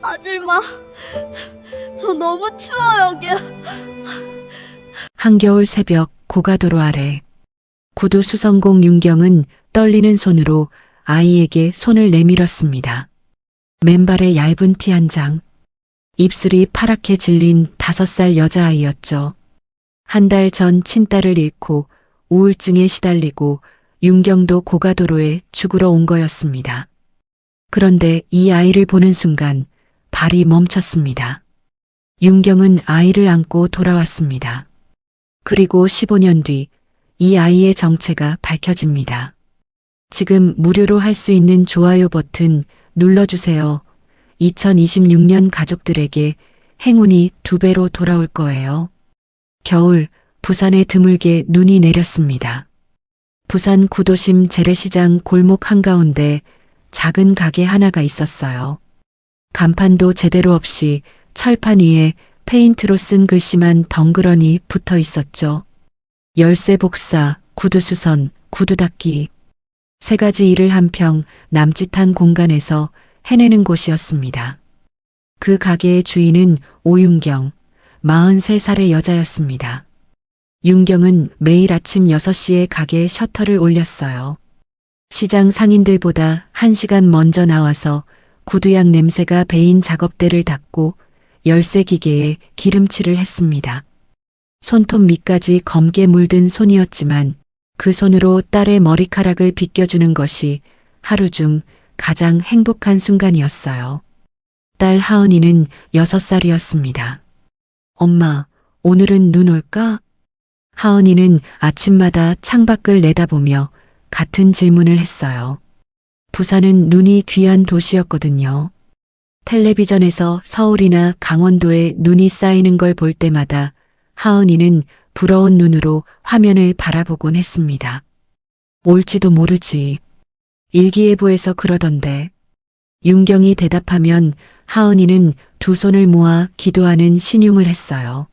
아질마, 저 너무 추워 여기. 한겨울 새벽 고가도로 아래 구두 수성공 윤경은 떨리는 손으로 아이에게 손을 내밀었습니다. 맨발에 얇은 티 한 장, 입술이 파랗게 질린 5살 여자아이였죠. 한 달 전 친딸을 잃고 우울증에 시달리고 윤경도 고가도로에 죽으러 온 거였습니다. 그런데 이 아이를 보는 순간 발이 멈췄습니다. 윤경은 아이를 안고 돌아왔습니다. 그리고 15년 뒤 이 아이의 정체가 밝혀집니다. 지금 무료로 할 수 있는 좋아요 버튼 눌러주세요. 2026년 가족들에게 행운이 2배로 돌아올 거예요. 겨울, 부산에 드물게 눈이 내렸습니다. 부산 구도심 재래시장 골목 한가운데 작은 가게 하나가 있었어요. 간판도 제대로 없이 철판 위에 페인트로 쓴 글씨만 덩그러니 붙어 있었죠. 열쇠 복사, 구두 수선, 구두 닦기. 3가지 일을 한평 남짓한 공간에서 해내는 곳이었습니다. 그 가게의 주인은 오윤경, 43살의 여자였습니다. 윤경은 매일 아침 6시에 가게 셔터를 올렸어요. 시장 상인들보다 1시간 먼저 나와서 구두약 냄새가 배인 작업대를 닦고 열쇠 기계에 기름칠을 했습니다. 손톱 밑까지 검게 물든 손이었지만 그 손으로 딸의 머리카락을 빗겨주는 것이 하루 중 가장 행복한 순간이었어요. 딸 하은이는 6살이었습니다. 엄마, 오늘은 눈 올까? 하은이는 아침마다 창밖을 내다보며 같은 질문을 했어요. 부산은 눈이 귀한 도시였거든요. 텔레비전에서 서울이나 강원도에 눈이 쌓이는 걸 볼 때마다 하은이는 부러운 눈으로 화면을 바라보곤 했습니다. 올지도 모르지. 일기예보에서 그러던데. 윤경이 대답하면 하은이는 2 손을 모아 기도하는 신용을 했어요.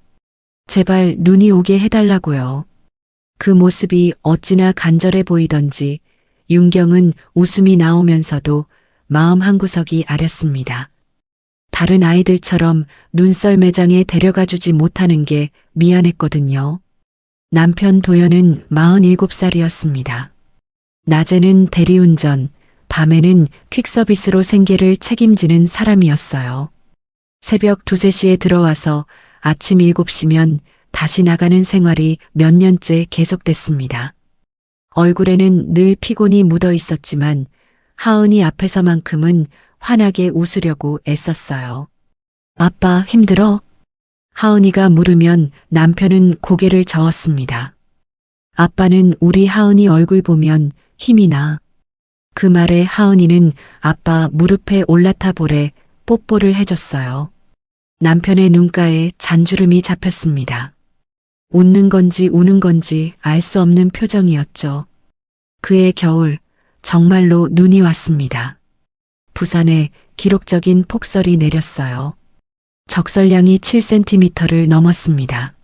제발 눈이 오게 해달라고요. 그 모습이 어찌나 간절해 보이던지 윤경은 웃음이 나오면서도 마음 한구석이 아렸습니다. 다른 아이들처럼 눈썰 매장에 데려가 주지 못하는 게 미안했거든요. 남편 도연은 47살이었습니다. 낮에는 대리운전, 밤에는 퀵서비스로 생계를 책임지는 사람이었어요. 새벽 2, 3시에 들어와서 아침 7시면 다시 나가는 생활이 몇 년째 계속됐습니다. 얼굴에는 늘 피곤이 묻어 있었지만 하은이 앞에서만큼은 환하게 웃으려고 애썼어요. 아빠 힘들어? 하은이가 물으면 남편은 고개를 저었습니다. 아빠는 우리 하은이 얼굴 보면 힘이 나. 그 말에 하은이는 아빠 무릎에 올라타 볼에 뽀뽀를 해줬어요. 남편의 눈가에 잔주름이 잡혔습니다. 웃는 건지 우는 건지 알 수 없는 표정이었죠. 그해 겨울 정말로 눈이 왔습니다. 부산에 기록적인 폭설이 내렸어요. 적설량이 7cm를 넘었습니다.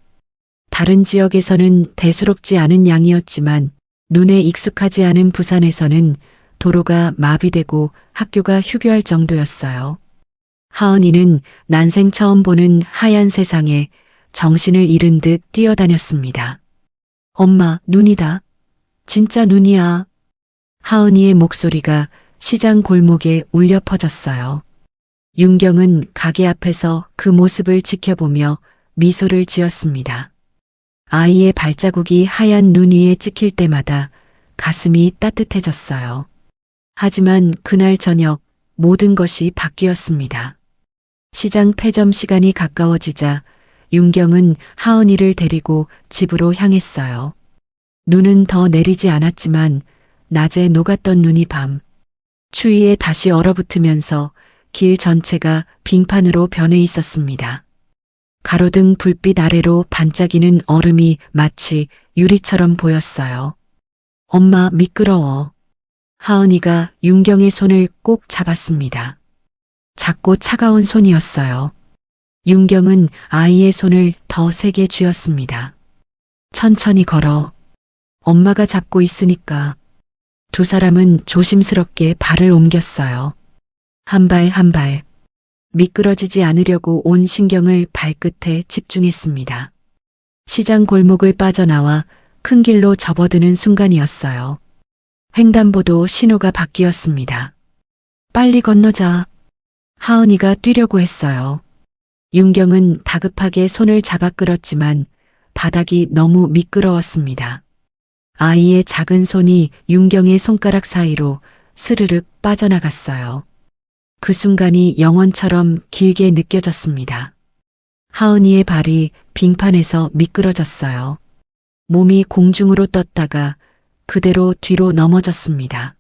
다른 지역에서는 대수롭지 않은 양이었지만 눈에 익숙하지 않은 부산에서는 도로가 마비되고 학교가 휴교할 정도였어요. 하은이는 난생 처음 보는 하얀 세상에 정신을 잃은 듯 뛰어다녔습니다. 엄마, 눈이다. 진짜 눈이야. 하은이의 목소리가 시장 골목에 울려 퍼졌어요. 윤경은 가게 앞에서 그 모습을 지켜보며 미소를 지었습니다. 아이의 발자국이 하얀 눈 위에 찍힐 때마다 가슴이 따뜻해졌어요. 하지만 그날 저녁 모든 것이 바뀌었습니다. 시장 폐점 시간이 가까워지자 윤경은 하은이를 데리고 집으로 향했어요. 눈은 더 내리지 않았지만 낮에 녹았던 눈이 밤, 추위에 다시 얼어붙으면서 길 전체가 빙판으로 변해 있었습니다. 가로등 불빛 아래로 반짝이는 얼음이 마치 유리처럼 보였어요. 엄마 미끄러워. 하은이가 윤경의 손을 꼭 잡았습니다. 작고 차가운 손이었어요. 윤경은 아이의 손을 더 세게 쥐었습니다. 천천히 걸어. 엄마가 잡고 있으니까. 2 사람은 조심스럽게 발을 옮겼어요. 한 발 한 발. 미끄러지지 않으려고 온 신경을 발끝에 집중했습니다. 시장 골목을 빠져나와 큰 길로 접어드는 순간이었어요. 횡단보도 신호가 바뀌었습니다. 빨리 건너자. 하은이가 뛰려고 했어요. 윤경은 다급하게 손을 잡아 끌었지만 바닥이 너무 미끄러웠습니다. 아이의 작은 손이 윤경의 손가락 사이로 스르륵 빠져나갔어요. 그 순간이 영원처럼 길게 느껴졌습니다. 하은이의 발이 빙판에서 미끄러졌어요. 몸이 공중으로 떴다가 그대로 뒤로 넘어졌습니다.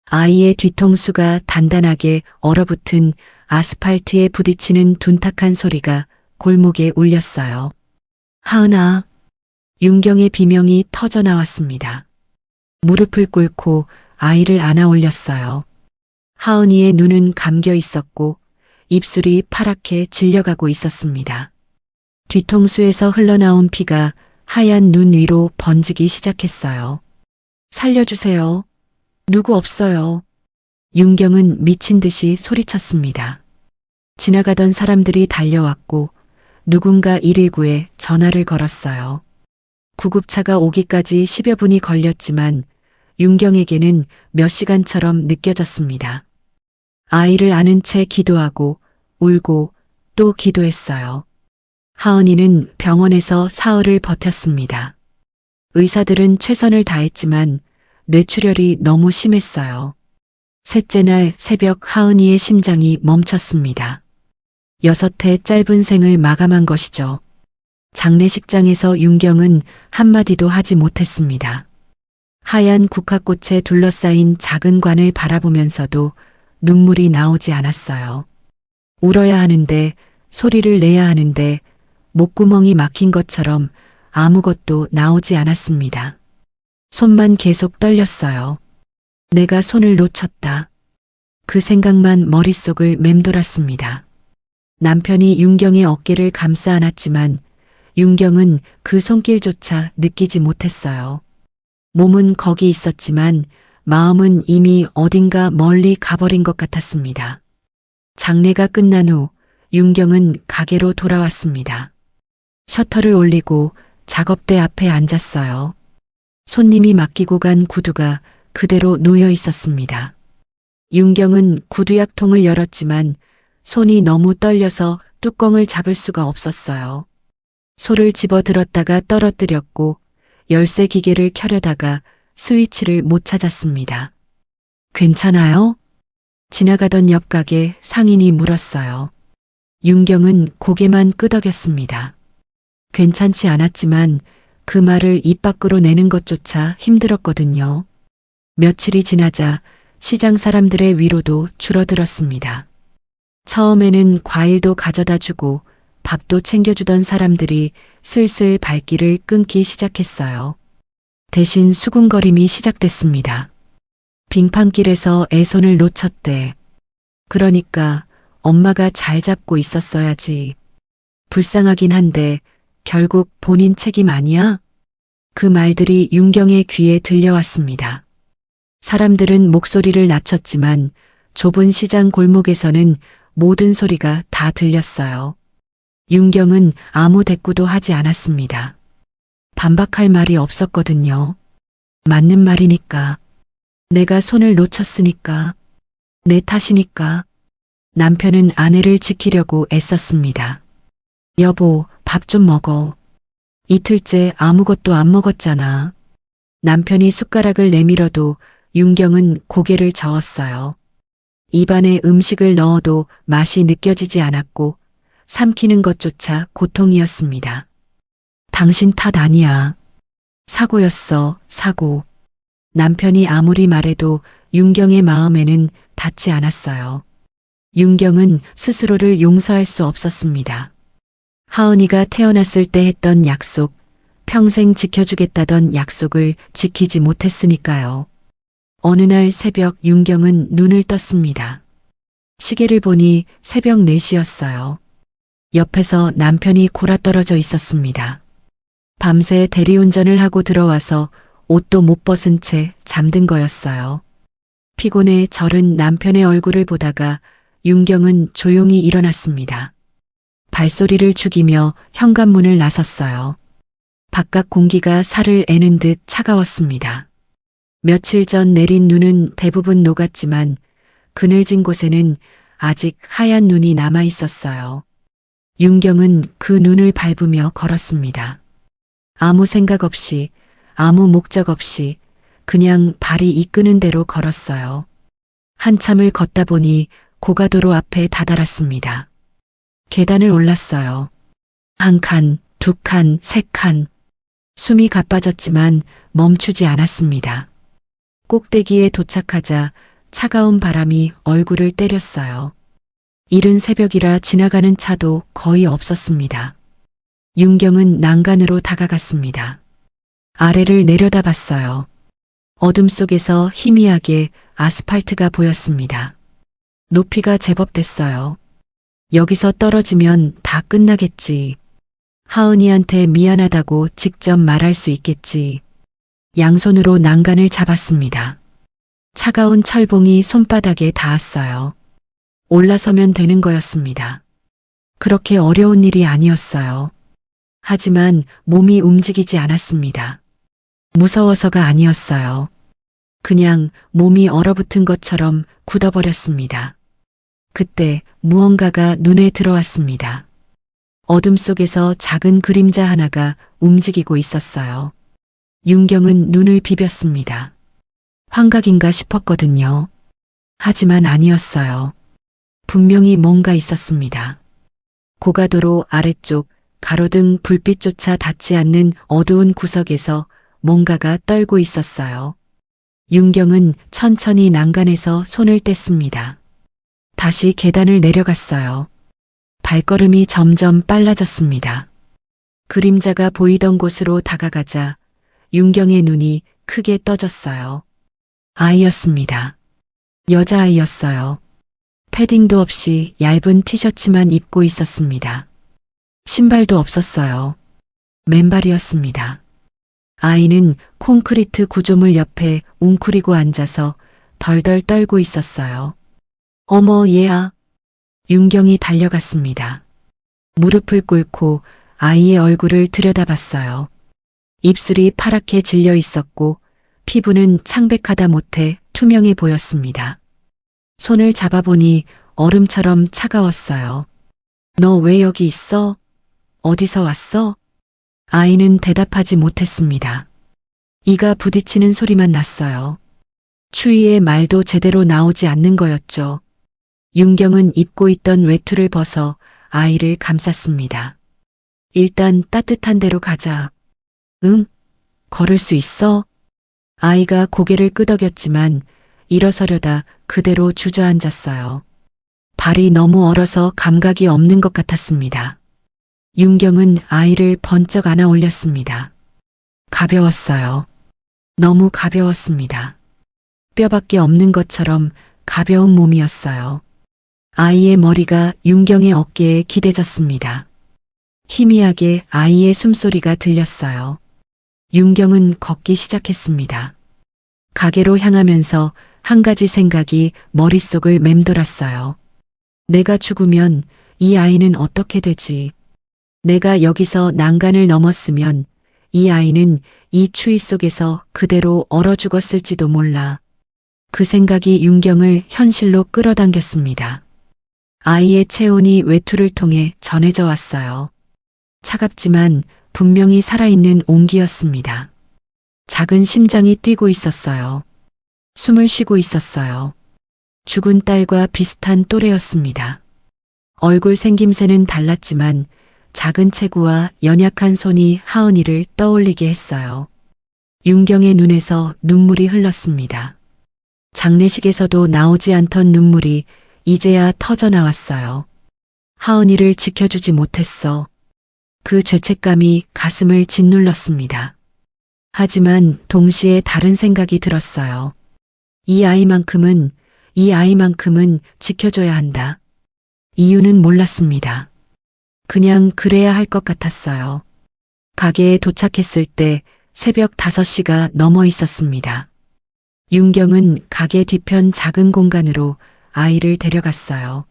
아이의 뒤통수가 단단하게 얼어붙은 아스팔트에 부딪히는 둔탁한 소리가 골목에 울렸어요. 하은아. 윤경의 비명이 터져 나왔습니다. 무릎을 꿇고 아이를 안아 올렸어요. 하은이의 눈은 감겨 있었고 입술이 파랗게 질려가고 있었습니다. 뒤통수에서 흘러나온 피가 하얀 눈 위로 번지기 시작했어요. 살려주세요. 누구 없어요. 윤경은 미친 듯이 소리쳤습니다. 지나가던 사람들이 달려왔고 누군가 119에 전화를 걸었어요. 구급차가 오기까지 10여 분이 걸렸지만 윤경에게는 몇 시간처럼 느껴졌습니다. 아이를 안은 채 기도하고 울고 또 기도했어요. 하은이는 병원에서 사흘을 버텼습니다. 의사들은 최선을 다했지만 뇌출혈이 너무 심했어요. 셋째 날 새벽 하은이의 심장이 멈췄습니다. 6해 짧은 생을 마감한 것이죠. 장례식장에서 윤경은 한마디도 하지 못했습니다. 하얀 국화꽃에 둘러싸인 작은 관을 바라보면서도 눈물이 나오지 않았어요. 울어야 하는데, 소리를 내야 하는데 목구멍이 막힌 것처럼 아무것도 나오지 않았습니다. 손만 계속 떨렸어요. 내가 손을 놓쳤다. 그 생각만 머릿속을 맴돌았습니다. 남편이 윤경의 어깨를 감싸 안았지만 윤경은 그 손길조차 느끼지 못했어요. 몸은 거기 있었지만 마음은 이미 어딘가 멀리 가버린 것 같았습니다. 장례가 끝난 후 윤경은 가게로 돌아왔습니다. 셔터를 올리고 작업대 앞에 앉았어요. 손님이 맡기고 간 구두가 그대로 놓여 있었습니다. 윤경은 구두약통을 열었지만 손이 너무 떨려서 뚜껑을 잡을 수가 없었어요. 소를 집어 들었다가 떨어뜨렸고 열쇠 기계를 켜려다가 스위치를 못 찾았습니다. 괜찮아요? 지나가던 옆 가게 상인이 물었어요. 윤경은 고개만 끄덕였습니다. 괜찮지 않았지만 그 말을 입 밖으로 내는 것조차 힘들었거든요. 며칠이 지나자 시장 사람들의 위로도 줄어들었습니다. 처음에는 과일도 가져다 주고 밥도 챙겨주던 사람들이 슬슬 발길을 끊기 시작했어요. 대신 수군거림이 시작됐습니다. 빙판길에서 애손을 놓쳤대. 그러니까 엄마가 잘 잡고 있었어야지. 불쌍하긴 한데 결국 본인 책임 아니야? 그 말들이 윤경의 귀에 들려왔습니다. 사람들은 목소리를 낮췄지만 좁은 시장 골목에서는 모든 소리가 다 들렸어요. 윤경은 아무 대꾸도 하지 않았습니다. 반박할 말이 없었거든요. 맞는 말이니까. 내가 손을 놓쳤으니까. 내 탓이니까. 남편은 아내를 지키려고 애썼습니다. 여보, 밥 좀 먹어. 이틀째 아무것도 안 먹었잖아. 남편이 숟가락을 내밀어도 윤경은 고개를 저었어요. 입안에 음식을 넣어도 맛이 느껴지지 않았고 삼키는 것조차 고통이었습니다. 당신 탓 아니야. 사고였어, 사고. 남편이 아무리 말해도 윤경의 마음에는 닿지 않았어요. 윤경은 스스로를 용서할 수 없었습니다. 하은이가 태어났을 때 했던 약속, 평생 지켜주겠다던 약속을 지키지 못했으니까요. 어느 날 새벽 윤경은 눈을 떴습니다. 시계를 보니 새벽 4시였어요. 옆에서 남편이 골아떨어져 있었습니다. 밤새 대리운전을 하고 들어와서 옷도 못 벗은 채 잠든 거였어요. 피곤해 절은 남편의 얼굴을 보다가 윤경은 조용히 일어났습니다. 발소리를 죽이며 현관문을 나섰어요. 바깥 공기가 살을 애는 듯 차가웠습니다. 며칠 전 내린 눈은 대부분 녹았지만 그늘진 곳에는 아직 하얀 눈이 남아 있었어요. 윤경은 그 눈을 밟으며 걸었습니다. 아무 생각 없이, 아무 목적 없이 그냥 발이 이끄는 대로 걸었어요. 한참을 걷다 보니 고가도로 앞에 다다랐습니다. 계단을 올랐어요. 한 칸, 두 칸, 세 칸. 숨이 가빠졌지만 멈추지 않았습니다. 꼭대기에 도착하자 차가운 바람이 얼굴을 때렸어요. 이른 새벽이라 지나가는 차도 거의 없었습니다. 윤경은 난간으로 다가갔습니다. 아래를 내려다봤어요. 어둠 속에서 희미하게 아스팔트가 보였습니다. 높이가 제법 됐어요. 여기서 떨어지면 다 끝나겠지. 하은이한테 미안하다고 직접 말할 수 있겠지. 양손으로 난간을 잡았습니다. 차가운 철봉이 손바닥에 닿았어요. 올라서면 되는 거였습니다. 그렇게 어려운 일이 아니었어요. 하지만 몸이 움직이지 않았습니다. 무서워서가 아니었어요. 그냥 몸이 얼어붙은 것처럼 굳어버렸습니다. 그때 무언가가 눈에 들어왔습니다. 어둠 속에서 작은 그림자 하나가 움직이고 있었어요. 윤경은 눈을 비볐습니다. 환각인가 싶었거든요. 하지만 아니었어요. 분명히 뭔가 있었습니다. 고가도로 아래쪽 가로등 불빛조차 닿지 않는 어두운 구석에서 뭔가가 떨고 있었어요. 윤경은 천천히 난간에서 손을 뗐습니다. 다시 계단을 내려갔어요. 발걸음이 점점 빨라졌습니다. 그림자가 보이던 곳으로 다가가자 윤경의 눈이 크게 떠졌어요. 아이였습니다. 여자아이였어요. 패딩도 없이 얇은 티셔츠만 입고 있었습니다. 신발도 없었어요. 맨발이었습니다. 아이는 콘크리트 구조물 옆에 웅크리고 앉아서 덜덜 떨고 있었어요. 어머 얘야. 윤경이 달려갔습니다. 무릎을 꿇고 아이의 얼굴을 들여다봤어요. 입술이 파랗게 질려 있었고 피부는 창백하다 못해 투명해 보였습니다. 손을 잡아보니 얼음처럼 차가웠어요. 너 왜 여기 있어? 어디서 왔어? 아이는 대답하지 못했습니다. 이가 부딪히는 소리만 났어요. 추위에 말도 제대로 나오지 않는 거였죠. 윤경은 입고 있던 외투를 벗어 아이를 감쌌습니다. 일단 따뜻한 데로 가자. 응? 걸을 수 있어? 아이가 고개를 끄덕였지만 일어서려다 그대로 주저앉았어요. 발이 너무 얼어서 감각이 없는 것 같았습니다. 윤경은 아이를 번쩍 안아 올렸습니다. 가벼웠어요. 너무 가벼웠습니다. 뼈밖에 없는 것처럼 가벼운 몸이었어요. 아이의 머리가 윤경의 어깨에 기대졌습니다. 희미하게 아이의 숨소리가 들렸어요. 윤경은 걷기 시작했습니다. 가게로 향하면서 한 가지 생각이 머릿속을 맴돌았어요. 내가 죽으면 이 아이는 어떻게 되지? 내가 여기서 난간을 넘었으면 이 아이는 이 추위 속에서 그대로 얼어 죽었을지도 몰라. 그 생각이 윤경을 현실로 끌어당겼습니다. 아이의 체온이 외투를 통해 전해져 왔어요. 차갑지만 분명히 살아있는 온기였습니다. 작은 심장이 뛰고 있었어요. 숨을 쉬고 있었어요. 죽은 딸과 비슷한 또래였습니다. 얼굴 생김새는 달랐지만 작은 체구와 연약한 손이 하은이를 떠올리게 했어요. 윤경의 눈에서 눈물이 흘렀습니다. 장례식에서도 나오지 않던 눈물이 이제야 터져 나왔어요. 하은이를 지켜주지 못했어. 그 죄책감이 가슴을 짓눌렀습니다. 하지만 동시에 다른 생각이 들었어요. 이 아이만큼은 지켜줘야 한다. 이유는 몰랐습니다. 그냥 그래야 할 것 같았어요. 가게에 도착했을 때 새벽 5시가 넘어 있었습니다. 윤경은 가게 뒤편 작은 공간으로 아이를 데려갔어요.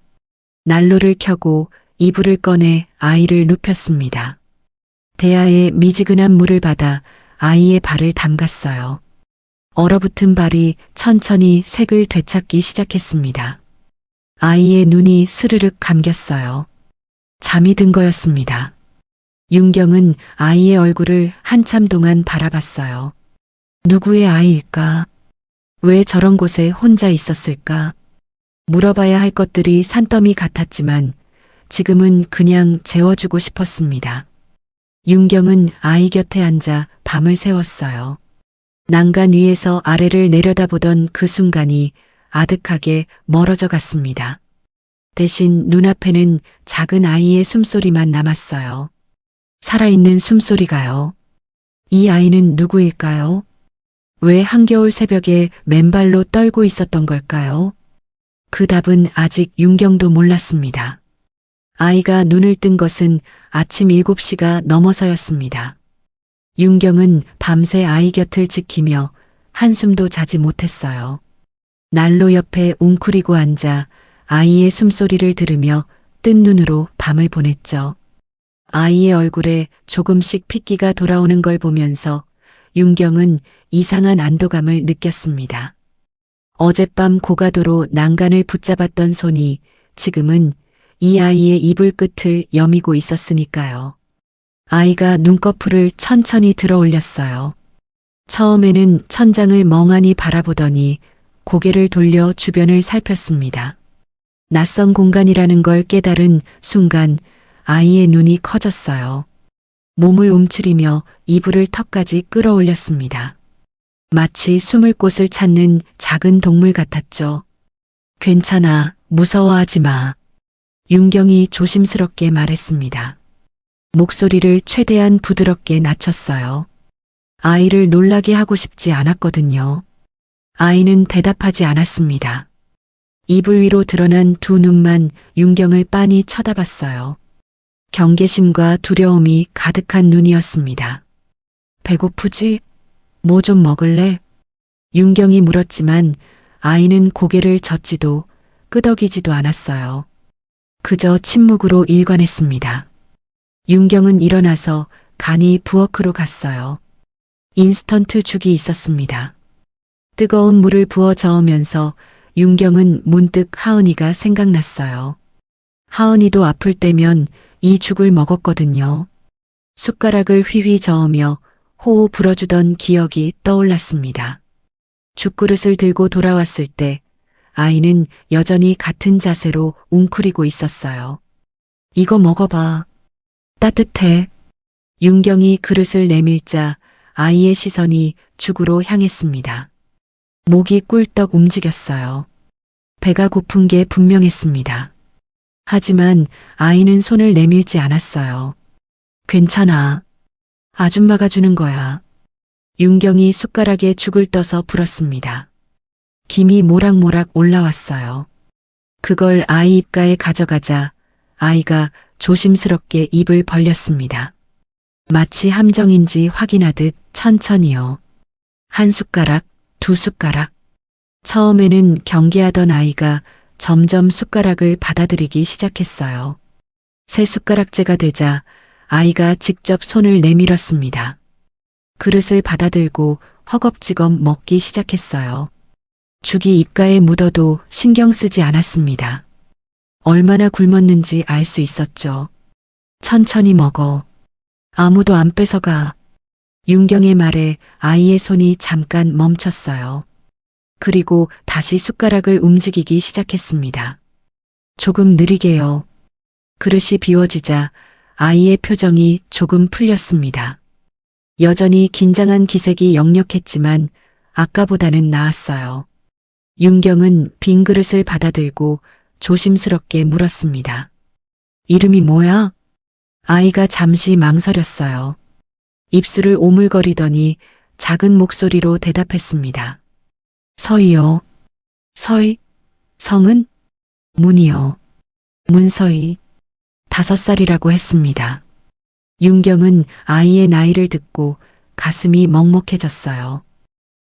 난로를 켜고 이불을 꺼내 아이를 눕혔습니다. 대야에 미지근한 물을 받아 아이의 발을 담갔어요. 얼어붙은 발이 천천히 색을 되찾기 시작했습니다. 아이의 눈이 스르륵 감겼어요. 잠이 든 거였습니다. 윤경은 아이의 얼굴을 한참 동안 바라봤어요. 누구의 아이일까? 왜 저런 곳에 혼자 있었을까? 물어봐야 할 것들이 산더미 같았지만 지금은 그냥 재워주고 싶었습니다. 윤경은 아이 곁에 앉아 밤을 새웠어요. 난간 위에서 아래를 내려다보던 그 순간이 아득하게 멀어져 갔습니다. 대신 눈앞에는 작은 아이의 숨소리만 남았어요. 살아있는 숨소리가요. 이 아이는 누구일까요? 왜 한겨울 새벽에 맨발로 떨고 있었던 걸까요? 그 답은 아직 윤경도 몰랐습니다. 아이가 눈을 뜬 것은 아침 7시가 넘어서였습니다. 윤경은 밤새 아이 곁을 지키며 한숨도 자지 못했어요. 난로 옆에 웅크리고 앉아 아이의 숨소리를 들으며 뜬 눈으로 밤을 보냈죠. 아이의 얼굴에 조금씩 핏기가 돌아오는 걸 보면서 윤경은 이상한 안도감을 느꼈습니다. 어젯밤 고가도로 난간을 붙잡았던 손이 지금은 이 아이의 이불 끝을 여미고 있었으니까요. 아이가 눈꺼풀을 천천히 들어 올렸어요. 처음에는 천장을 멍하니 바라보더니 고개를 돌려 주변을 살폈습니다. 낯선 공간이라는 걸 깨달은 순간 아이의 눈이 커졌어요. 몸을 움츠리며 이불을 턱까지 끌어올렸습니다. 마치 숨을 곳을 찾는 작은 동물 같았죠. 괜찮아, 무서워하지 마. 윤경이 조심스럽게 말했습니다. 목소리를 최대한 부드럽게 낮췄어요. 아이를 놀라게 하고 싶지 않았거든요. 아이는 대답하지 않았습니다. 이불 위로 드러난 두 눈만 윤경을 빤히 쳐다봤어요. 경계심과 두려움이 가득한 눈이었습니다. 배고프지? 뭐 좀 먹을래? 윤경이 물었지만 아이는 고개를 젓지도 끄덕이지도 않았어요. 그저 침묵으로 일관했습니다. 윤경은 일어나서 간이 부엌으로 갔어요. 인스턴트 죽이 있었습니다. 뜨거운 물을 부어 저으면서 윤경은 문득 하은이가 생각났어요. 하은이도 아플 때면 이 죽을 먹었거든요. 숟가락을 휘휘 저으며 호호 불어주던 기억이 떠올랐습니다. 죽그릇을 들고 돌아왔을 때 아이는 여전히 같은 자세로 웅크리고 있었어요. 이거 먹어봐. 따뜻해. 윤경이 그릇을 내밀자 아이의 시선이 죽으로 향했습니다. 목이 꿀떡 움직였어요. 배가 고픈 게 분명했습니다. 하지만 아이는 손을 내밀지 않았어요. 괜찮아. 아줌마가 주는 거야. 윤경이 숟가락에 죽을 떠서 불었습니다. 김이 모락모락 올라왔어요. 그걸 아이 입가에 가져가자 아이가 조심스럽게 입을 벌렸습니다. 마치 함정인지 확인하듯 천천히요. 한 숟가락, 두 숟가락. 처음에는 경계하던 아이가 점점 숟가락을 받아들이기 시작했어요. 세 숟가락째가 되자 아이가 직접 손을 내밀었습니다. 그릇을 받아들고 허겁지겁 먹기 시작했어요. 죽이 입가에 묻어도 신경 쓰지 않았습니다. 얼마나 굶었는지 알 수 있었죠. 천천히 먹어. 아무도 안 뺏어가. 윤경의 말에 아이의 손이 잠깐 멈췄어요. 그리고 다시 숟가락을 움직이기 시작했습니다. 조금 느리게요. 그릇이 비워지자 아이의 표정이 조금 풀렸습니다. 여전히 긴장한 기색이 역력했지만 아까보다는 나았어요. 윤경은 빈 그릇을 받아들고 조심스럽게 물었습니다. 이름이 뭐야? 아이가 잠시 망설였어요. 입술을 오물거리더니 작은 목소리로 대답했습니다. 서희요. 서희? 성은? 문이요. 문서희. 5살이라고 했습니다. 윤경은 아이의 나이를 듣고 가슴이 먹먹해졌어요.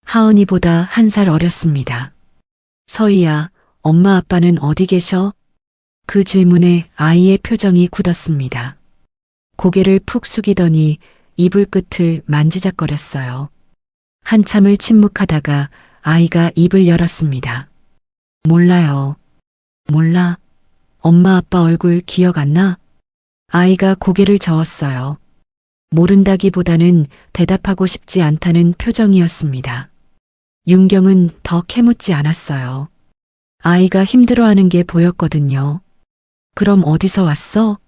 하은이보다 1살 어렸습니다. 서희야, 엄마 아빠는 어디 계셔? 그 질문에 아이의 표정이 굳었습니다. 고개를 푹 숙이더니 이불 끝을 만지작거렸어요. 한참을 침묵하다가 아이가 입을 열었습니다. 몰라요. 몰라. 엄마 아빠 얼굴 기억 안 나? 아이가 고개를 저었어요. 모른다기보다는 대답하고 싶지 않다는 표정이었습니다. 윤경은 더 캐묻지 않았어요. 아이가 힘들어하는 게 보였거든요. 그럼 어디서 왔어?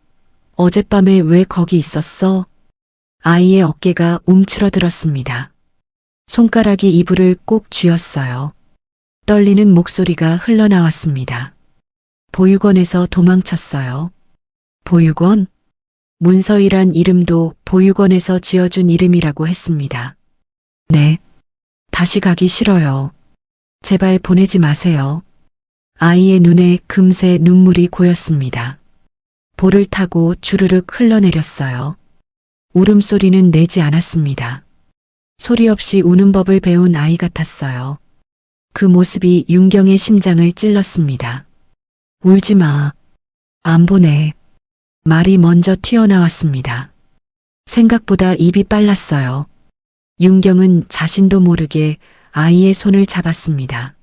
어젯밤에 왜 거기 있었어? 아이의 어깨가 움츠러들었습니다. 손가락이 이불을 꼭 쥐었어요. 떨리는 목소리가 흘러나왔습니다. 보육원에서 도망쳤어요. 보육원? 문서희란 이름도 보육원에서 지어준 이름이라고 했습니다. 네. 다시 가기 싫어요. 제발 보내지 마세요. 아이의 눈에 금세 눈물이 고였습니다. 볼을 타고 주르륵 흘러내렸어요. 울음소리는 내지 않았습니다. 소리 없이 우는 법을 배운 아이 같았어요. 그 모습이 윤경의 심장을 찔렀습니다. 울지 마. 안 보내. 말이 먼저 튀어나왔습니다. 생각보다 입이 빨랐어요. 윤경은 자신도 모르게 아이의 손을 잡았습니다.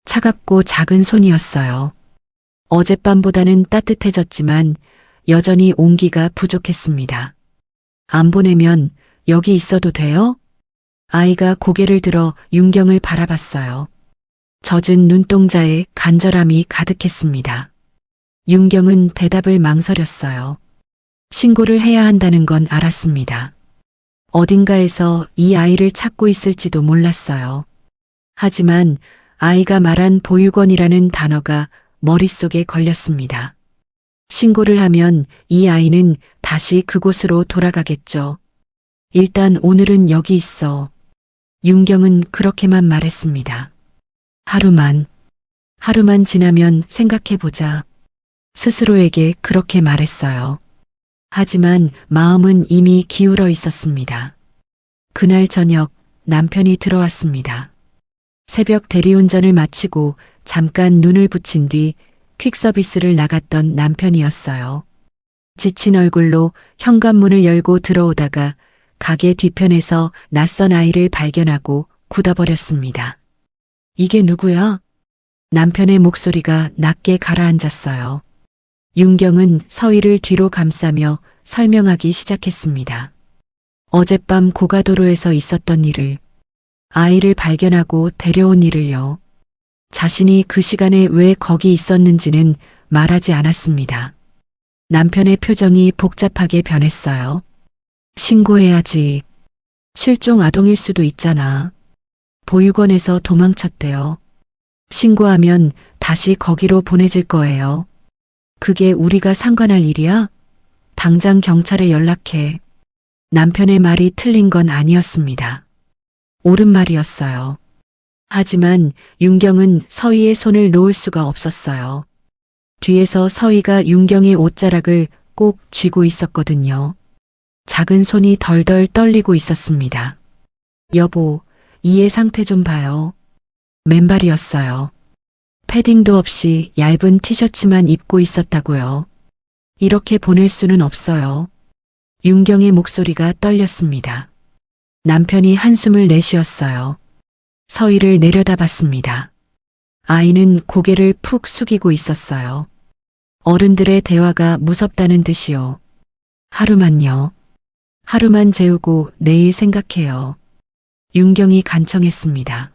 차갑고 작은 손이었어요. 어젯밤보다는 따뜻해졌지만 여전히 온기가 부족했습니다. 안 보내면 여기 있어도 돼요? 아이가 고개를 들어 윤경을 바라봤어요. 젖은 눈동자에 간절함이 가득했습니다. 윤경은 대답을 망설였어요. 신고를 해야 한다는 건 알았습니다. 어딘가에서 이 아이를 찾고 있을지도 몰랐어요. 하지만 아이가 말한 보육원이라는 단어가 머릿속에 걸렸습니다. 신고를 하면 이 아이는 다시 그곳으로 돌아가겠죠. 일단 오늘은 여기 있어. 윤경은 그렇게만 말했습니다. 하루만 지나면 생각해보자. 스스로에게 그렇게 말했어요. 하지만 마음은 이미 기울어 있었습니다. 그날 저녁 남편이 들어왔습니다. 새벽 대리운전을 마치고 잠깐 눈을 붙인 뒤 퀵서비스를 나갔던 남편이었어요. 지친 얼굴로 현관문을 열고 들어오다가 가게 뒤편에서 낯선 아이를 발견하고 굳어버렸습니다. 이게 누구야? 남편의 목소리가 낮게 가라앉았어요. 윤경은 서희를 뒤로 감싸며 설명하기 시작했습니다. 어젯밤 고가도로에서 있었던 일을, 아이를 발견하고 데려온 일을요. 자신이 그 시간에 왜 거기 있었는지는 말하지 않았습니다. 남편의 표정이 복잡하게 변했어요. 신고해야지. 실종 아동일 수도 있잖아. 보육원에서 도망쳤대요. 신고하면 다시 거기로 보내질 거예요. 그게 우리가 상관할 일이야? 당장 경찰에 연락해. 남편의 말이 틀린 건 아니었습니다. 옳은 말이었어요. 하지만 윤경은 서희의 손을 놓을 수가 없었어요. 뒤에서 서희가 윤경의 옷자락을 꼭 쥐고 있었거든요. 작은 손이 덜덜 떨리고 있었습니다. 여보, 이의 상태 좀 봐요. 맨발이었어요. 패딩도 없이 얇은 티셔츠만 입고 있었다고요. 이렇게 보낼 수는 없어요. 윤경의 목소리가 떨렸습니다. 남편이 한숨을 내쉬었어요. 서희를 내려다봤습니다. 아이는 고개를 푹 숙이고 있었어요. 어른들의 대화가 무섭다는 듯이요. 하루만요. 하루만 재우고 내일 생각해요. 윤경이 간청했습니다.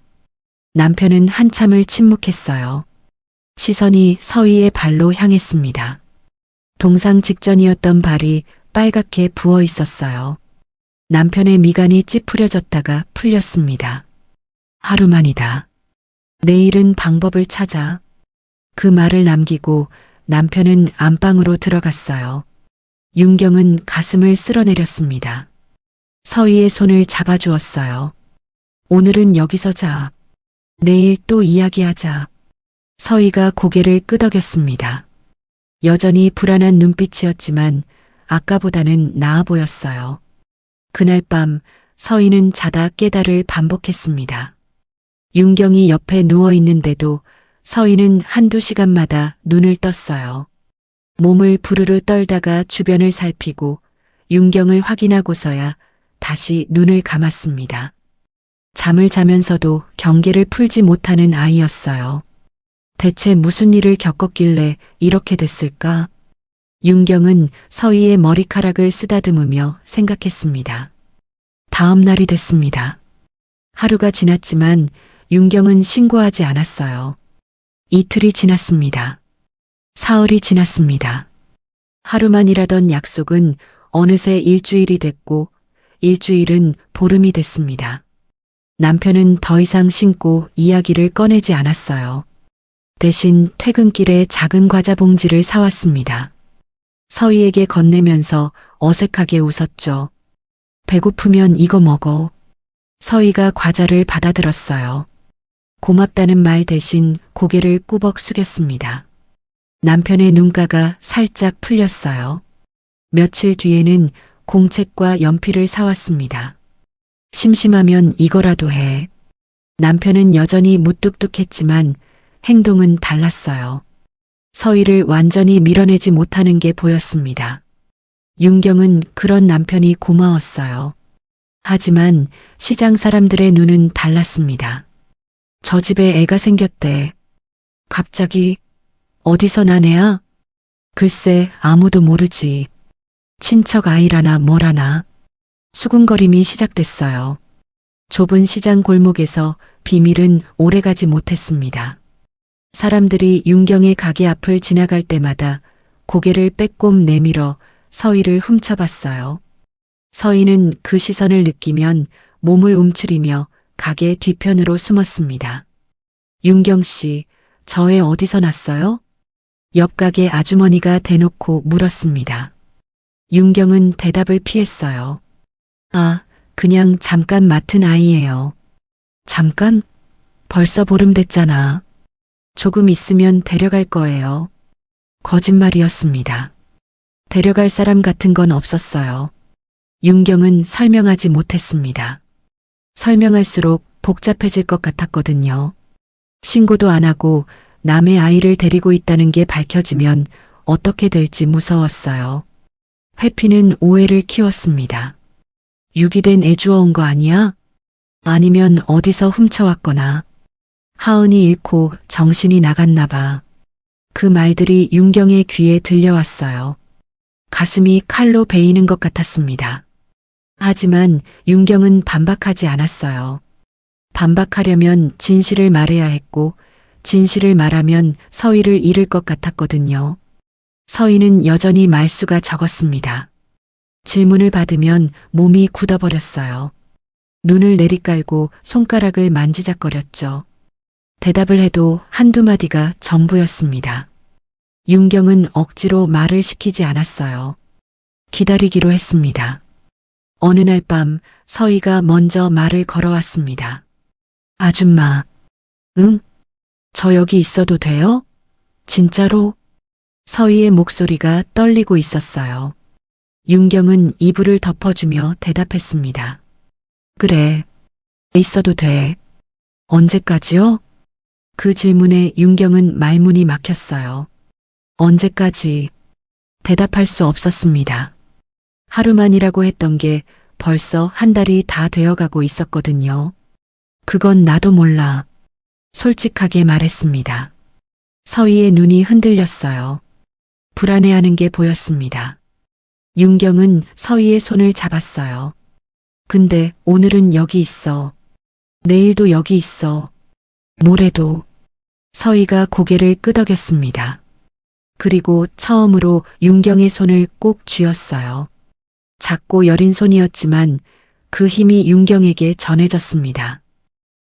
남편은 한참을 침묵했어요. 시선이 서희의 발로 향했습니다. 동상 직전이었던 발이 빨갛게 부어 있었어요. 남편의 미간이 찌푸려졌다가 풀렸습니다. 하루만이다. 내일은 방법을 찾아. 그 말을 남기고 남편은 안방으로 들어갔어요. 윤경은 가슴을 쓸어내렸습니다. 서희의 손을 잡아주었어요. 오늘은 여기서 자. 내일 또 이야기하자. 서희가 고개를 끄덕였습니다. 여전히 불안한 눈빛이었지만 아까보다는 나아 보였어요. 그날 밤 서희는 자다 깨달을 반복했습니다. 윤경이 옆에 누워 있는데도 서희는 한두 시간마다 눈을 떴어요. 몸을 부르르 떨다가 주변을 살피고 윤경을 확인하고서야 다시 눈을 감았습니다. 잠을 자면서도 경계를 풀지 못하는 아이였어요. 대체 무슨 일을 겪었길래 이렇게 됐을까? 윤경은 서희의 머리카락을 쓰다듬으며 생각했습니다. 다음 날이 됐습니다. 하루가 지났지만 윤경은 신고하지 않았어요. 이틀이 지났습니다. 사흘이 지났습니다. 하루만 일하던 약속은 어느새 일주일이 됐고 일주일은 보름이 됐습니다. 남편은 더 이상 신고 이야기를 꺼내지 않았어요. 대신 퇴근길에 작은 과자 봉지를 사왔습니다. 서희에게 건네면서 어색하게 웃었죠. 배고프면 이거 먹어. 서희가 과자를 받아들었어요. 고맙다는 말 대신 고개를 꾸벅 숙였습니다. 남편의 눈가가 살짝 풀렸어요. 며칠 뒤에는 공책과 연필을 사왔습니다. 심심하면 이거라도 해. 남편은 여전히 무뚝뚝했지만 행동은 달랐어요. 서희를 완전히 밀어내지 못하는 게 보였습니다. 윤경은 그런 남편이 고마웠어요. 하지만 시장 사람들의 눈은 달랐습니다. 저 집에 애가 생겼대. 갑자기 어디서 난 애야? 글쎄 아무도 모르지. 친척 아이라나 뭐라나. 수군거림이 시작됐어요. 좁은 시장 골목에서 비밀은 오래가지 못했습니다. 사람들이 윤경의 가게 앞을 지나갈 때마다 고개를 빼꼼 내밀어 서희를 훔쳐봤어요. 서희는 그 시선을 느끼면 몸을 움츠리며 가게 뒤편으로 숨었습니다. 윤경 씨, 저 애 어디서 났어요? 옆 가게 아주머니가 대놓고 물었습니다. 윤경은 대답을 피했어요. 아, 그냥 잠깐 맡은 아이예요. 잠깐? 벌써 보름 됐잖아. 조금 있으면 데려갈 거예요. 거짓말이었습니다. 데려갈 사람 같은 건 없었어요. 윤경은 설명하지 못했습니다. 설명할수록 복잡해질 것 같았거든요. 신고도 안 하고 남의 아이를 데리고 있다는 게 밝혀지면 어떻게 될지 무서웠어요. 회피는 오해를 키웠습니다. 유기된 애 주워온 거 아니야? 아니면 어디서 훔쳐왔거나. 하은이 잃고 정신이 나갔나 봐. 그 말들이 윤경의 귀에 들려왔어요. 가슴이 칼로 베이는 것 같았습니다. 하지만 윤경은 반박하지 않았어요. 반박하려면 진실을 말해야 했고 진실을 말하면 서희를 잃을 것 같았거든요. 서희는 여전히 말수가 적었습니다. 질문을 받으면 몸이 굳어버렸어요. 눈을 내리깔고 손가락을 만지작거렸죠. 대답을 해도 한두 마디가 전부였습니다. 윤경은 억지로 말을 시키지 않았어요. 기다리기로 했습니다. 어느 날 밤 서희가 먼저 말을 걸어왔습니다. 아줌마, 응? 저 여기 있어도 돼요? 진짜로? 서희의 목소리가 떨리고 있었어요. 윤경은 이불을 덮어주며 대답했습니다. 그래, 있어도 돼. 언제까지요? 그 질문에 윤경은 말문이 막혔어요. 언제까지? 대답할 수 없었습니다. 하루만이라고 했던 게 벌써 한 달이 다 되어가고 있었거든요. 그건 나도 몰라. 솔직하게 말했습니다. 서희의 눈이 흔들렸어요. 불안해하는 게 보였습니다. 윤경은 서희의 손을 잡았어요. 근데 오늘은 여기 있어. 내일도 여기 있어. 모레도. 서희가 고개를 끄덕였습니다. 그리고 처음으로 윤경의 손을 꼭 쥐었어요. 작고 여린 손이었지만 그 힘이 윤경에게 전해졌습니다.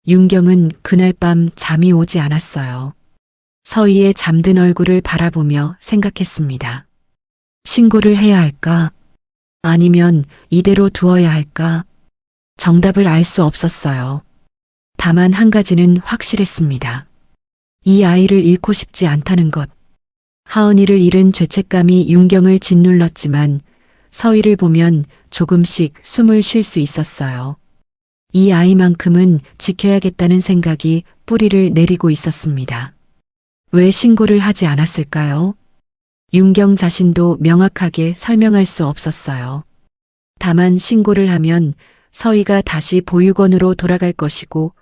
윤경은 그날 밤 잠이 오지 않았어요. 서희의 잠든 얼굴을 바라보며 생각했습니다. 신고를 해야 할까? 아니면 이대로 두어야 할까? 정답을 알 수 없었어요. 다만 한 가지는 확실했습니다. 이 아이를 잃고 싶지 않다는 것. 하은이를 잃은 죄책감이 윤경을 짓눌렀지만 서희를 보면 조금씩 숨을 쉴 수 있었어요. 이 아이만큼은 지켜야겠다는 생각이 뿌리를 내리고 있었습니다. 왜 신고를 하지 않았을까요? 윤경 자신도 명확하게 설명할 수 없었어요. 다만 신고를 하면 서희가 다시 보육원으로 돌아갈 것이고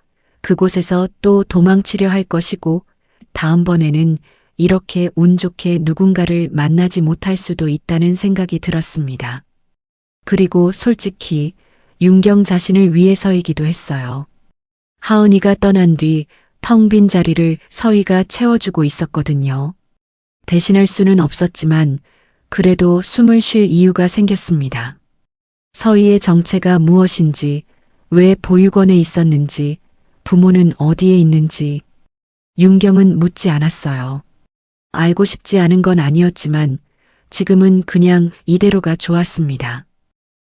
그곳에서 또 도망치려 할 것이고 다음번에는 이렇게 운 좋게 누군가를 만나지 못할 수도 있다는 생각이 들었습니다. 그리고 솔직히 윤경 자신을 위해서이기도 했어요. 하은이가 떠난 뒤 텅 빈 자리를 서희가 채워주고 있었거든요. 대신할 수는 없었지만 그래도 숨을 쉴 이유가 생겼습니다. 서희의 정체가 무엇인지, 왜 보육원에 있었는지, 부모는 어디에 있는지 윤경은 묻지 않았어요. 알고 싶지 않은 건 아니었지만 지금은 그냥 이대로가 좋았습니다.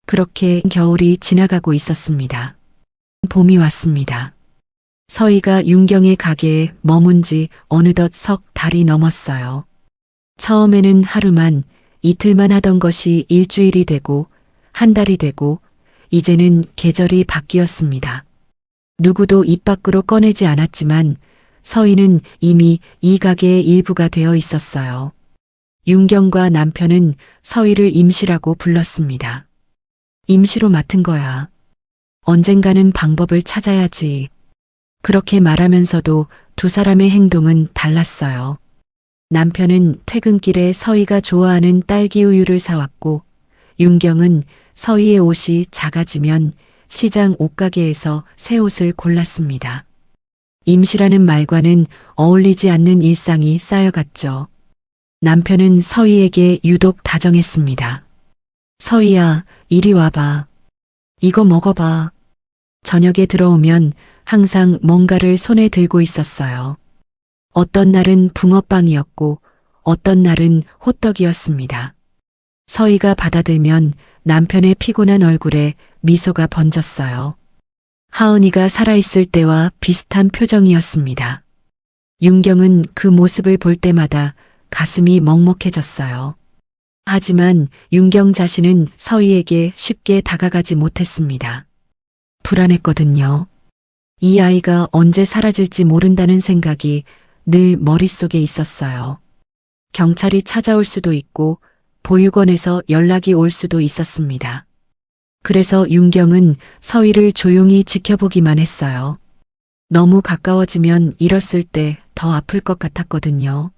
그렇게 겨울이 지나가고 있었습니다. 봄이 왔습니다. 서희가 윤경의 가게에 머문 지 어느덧 석 달이 넘었어요. 처음에는 하루만, 이틀만 하던 것이 일주일이 되고 한 달이 되고 이제는 계절이 바뀌었습니다. 누구도 입 밖으로 꺼내지 않았지만 서희는 이미 이 가게의 일부가 되어 있었어요. 윤경과 남편은 서희를 임시라고 불렀습니다. 임시로 맡은 거야. 언젠가는 방법을 찾아야지. 그렇게 말하면서도 두 사람의 행동은 달랐어요. 남편은 퇴근길에 서희가 좋아하는 딸기 우유를 사왔고 윤경은 서희의 옷이 작아지면 시장 옷가게에서 새 옷을 골랐습니다. 임시라는 말과는 어울리지 않는 일상이 쌓여갔죠. 남편은 서희에게 유독 다정했습니다. 서희야, 이리 와봐. 이거 먹어봐. 저녁에 들어오면 항상 뭔가를 손에 들고 있었어요. 어떤 날은 붕어빵이었고 어떤 날은 호떡이었습니다. 서희가 받아들면 남편의 피곤한 얼굴에 미소가 번졌어요. 하은이가 살아있을 때와 비슷한 표정이었습니다. 윤경은 그 모습을 볼 때마다 가슴이 먹먹해졌어요. 하지만 윤경 자신은 서희에게 쉽게 다가가지 못했습니다. 불안했거든요. 이 아이가 언제 사라질지 모른다는 생각이 늘 머릿속에 있었어요. 경찰이 찾아올 수도 있고 보육원에서 연락이 올 수도 있었습니다. 그래서 윤경은 서희를 조용히 지켜보기만 했어요. 너무 가까워지면 잃었을 때 더 아플 것 같았거든요.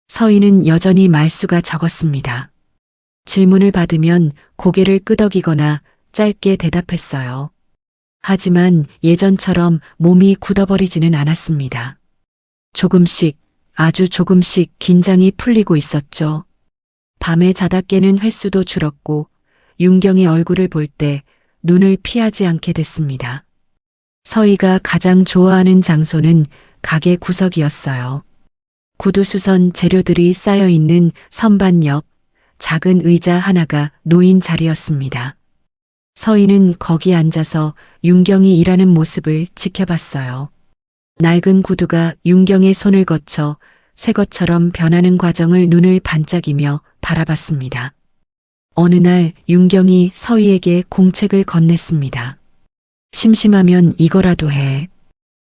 서희는 여전히 말수가 적었습니다. 질문을 받으면 고개를 끄덕이거나 짧게 대답했어요. 하지만 예전처럼 몸이 굳어버리지는 않았습니다. 조금씩, 아주 조금씩 긴장이 풀리고 있었죠. 밤에 자다 깨는 횟수도 줄었고 윤경의 얼굴을 볼 때 눈을 피하지 않게 됐습니다. 서희가 가장 좋아하는 장소는 가게 구석이었어요. 구두수선 재료들이 쌓여있는 선반 옆 작은 의자 하나가 놓인 자리였습니다. 서희는 거기 앉아서 윤경이 일하는 모습을 지켜봤어요. 낡은 구두가 윤경의 손을 거쳐 새 것처럼 변하는 과정을 눈을 반짝이며 바라봤습니다. 어느 날 윤경이 서희에게 공책을 건넸습니다. 심심하면 이거라도 해.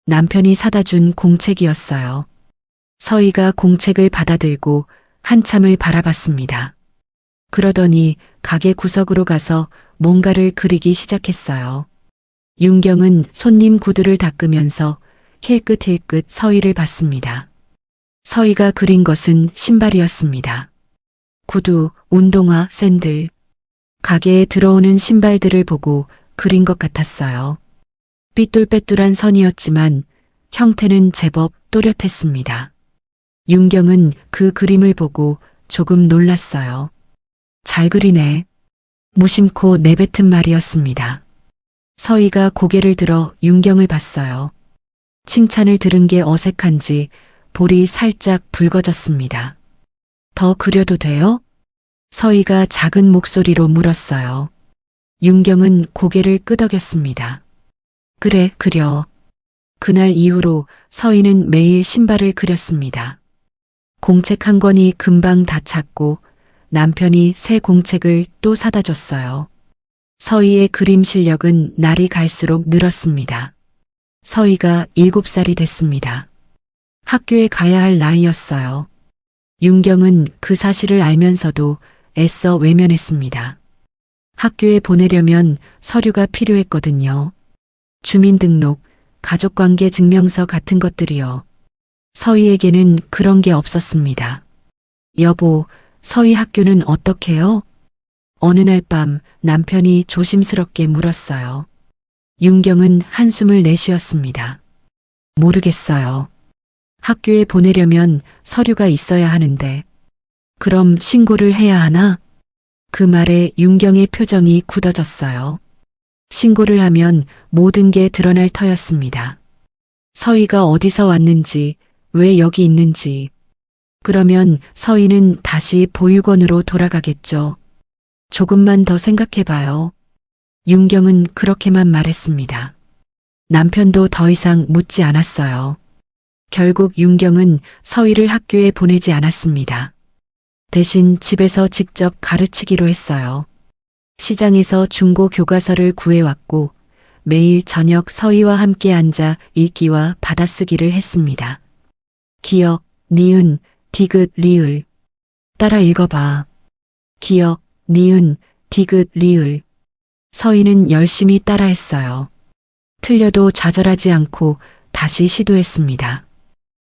남편이 사다 준 공책이었어요. 서희가 공책을 받아들고 한참을 바라봤습니다. 그러더니 가게 구석으로 가서 뭔가를 그리기 시작했어요. 윤경은 손님 구두를 닦으면서 힐끗힐끗 서희를 봤습니다. 서희가 그린 것은 신발이었습니다. 구두, 운동화, 샌들. 가게에 들어오는 신발들을 보고 그린 것 같았어요. 삐뚤빼뚤한 선이었지만 형태는 제법 또렷했습니다. 윤경은 그 그림을 보고 조금 놀랐어요. 잘 그리네. 무심코 내뱉은 말이었습니다. 서희가 고개를 들어 윤경을 봤어요. 칭찬을 들은 게 어색한지 볼이 살짝 붉어졌습니다. 더 그려도 돼요? 서희가 작은 목소리로 물었어요. 윤경은 고개를 끄덕였습니다. 그래, 그려. 그날 이후로 서희는 매일 신발을 그렸습니다. 공책 한 권이 금방 다 찼고 남편이 새 공책을 또 사다 줬어요. 서희의 그림 실력은 날이 갈수록 늘었습니다. 서희가 7살이 됐습니다. 학교에 가야 할 나이였어요. 윤경은 그 사실을 알면서도 애써 외면했습니다. 학교에 보내려면 서류가 필요했거든요. 주민등록, 가족관계 증명서 같은 것들이요. 서희에게는 그런 게 없었습니다. 여보, 서희 학교는 어떻게요? 어느 날 밤 남편이 조심스럽게 물었어요. 윤경은 한숨을 내쉬었습니다. 모르겠어요. 학교에 보내려면 서류가 있어야 하는데. 그럼 신고를 해야 하나? 그 말에 윤경의 표정이 굳어졌어요. 신고를 하면 모든 게 드러날 터였습니다. 서희가 어디서 왔는지, 왜 여기 있는지. 그러면 서희는 다시 보육원으로 돌아가겠죠. 조금만 더 생각해봐요. 윤경은 그렇게만 말했습니다. 남편도 더 이상 묻지 않았어요. 결국 윤경은 서희를 학교에 보내지 않았습니다. 대신 집에서 직접 가르치기로 했어요. 시장에서 중고 교과서를 구해왔고 매일 저녁 서희와 함께 앉아 읽기와 받아쓰기를 했습니다. 기역, 니은, 디귿, 리을. 따라 읽어봐. 기역, 니은, 디귿, 리을. 서희는 열심히 따라했어요. 틀려도 좌절하지 않고 다시 시도했습니다.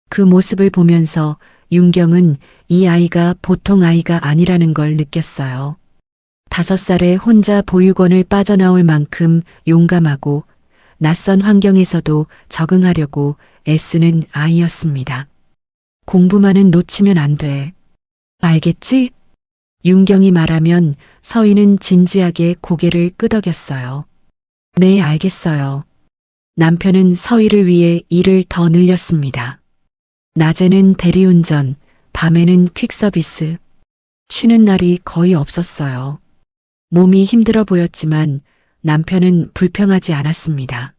그 모습을 보면서 윤경은 이 아이가 보통 아이가 아니라는 걸 느꼈어요. 5살에 혼자 보육원을 빠져나올 만큼 용감하고 낯선 환경에서도 적응하려고 애쓰는 아이였습니다. 공부만은 놓치면 안 돼. 알겠지? 윤경이 말하면 서희는 진지하게 고개를 끄덕였어요. 네, 알겠어요. 남편은 서희를 위해 일을 더 늘렸습니다. 낮에는 대리운전, 밤에는 퀵서비스. 쉬는 날이 거의 없었어요. 몸이 힘들어 보였지만 남편은 불평하지 않았습니다.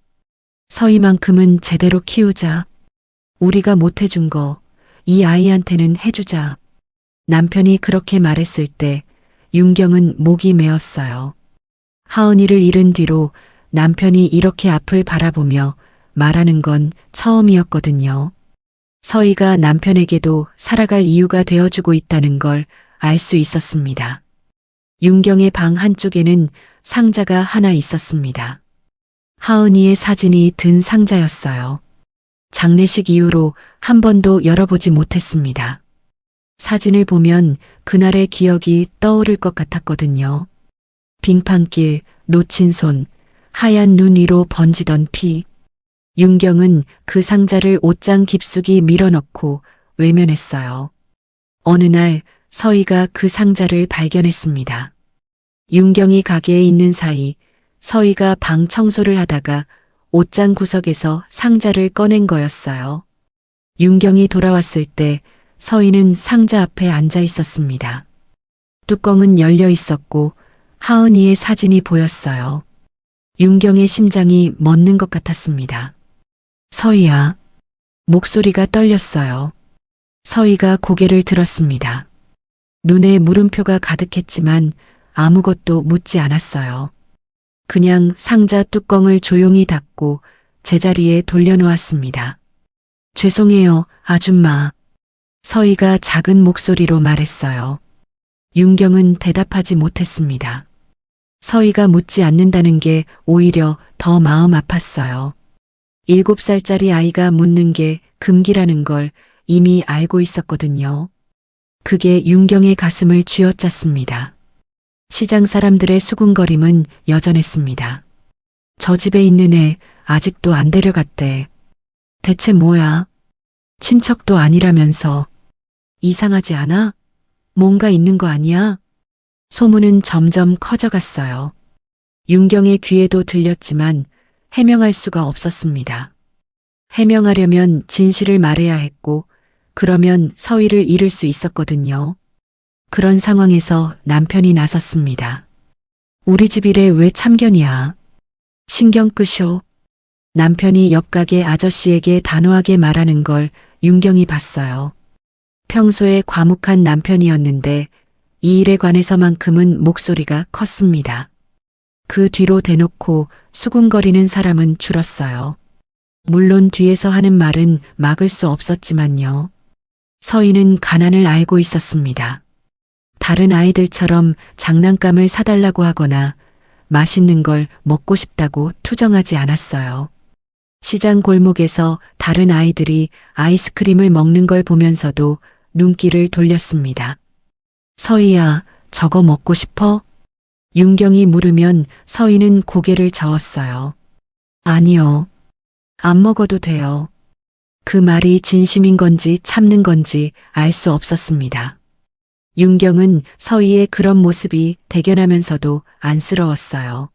서희만큼은 제대로 키우자. 우리가 못해준 거 이 아이한테는 해주자. 남편이 그렇게 말했을 때 윤경은 목이 메었어요. 하은이를 잃은 뒤로 남편이 이렇게 앞을 바라보며 말하는 건 처음이었거든요. 서희가 남편에게도 살아갈 이유가 되어주고 있다는 걸 알 수 있었습니다. 윤경의 방 한쪽에는 상자가 하나 있었습니다. 하은이의 사진이 든 상자였어요. 장례식 이후로 한 번도 열어보지 못했습니다. 사진을 보면 그날의 기억이 떠오를 것 같았거든요. 빙판길, 놓친 손, 하얀 눈 위로 번지던 피. 윤경은 그 상자를 옷장 깊숙이 밀어넣고 외면했어요. 어느 날 서희가 그 상자를 발견했습니다. 윤경이 가게에 있는 사이 서희가 방 청소를 하다가 옷장 구석에서 상자를 꺼낸 거였어요. 윤경이 돌아왔을 때 서희는 상자 앞에 앉아 있었습니다. 뚜껑은 열려 있었고 하은이의 사진이 보였어요. 윤경의 심장이 멎는 것 같았습니다. 서희야. 목소리가 떨렸어요. 서희가 고개를 들었습니다. 눈에 물음표가 가득했지만 아무것도 묻지 않았어요. 그냥 상자 뚜껑을 조용히 닫고 제자리에 돌려놓았습니다. 죄송해요, 아줌마. 서희가 작은 목소리로 말했어요. 윤경은 대답하지 못했습니다. 서희가 묻지 않는다는 게 오히려 더 마음 아팠어요. 7살짜리 아이가 묻는 게 금기라는 걸 이미 알고 있었거든요. 그게 윤경의 가슴을 쥐어짰습니다. 시장 사람들의 수군거림은 여전했습니다. 저 집에 있는 애 아직도 안 데려갔대. 대체 뭐야? 친척도 아니라면서. 이상하지 않아? 뭔가 있는 거 아니야? 소문은 점점 커져갔어요. 윤경의 귀에도 들렸지만 해명할 수가 없었습니다. 해명하려면 진실을 말해야 했고 그러면 서희를 잃을 수 있었거든요. 그런 상황에서 남편이 나섰습니다. 우리 집 일에 왜 참견이야? 신경 끄쇼. 남편이 옆가게 아저씨에게 단호하게 말하는 걸 윤경이 봤어요. 평소에 과묵한 남편이었는데 이 일에 관해서만큼은 목소리가 컸습니다. 그 뒤로 대놓고 수군거리는 사람은 줄었어요. 물론 뒤에서 하는 말은 막을 수 없었지만요. 서희는 가난을 알고 있었습니다. 다른 아이들처럼 장난감을 사달라고 하거나 맛있는 걸 먹고 싶다고 투정하지 않았어요. 시장 골목에서 다른 아이들이 아이스크림을 먹는 걸 보면서도 눈길을 돌렸습니다. 서희야, 저거 먹고 싶어? 윤경이 물으면 서희는 고개를 저었어요. 아니요. 안 먹어도 돼요. 그 말이 진심인 건지 참는 건지 알 수 없었습니다. 윤경은 서희의 그런 모습이 대견하면서도 안쓰러웠어요.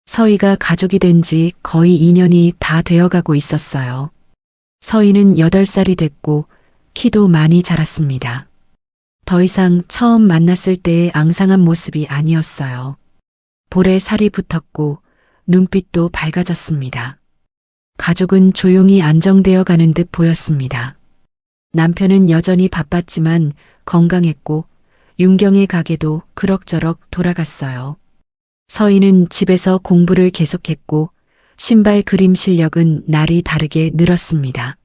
서희가 가족이 된 지 거의 2년이 다 되어가고 있었어요. 서희는 8살이 됐고 키도 많이 자랐습니다. 더 이상 처음 만났을 때의 앙상한 모습이 아니었어요. 볼에 살이 붙었고 눈빛도 밝아졌습니다. 가족은 조용히 안정되어 가는 듯 보였습니다. 남편은 여전히 바빴지만 건강했고 윤경의 가게도 그럭저럭 돌아갔어요. 서희는 집에서 공부를 계속했고 신발 그림 실력은 날이 다르게 늘었습니다.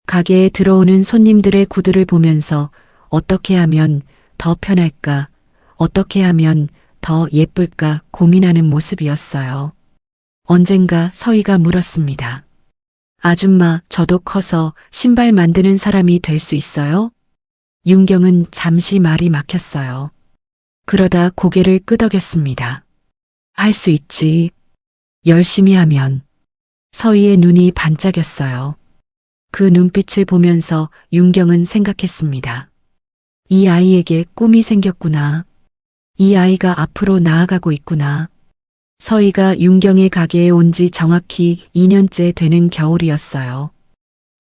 가게에 들어오는 손님들의 구두를 보면서 어떻게 하면 더 편할까, 어떻게 하면 더 예쁠까 고민하는 모습이었어요. 언젠가 서희가 물었습니다. 아줌마, 저도 커서 신발 만드는 사람이 될 수 있어요? 윤경은 잠시 말이 막혔어요. 그러다 고개를 끄덕였습니다. 할 수 있지. 열심히 하면. 서희의 눈이 반짝였어요. 그 눈빛을 보면서 윤경은 생각했습니다. 이 아이에게 꿈이 생겼구나. 이 아이가 앞으로 나아가고 있구나. 서희가 윤경의 가게에 온 지 정확히 2년째 되는 겨울이었어요.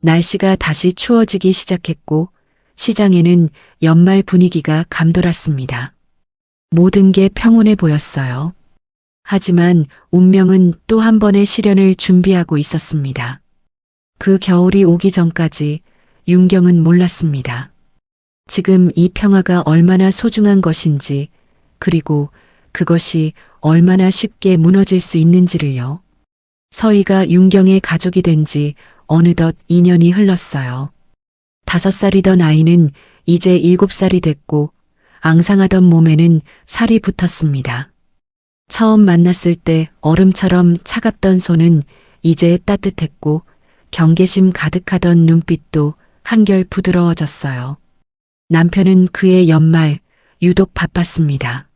날씨가 다시 추워지기 시작했고 시장에는 연말 분위기가 감돌았습니다. 모든 게 평온해 보였어요. 하지만 운명은 또 한 번의 시련을 준비하고 있었습니다. 그 겨울이 오기 전까지 윤경은 몰랐습니다. 지금 이 평화가 얼마나 소중한 것인지, 그리고 그것이 얼마나 쉽게 무너질 수 있는지를요. 서희가 윤경의 가족이 된 지 어느덧 2년이 흘렀어요. 5살이던 아이는 이제 7살이 됐고 앙상하던 몸에는 살이 붙었습니다. 처음 만났을 때 얼음처럼 차갑던 손은 이제 따뜻했고 경계심 가득하던 눈빛도 한결 부드러워졌어요. 남편은 그의 연말 유독 바빴습니다.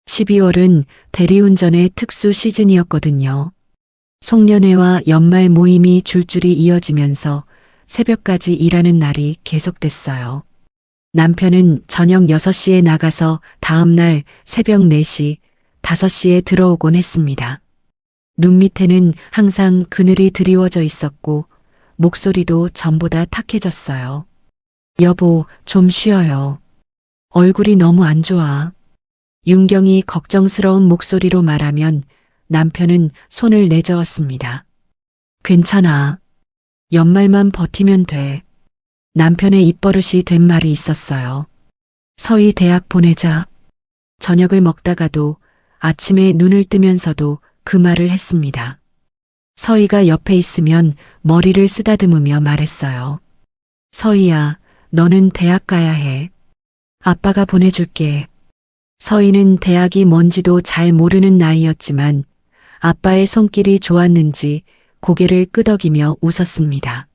12월은 대리운전의 특수 시즌이었거든요. 송년회와 연말 모임이 줄줄이 이어지면서 새벽까지 일하는 날이 계속됐어요. 남편은 저녁 6시에 나가서 다음날 새벽 4시, 5시에 들어오곤 했습니다. 눈 밑에는 항상 그늘이 드리워져 있었고 목소리도 전보다 탁해졌어요. 여보, 좀 쉬어요. 얼굴이 너무 안 좋아. 윤경이 걱정스러운 목소리로 말하면 남편은 손을 내저었습니다. 괜찮아. 연말만 버티면 돼. 남편의 입버릇이 된 말이 있었어요. 서희 대학 보내자. 저녁을 먹다가도 아침에 눈을 뜨면서도 그 말을 했습니다. 서희가 옆에 있으면 머리를 쓰다듬으며 말했어요. 서희야, 너는 대학 가야 해. 아빠가 보내줄게. 서희는 대학이 뭔지도 잘 모르는 나이였지만 아빠의 손길이 좋았는지 고개를 끄덕이며 웃었습니다.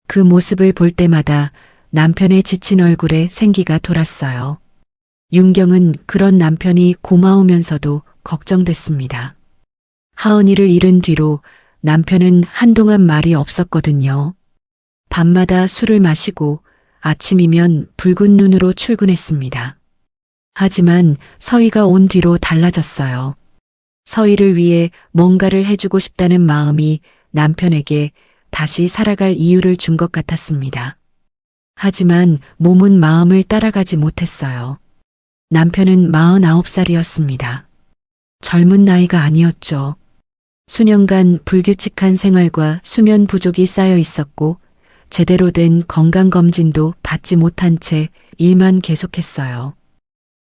그 모습을 볼 때마다 남편의 지친 얼굴에 생기가 돌았어요. 윤경은 그런 남편이 고마우면서도 걱정됐습니다. 하은이를 잃은 뒤로 남편은 한동안 말이 없었거든요. 밤마다 술을 마시고 아침이면 붉은 눈으로 출근했습니다. 하지만 서희가 온 뒤로 달라졌어요. 서희를 위해 뭔가를 해주고 싶다는 마음이 남편에게 다시 살아갈 이유를 준 것 같았습니다. 하지만 몸은 마음을 따라가지 못했어요. 남편은 49살이었습니다. 젊은 나이가 아니었죠. 수년간 불규칙한 생활과 수면 부족이 쌓여 있었고 제대로 된 건강검진도 받지 못한 채 일만 계속했어요.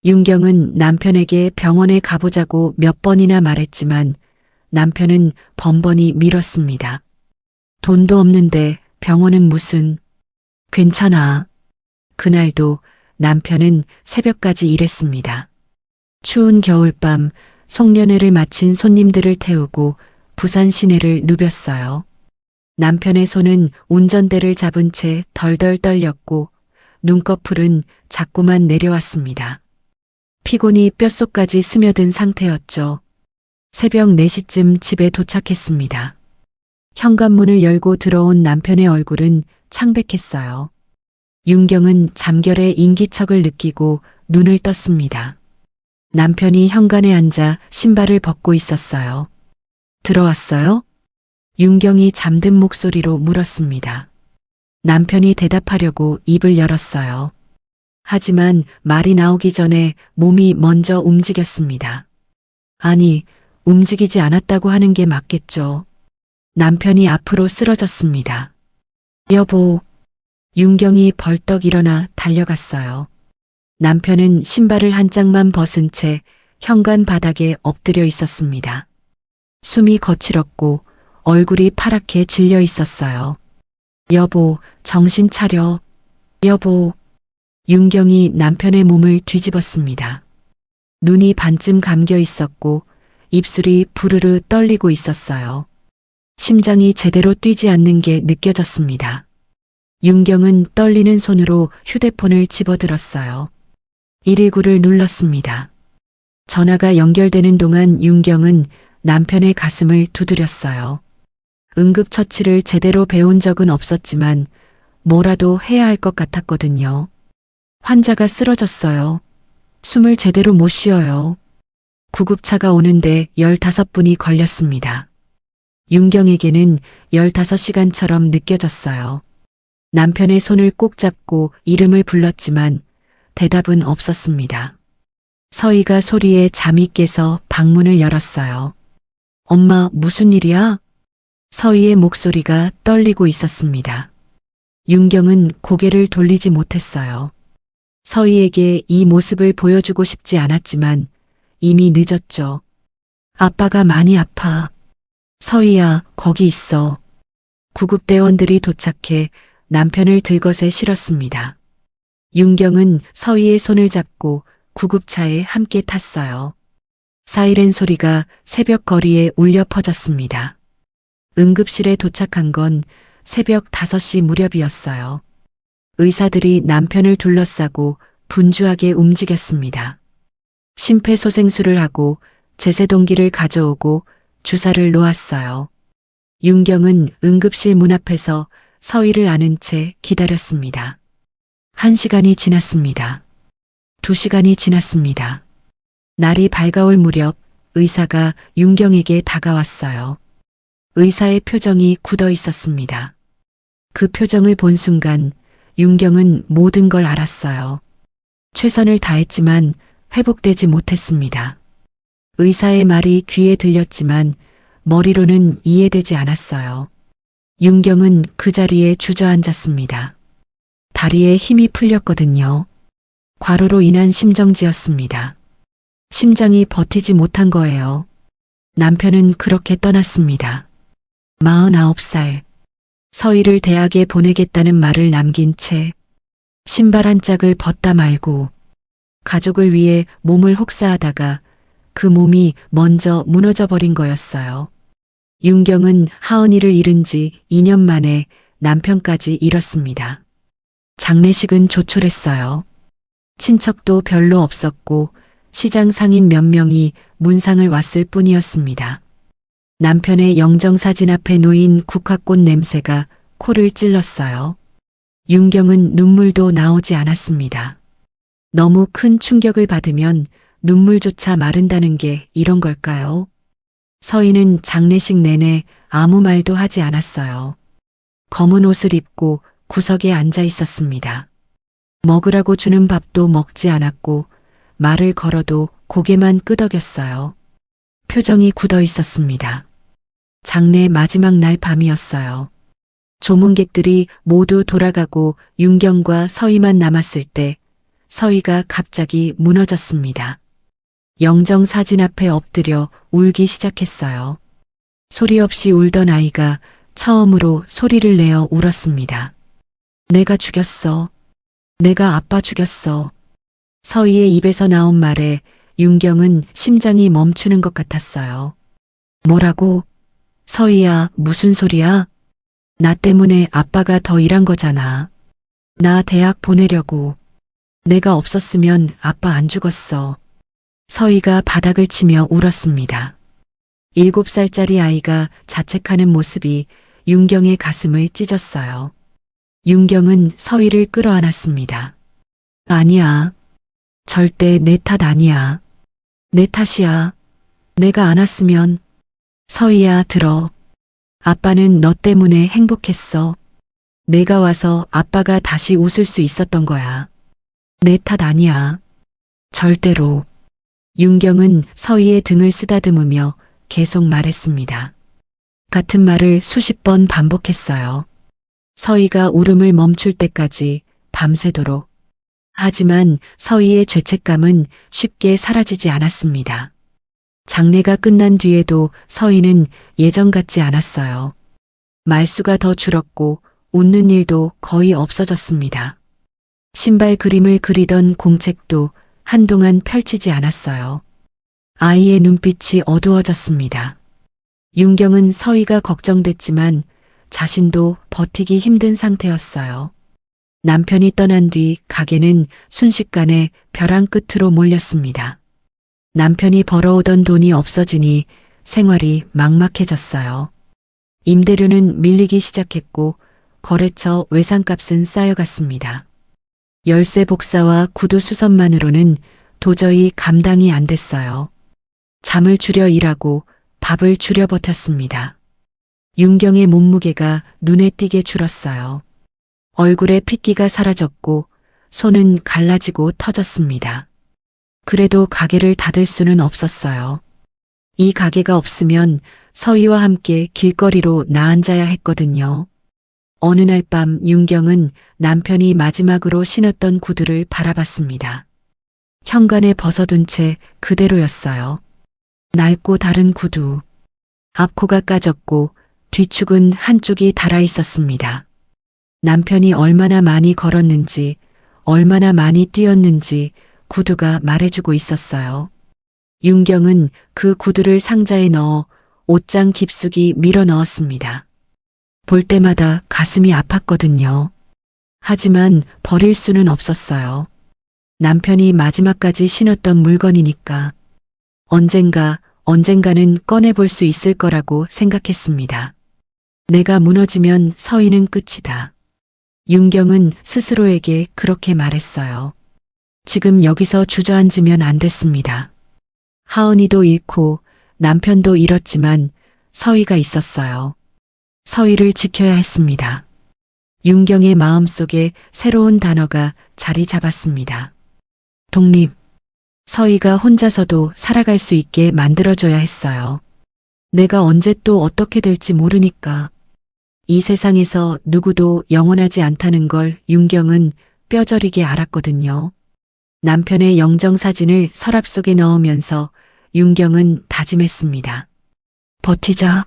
윤경은 남편에게 병원에 가보자고 몇 번이나 말했지만 남편은 번번이 미뤘습니다. 돈도 없는데 병원은 무슨. 괜찮아. 그날도 남편은 새벽까지 일했습니다. 추운 겨울밤 송년회를 마친 손님들을 태우고 부산 시내를 누볐어요. 남편의 손은 운전대를 잡은 채 덜덜 떨렸고 눈꺼풀은 자꾸만 내려왔습니다. 피곤이 뼛속까지 스며든 상태였죠. 새벽 4시쯤 집에 도착했습니다. 현관문을 열고 들어온 남편의 얼굴은 창백했어요. 윤경은 잠결에 인기척을 느끼고 눈을 떴습니다. 남편이 현관에 앉아 신발을 벗고 있었어요. 들어왔어요? 윤경이 잠든 목소리로 물었습니다. 남편이 대답하려고 입을 열었어요. 하지만 말이 나오기 전에 몸이 먼저 움직였습니다. 아니, 움직이지 않았다고 하는 게 맞겠죠. 남편이 앞으로 쓰러졌습니다. 여보, 윤경이 벌떡 일어나 달려갔어요. 남편은 신발을 한 짝만 벗은 채 현관 바닥에 엎드려 있었습니다. 숨이 거칠었고 얼굴이 파랗게 질려 있었어요. 여보, 정신 차려. 여보. 윤경이 남편의 몸을 뒤집었습니다. 눈이 반쯤 감겨 있었고 입술이 부르르 떨리고 있었어요. 심장이 제대로 뛰지 않는 게 느껴졌습니다. 윤경은 떨리는 손으로 휴대폰을 집어들었어요. 119를 눌렀습니다. 전화가 연결되는 동안 윤경은 남편의 가슴을 두드렸어요. 응급처치를 제대로 배운 적은 없었지만 뭐라도 해야 할 것 같았거든요. 환자가 쓰러졌어요. 숨을 제대로 못 쉬어요. 구급차가 오는데 15분이 걸렸습니다. 윤경에게는 15시간처럼 느껴졌어요. 남편의 손을 꼭 잡고 이름을 불렀지만 대답은 없었습니다. 서희가 소리에 잠이 깨서 방문을 열었어요. 엄마, 무슨 일이야? 서희의 목소리가 떨리고 있었습니다. 윤경은 고개를 돌리지 못했어요. 서희에게 이 모습을 보여주고 싶지 않았지만 이미 늦었죠. 아빠가 많이 아파. 서희야, 거기 있어. 구급대원들이 도착해 남편을 들것에 실었습니다. 윤경은 서희의 손을 잡고 구급차에 함께 탔어요. 사이렌 소리가 새벽 거리에 울려 퍼졌습니다. 응급실에 도착한 건 새벽 5시 무렵이었어요. 의사들이 남편을 둘러싸고 분주하게 움직였습니다. 심폐소생술을 하고 제세동기를 가져오고 주사를 놓았어요. 윤경은 응급실 문 앞에서 서희를 안은 채 기다렸습니다. 1시간이 지났습니다. 2시간이 지났습니다. 날이 밝아올 무렵 의사가 윤경에게 다가왔어요. 의사의 표정이 굳어 있었습니다. 그 표정을 본 순간 윤경은 모든 걸 알았어요. 최선을 다했지만 회복되지 못했습니다. 의사의 말이 귀에 들렸지만 머리로는 이해되지 않았어요. 윤경은 그 자리에 주저앉았습니다. 다리에 힘이 풀렸거든요. 과로로 인한 심정지였습니다. 심장이 버티지 못한 거예요. 남편은 그렇게 떠났습니다. 49살. 서희를 대학에 보내겠다는 말을 남긴 채 신발 한 짝을 벗다 말고 가족을 위해 몸을 혹사하다가 그 몸이 먼저 무너져 버린 거였어요. 윤경은 하은이를 잃은 지 2년 만에 남편까지 잃었습니다. 장례식은 조촐했어요. 친척도 별로 없었고 시장 상인 몇 명이 문상을 왔을 뿐이었습니다. 남편의 영정사진 앞에 놓인 국화꽃 냄새가 코를 찔렀어요. 윤경은 눈물도 나오지 않았습니다. 너무 큰 충격을 받으면 눈물조차 마른다는 게 이런 걸까요? 서희는 장례식 내내 아무 말도 하지 않았어요. 검은 옷을 입고 구석에 앉아 있었습니다. 먹으라고 주는 밥도 먹지 않았고 말을 걸어도 고개만 끄덕였어요. 표정이 굳어 있었습니다. 장례 마지막 날 밤이었어요. 조문객들이 모두 돌아가고 윤경과 서희만 남았을 때 서희가 갑자기 무너졌습니다. 영정 사진 앞에 엎드려 울기 시작했어요. 소리 없이 울던 아이가 처음으로 소리를 내어 울었습니다. 내가 죽였어. 내가 아빠 죽였어. 서희의 입에서 나온 말에 윤경은 심장이 멈추는 것 같았어요. 뭐라고? 서희야, 무슨 소리야? 나 때문에 아빠가 더 일한 거잖아. 나 대학 보내려고. 내가 없었으면 아빠 안 죽었어. 서희가 바닥을 치며 울었습니다. 7살짜리 아이가 자책하는 모습이 윤경의 가슴을 찢었어요. 윤경은 서희를 끌어안았습니다. 아니야. 절대 내 탓 아니야. 내 탓이야. 내가 안 왔으면. 서희야, 들어. 아빠는 너 때문에 행복했어. 내가 와서 아빠가 다시 웃을 수 있었던 거야. 내 탓 아니야. 절대로. 윤경은 서희의 등을 쓰다듬으며 계속 말했습니다. 같은 말을 수십 번 반복했어요. 서희가 울음을 멈출 때까지 밤새도록. 하지만 서희의 죄책감은 쉽게 사라지지 않았습니다. 장례가 끝난 뒤에도 서희는 예전 같지 않았어요. 말수가 더 줄었고 웃는 일도 거의 없어졌습니다. 신발 그림을 그리던 공책도 한동안 펼치지 않았어요. 아이의 눈빛이 어두워졌습니다. 윤경은 서희가 걱정됐지만 자신도 버티기 힘든 상태였어요. 남편이 떠난 뒤 가게는 순식간에 벼랑 끝으로 몰렸습니다. 남편이 벌어오던 돈이 없어지니 생활이 막막해졌어요. 임대료는 밀리기 시작했고 거래처 외상값은 쌓여갔습니다. 열쇠 복사와 구두 수선만으로는 도저히 감당이 안 됐어요. 잠을 줄여 일하고 밥을 줄여 버텼습니다. 윤경의 몸무게가 눈에 띄게 줄었어요. 얼굴에 핏기가 사라졌고 손은 갈라지고 터졌습니다. 그래도 가게를 닫을 수는 없었어요. 이 가게가 없으면 서희와 함께 길거리로 나앉아야 했거든요. 어느 날 밤 윤경은 남편이 마지막으로 신었던 구두를 바라봤습니다. 현관에 벗어둔 채 그대로였어요. 낡고 다른 구두. 앞코가 까졌고 뒤축은 한쪽이 닳아 있었습니다. 남편이 얼마나 많이 걸었는지, 얼마나 많이 뛰었는지 구두가 말해주고 있었어요. 윤경은 그 구두를 상자에 넣어 옷장 깊숙이 밀어 넣었습니다. 볼 때마다 가슴이 아팠거든요. 하지만 버릴 수는 없었어요. 남편이 마지막까지 신었던 물건이니까 언젠가는 꺼내볼 수 있을 거라고 생각했습니다. 내가 무너지면 서희는 끝이다. 윤경은 스스로에게 그렇게 말했어요. 지금 여기서 주저앉으면 안 됐습니다. 하은이도 잃고 남편도 잃었지만 서희가 있었어요. 서희를 지켜야 했습니다. 윤경의 마음속에 새로운 단어가 자리 잡았습니다. 독립. 서희가 혼자서도 살아갈 수 있게 만들어줘야 했어요. 내가 언제 또 어떻게 될지 모르니까. 이 세상에서 누구도 영원하지 않다는 걸 윤경은 뼈저리게 알았거든요. 남편의 영정사진을 서랍 속에 넣으면서 윤경은 다짐했습니다. 버티자.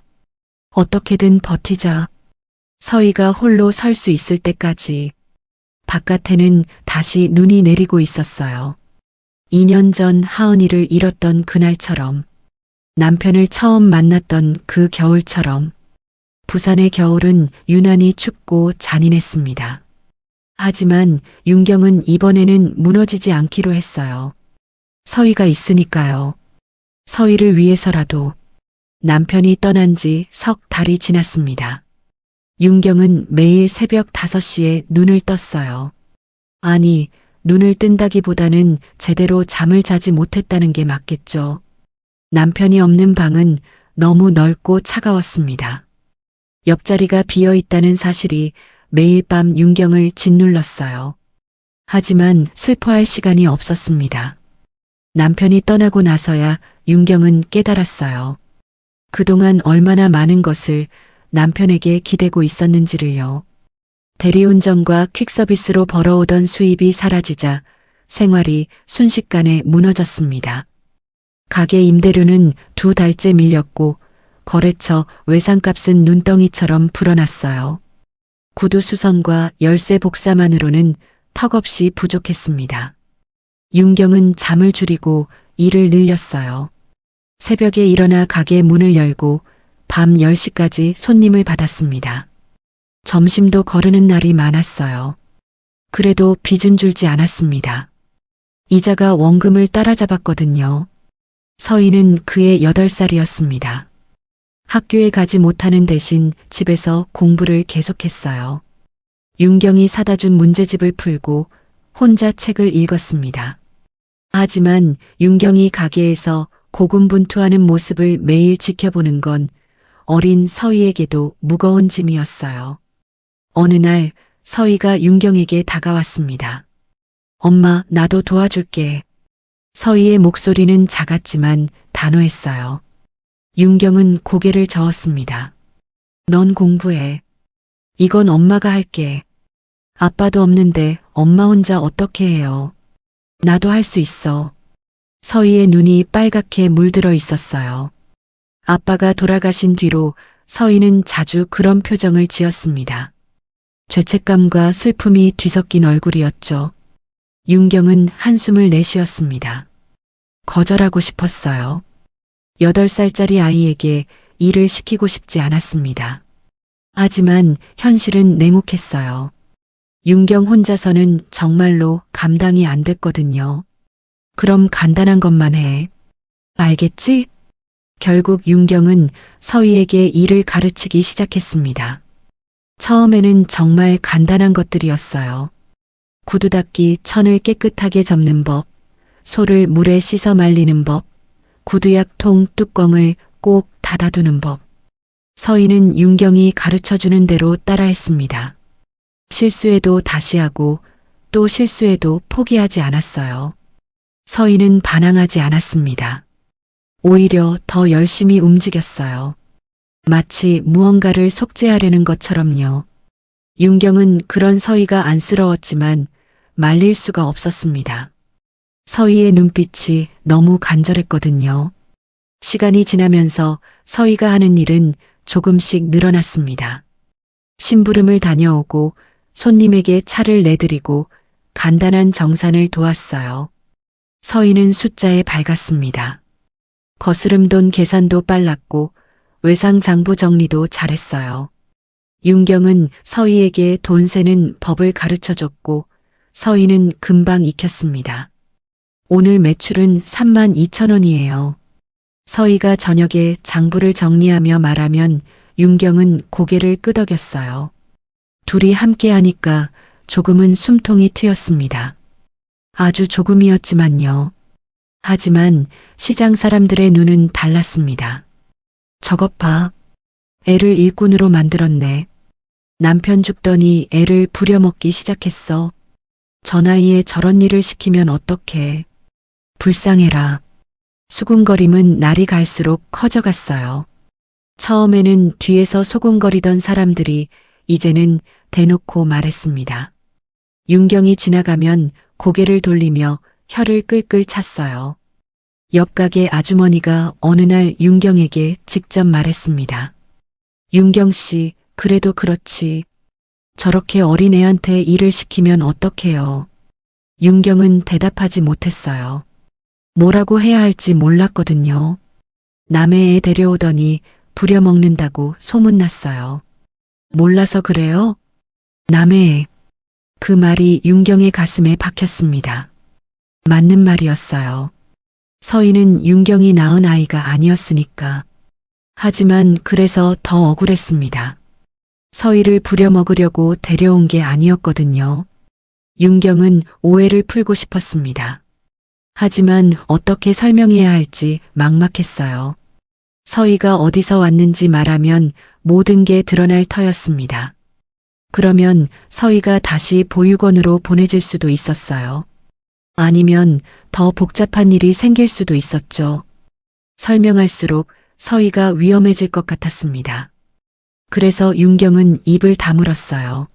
어떻게든 버티자. 서희가 홀로 설 수 있을 때까지. 바깥에는 다시 눈이 내리고 있었어요. 2년 전 하은이를 잃었던 그날처럼, 남편을 처음 만났던 그 겨울처럼, 부산의 겨울은 유난히 춥고 잔인했습니다. 하지만 윤경은 이번에는 무너지지 않기로 했어요. 서희가 있으니까요. 서희를 위해서라도. 남편이 떠난 지 석 달이 지났습니다. 윤경은 매일 새벽 5시에 눈을 떴어요. 아니, 눈을 뜬다기보다는 제대로 잠을 자지 못했다는 게 맞겠죠. 남편이 없는 방은 너무 넓고 차가웠습니다. 옆자리가 비어 있다는 사실이 매일 밤 윤경을 짓눌렀어요. 하지만 슬퍼할 시간이 없었습니다. 남편이 떠나고 나서야 윤경은 깨달았어요. 그동안 얼마나 많은 것을 남편에게 기대고 있었는지를요. 대리운전과 퀵서비스로 벌어오던 수입이 사라지자 생활이 순식간에 무너졌습니다. 가게 임대료는 2달째 밀렸고 거래처 외상값은 눈덩이처럼 불어났어요. 구두 수선과 열쇠 복사만으로는 턱없이 부족했습니다. 윤경은 잠을 줄이고 일을 늘렸어요. 새벽에 일어나 가게 문을 열고 밤 10시까지 손님을 받았습니다. 점심도 거르는 날이 많았어요. 그래도 빚은 줄지 않았습니다. 이자가 원금을 따라잡았거든요. 서희는 그의 8살이었습니다. 학교에 가지 못하는 대신 집에서 공부를 계속했어요. 윤경이 사다 준 문제집을 풀고 혼자 책을 읽었습니다. 하지만 윤경이 가게에서 고군분투하는 모습을 매일 지켜보는 건 어린 서희에게도 무거운 짐이었어요. 어느 날 서희가 윤경에게 다가왔습니다. 엄마, 나도 도와줄게. 서희의 목소리는 작았지만 단호했어요. 윤경은 고개를 저었습니다. 넌 공부해. 이건 엄마가 할게. 아빠도 없는데 엄마 혼자 어떻게 해요? 나도 할 수 있어. 서희의 눈이 빨갛게 물들어 있었어요. 아빠가 돌아가신 뒤로 서희는 자주 그런 표정을 지었습니다. 죄책감과 슬픔이 뒤섞인 얼굴이었죠. 윤경은 한숨을 내쉬었습니다. 거절하고 싶었어요. 8살짜리 아이에게 일을 시키고 싶지 않았습니다. 하지만 현실은 냉혹했어요. 윤경 혼자서는 정말로 감당이 안 됐거든요. 그럼 간단한 것만 해. 알겠지? 결국 윤경은 서희에게 일을 가르치기 시작했습니다. 처음에는 정말 간단한 것들이었어요. 구두 닦기, 천을 깨끗하게 접는 법, 소를 물에 씻어 말리는 법, 구두약통 뚜껑을 꼭 닫아두는 법. 서희는 윤경이 가르쳐주는 대로 따라했습니다. 실수해도 다시 하고 또 실수해도 포기하지 않았어요. 서희는 반항하지 않았습니다. 오히려 더 열심히 움직였어요. 마치 무언가를 속죄하려는 것처럼요. 윤경은 그런 서희가 안쓰러웠지만 말릴 수가 없었습니다. 서희의 눈빛이 너무 간절했거든요. 시간이 지나면서 서희가 하는 일은 조금씩 늘어났습니다. 심부름을 다녀오고 손님에게 차를 내드리고 간단한 정산을 도왔어요. 서희는 숫자에 밝았습니다. 거스름돈 계산도 빨랐고 외상장부 정리도 잘했어요. 윤경은 서희에게 돈 세는 법을 가르쳐줬고 서희는 금방 익혔습니다. 오늘 매출은 32,000원이에요. 서희가 저녁에 장부를 정리하며 말하면 윤경은 고개를 끄덕였어요. 둘이 함께 하니까 조금은 숨통이 트였습니다. 아주 조금이었지만요. 하지만 시장 사람들의 눈은 달랐습니다. 저것 봐. 애를 일꾼으로 만들었네. 남편 죽더니 애를 부려먹기 시작했어. 저 나이에 저런 일을 시키면 어떡해. 불쌍해라. 수군거림은 날이 갈수록 커져갔어요. 처음에는 뒤에서 소곤거리던 사람들이 이제는 대놓고 말했습니다. 윤경이 지나가면 고개를 돌리며 혀를 끌끌 찼어요. 옆 가게 아주머니가 어느 날 윤경에게 직접 말했습니다. 윤경 씨, 그래도 그렇지. 저렇게 어린애한테 일을 시키면 어떡해요. 윤경은 대답하지 못했어요. 뭐라고 해야 할지 몰랐거든요. 남의 애 데려오더니 부려먹는다고 소문났어요. 몰라서 그래요? 남의 애. 그 말이 윤경의 가슴에 박혔습니다. 맞는 말이었어요. 서희는 윤경이 낳은 아이가 아니었으니까. 하지만 그래서 더 억울했습니다. 서희를 부려먹으려고 데려온 게 아니었거든요. 윤경은 오해를 풀고 싶었습니다. 하지만 어떻게 설명해야 할지 막막했어요. 서희가 어디서 왔는지 말하면 모든 게 드러날 터였습니다. 그러면 서희가 다시 보육원으로 보내질 수도 있었어요. 아니면 더 복잡한 일이 생길 수도 있었죠. 설명할수록 서희가 위험해질 것 같았습니다. 그래서 윤경은 입을 다물었어요.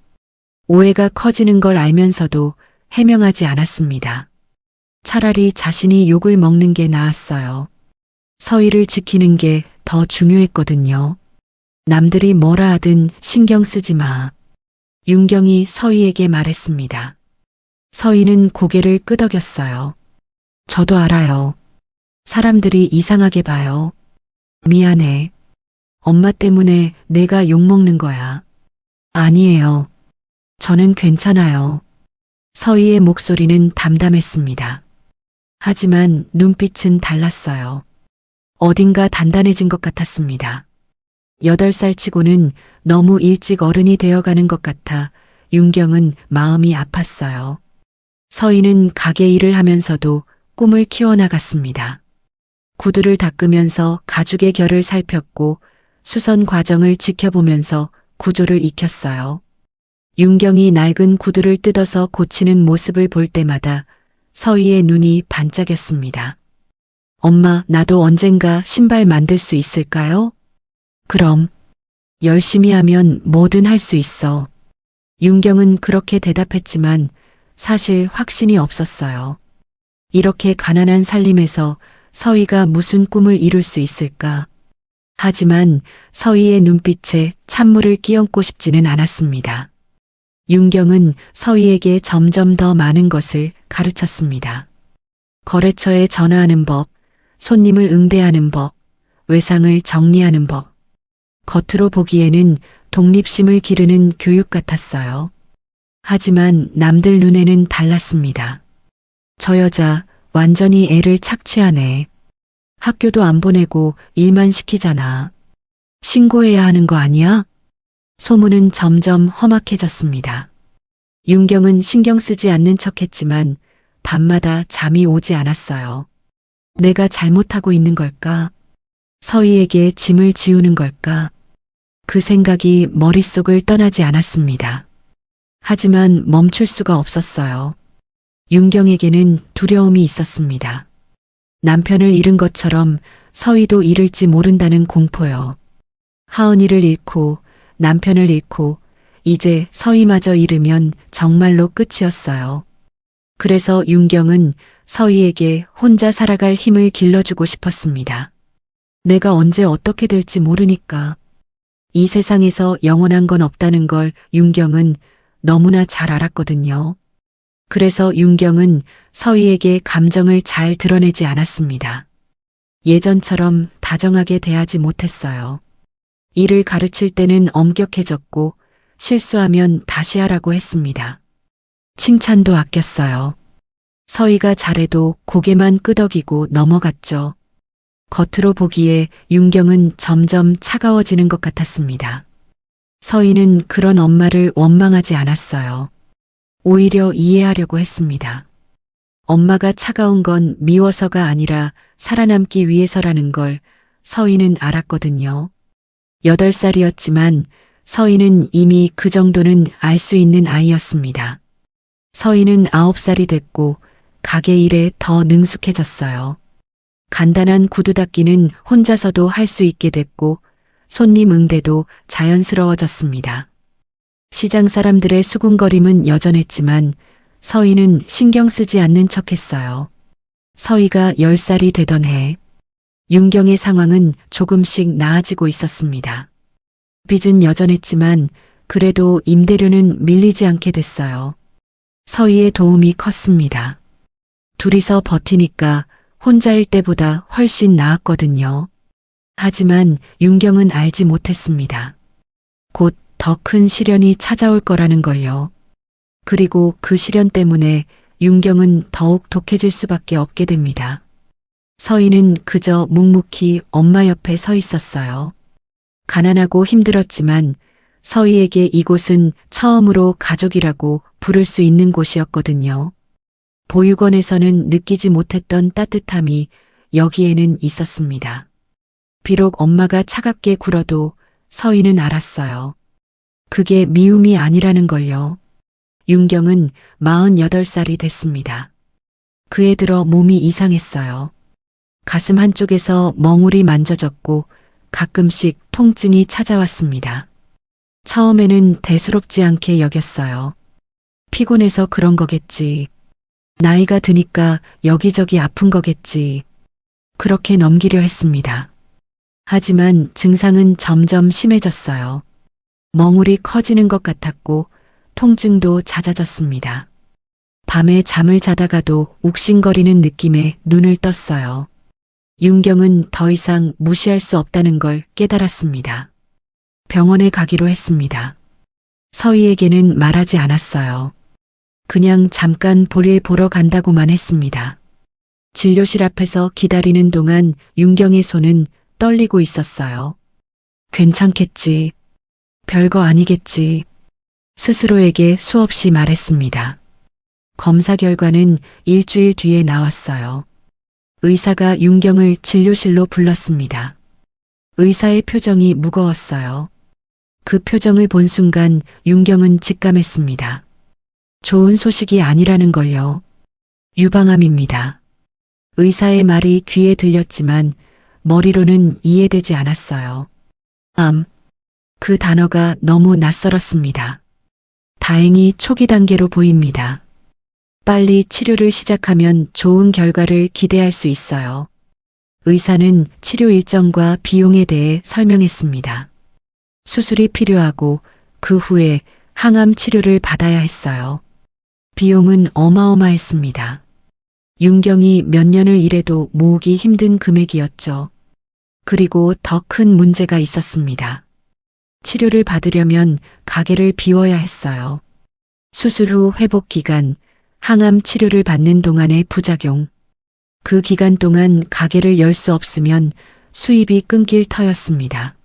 오해가 커지는 걸 알면서도 해명하지 않았습니다. 차라리 자신이 욕을 먹는 게 나았어요. 서희를 지키는 게 더 중요했거든요. 남들이 뭐라 하든 신경 쓰지 마. 윤경이 서희에게 말했습니다. 서희는 고개를 끄덕였어요. 저도 알아요. 사람들이 이상하게 봐요. 미안해. 엄마 때문에 내가 욕먹는 거야. 아니에요. 저는 괜찮아요. 서희의 목소리는 담담했습니다. 하지만 눈빛은 달랐어요. 어딘가 단단해진 것 같았습니다. 8살 치고는 너무 일찍 어른이 되어가는 것 같아 윤경은 마음이 아팠어요. 서희는 가게 일을 하면서도 꿈을 키워나갔습니다. 구두를 닦으면서 가죽의 결을 살폈고 수선 과정을 지켜보면서 구조를 익혔어요. 윤경이 낡은 구두를 뜯어서 고치는 모습을 볼 때마다 서희의 눈이 반짝였습니다. 엄마, 나도 언젠가 신발 만들 수 있을까요? 그럼. 열심히 하면 뭐든 할 수 있어. 윤경은 그렇게 대답했지만 사실 확신이 없었어요. 이렇게 가난한 살림에서 서희가 무슨 꿈을 이룰 수 있을까? 하지만 서희의 눈빛에 찬물을 끼얹고 싶지는 않았습니다. 윤경은 서희에게 점점 더 많은 것을 가르쳤습니다. 거래처에 전화하는 법, 손님을 응대하는 법, 외상을 정리하는 법. 겉으로 보기에는 독립심을 기르는 교육 같았어요. 하지만 남들 눈에는 달랐습니다. 저 여자 완전히 애를 착취하네. 학교도 안 보내고 일만 시키잖아. 신고해야 하는 거 아니야? 소문은 점점 험악해졌습니다. 윤경은 신경 쓰지 않는 척했지만 밤마다 잠이 오지 않았어요. 내가 잘못하고 있는 걸까? 서희에게 짐을 지우는 걸까? 그 생각이 머릿속을 떠나지 않았습니다. 하지만 멈출 수가 없었어요. 윤경에게는 두려움이 있었습니다. 남편을 잃은 것처럼 서희도 잃을지 모른다는 공포요. 하은이를 잃고 남편을 잃고 이제 서희마저 잃으면 정말로 끝이었어요. 그래서 윤경은 서희에게 혼자 살아갈 힘을 길러주고 싶었습니다. 내가 언제 어떻게 될지 모르니까. 이 세상에서 영원한 건 없다는 걸 윤경은 너무나 잘 알았거든요. 그래서 윤경은 서희에게 감정을 잘 드러내지 않았습니다. 예전처럼 다정하게 대하지 못했어요. 일을 가르칠 때는 엄격해졌고 실수하면 다시 하라고 했습니다. 칭찬도 아꼈어요. 서희가 잘해도 고개만 끄덕이고 넘어갔죠. 겉으로 보기에 윤경은 점점 차가워지는 것 같았습니다. 서희는 그런 엄마를 원망하지 않았어요. 오히려 이해하려고 했습니다. 엄마가 차가운 건 미워서가 아니라 살아남기 위해서라는 걸 서희는 알았거든요. 8살이었지만 서희는 이미 그 정도는 알 수 있는 아이였습니다. 서희는 9살이 됐고 가게 일에 더 능숙해졌어요. 간단한 구두 닦기는 혼자서도 할 수 있게 됐고 손님 응대도 자연스러워졌습니다. 시장 사람들의 수군거림은 여전했지만 서희는 신경 쓰지 않는 척했어요. 서희가 10살이 되던 해 윤경의 상황은 조금씩 나아지고 있었습니다. 빚은 여전했지만 그래도 임대료는 밀리지 않게 됐어요. 서희의 도움이 컸습니다. 둘이서 버티니까 혼자일 때보다 훨씬 나았거든요. 하지만 윤경은 알지 못했습니다. 곧 더 큰 시련이 찾아올 거라는 걸요. 그리고 그 시련 때문에 윤경은 더욱 독해질 수밖에 없게 됩니다. 서희는 그저 묵묵히 엄마 옆에 서 있었어요. 가난하고 힘들었지만 서희에게 이곳은 처음으로 가족이라고 부를 수 있는 곳이었거든요. 보육원에서는 느끼지 못했던 따뜻함이 여기에는 있었습니다. 비록 엄마가 차갑게 굴어도 서희는 알았어요. 그게 미움이 아니라는 걸요. 윤경은 48살이 됐습니다. 그해 들어 몸이 이상했어요. 가슴 한쪽에서 멍울이 만져졌고 가끔씩 통증이 찾아왔습니다. 처음에는 대수롭지 않게 여겼어요. 피곤해서 그런 거겠지. 나이가 드니까 여기저기 아픈 거겠지. 그렇게 넘기려 했습니다. 하지만 증상은 점점 심해졌어요. 멍울이 커지는 것 같았고 통증도 잦아졌습니다. 밤에 잠을 자다가도 욱신거리는 느낌에 눈을 떴어요. 윤경은 더 이상 무시할 수 없다는 걸 깨달았습니다. 병원에 가기로 했습니다. 서희에게는 말하지 않았어요. 그냥 잠깐 볼일 보러 간다고만 했습니다. 진료실 앞에서 기다리는 동안 윤경의 손은 떨리고 있었어요. 괜찮겠지. 별거 아니겠지. 스스로에게 수없이 말했습니다. 검사 결과는 일주일 뒤에 나왔어요. 의사가 윤경을 진료실로 불렀습니다. 의사의 표정이 무거웠어요. 그 표정을 본 순간 윤경은 직감했습니다. 좋은 소식이 아니라는 걸요. 유방암입니다. 의사의 말이 귀에 들렸지만 머리로는 이해되지 않았어요. 암. 그 단어가 너무 낯설었습니다. 다행히 초기 단계로 보입니다. 빨리 치료를 시작하면 좋은 결과를 기대할 수 있어요. 의사는 치료 일정과 비용에 대해 설명했습니다. 수술이 필요하고 그 후에 항암 치료를 받아야 했어요. 비용은 어마어마했습니다. 윤경이 몇 년을 일해도 모으기 힘든 금액이었죠. 그리고 더 큰 문제가 있었습니다. 치료를 받으려면 가게를 비워야 했어요. 수술 후 회복 기간, 항암 치료를 받는 동안의 부작용. 그 기간 동안 가게를 열 수 없으면 수입이 끊길 터였습니다.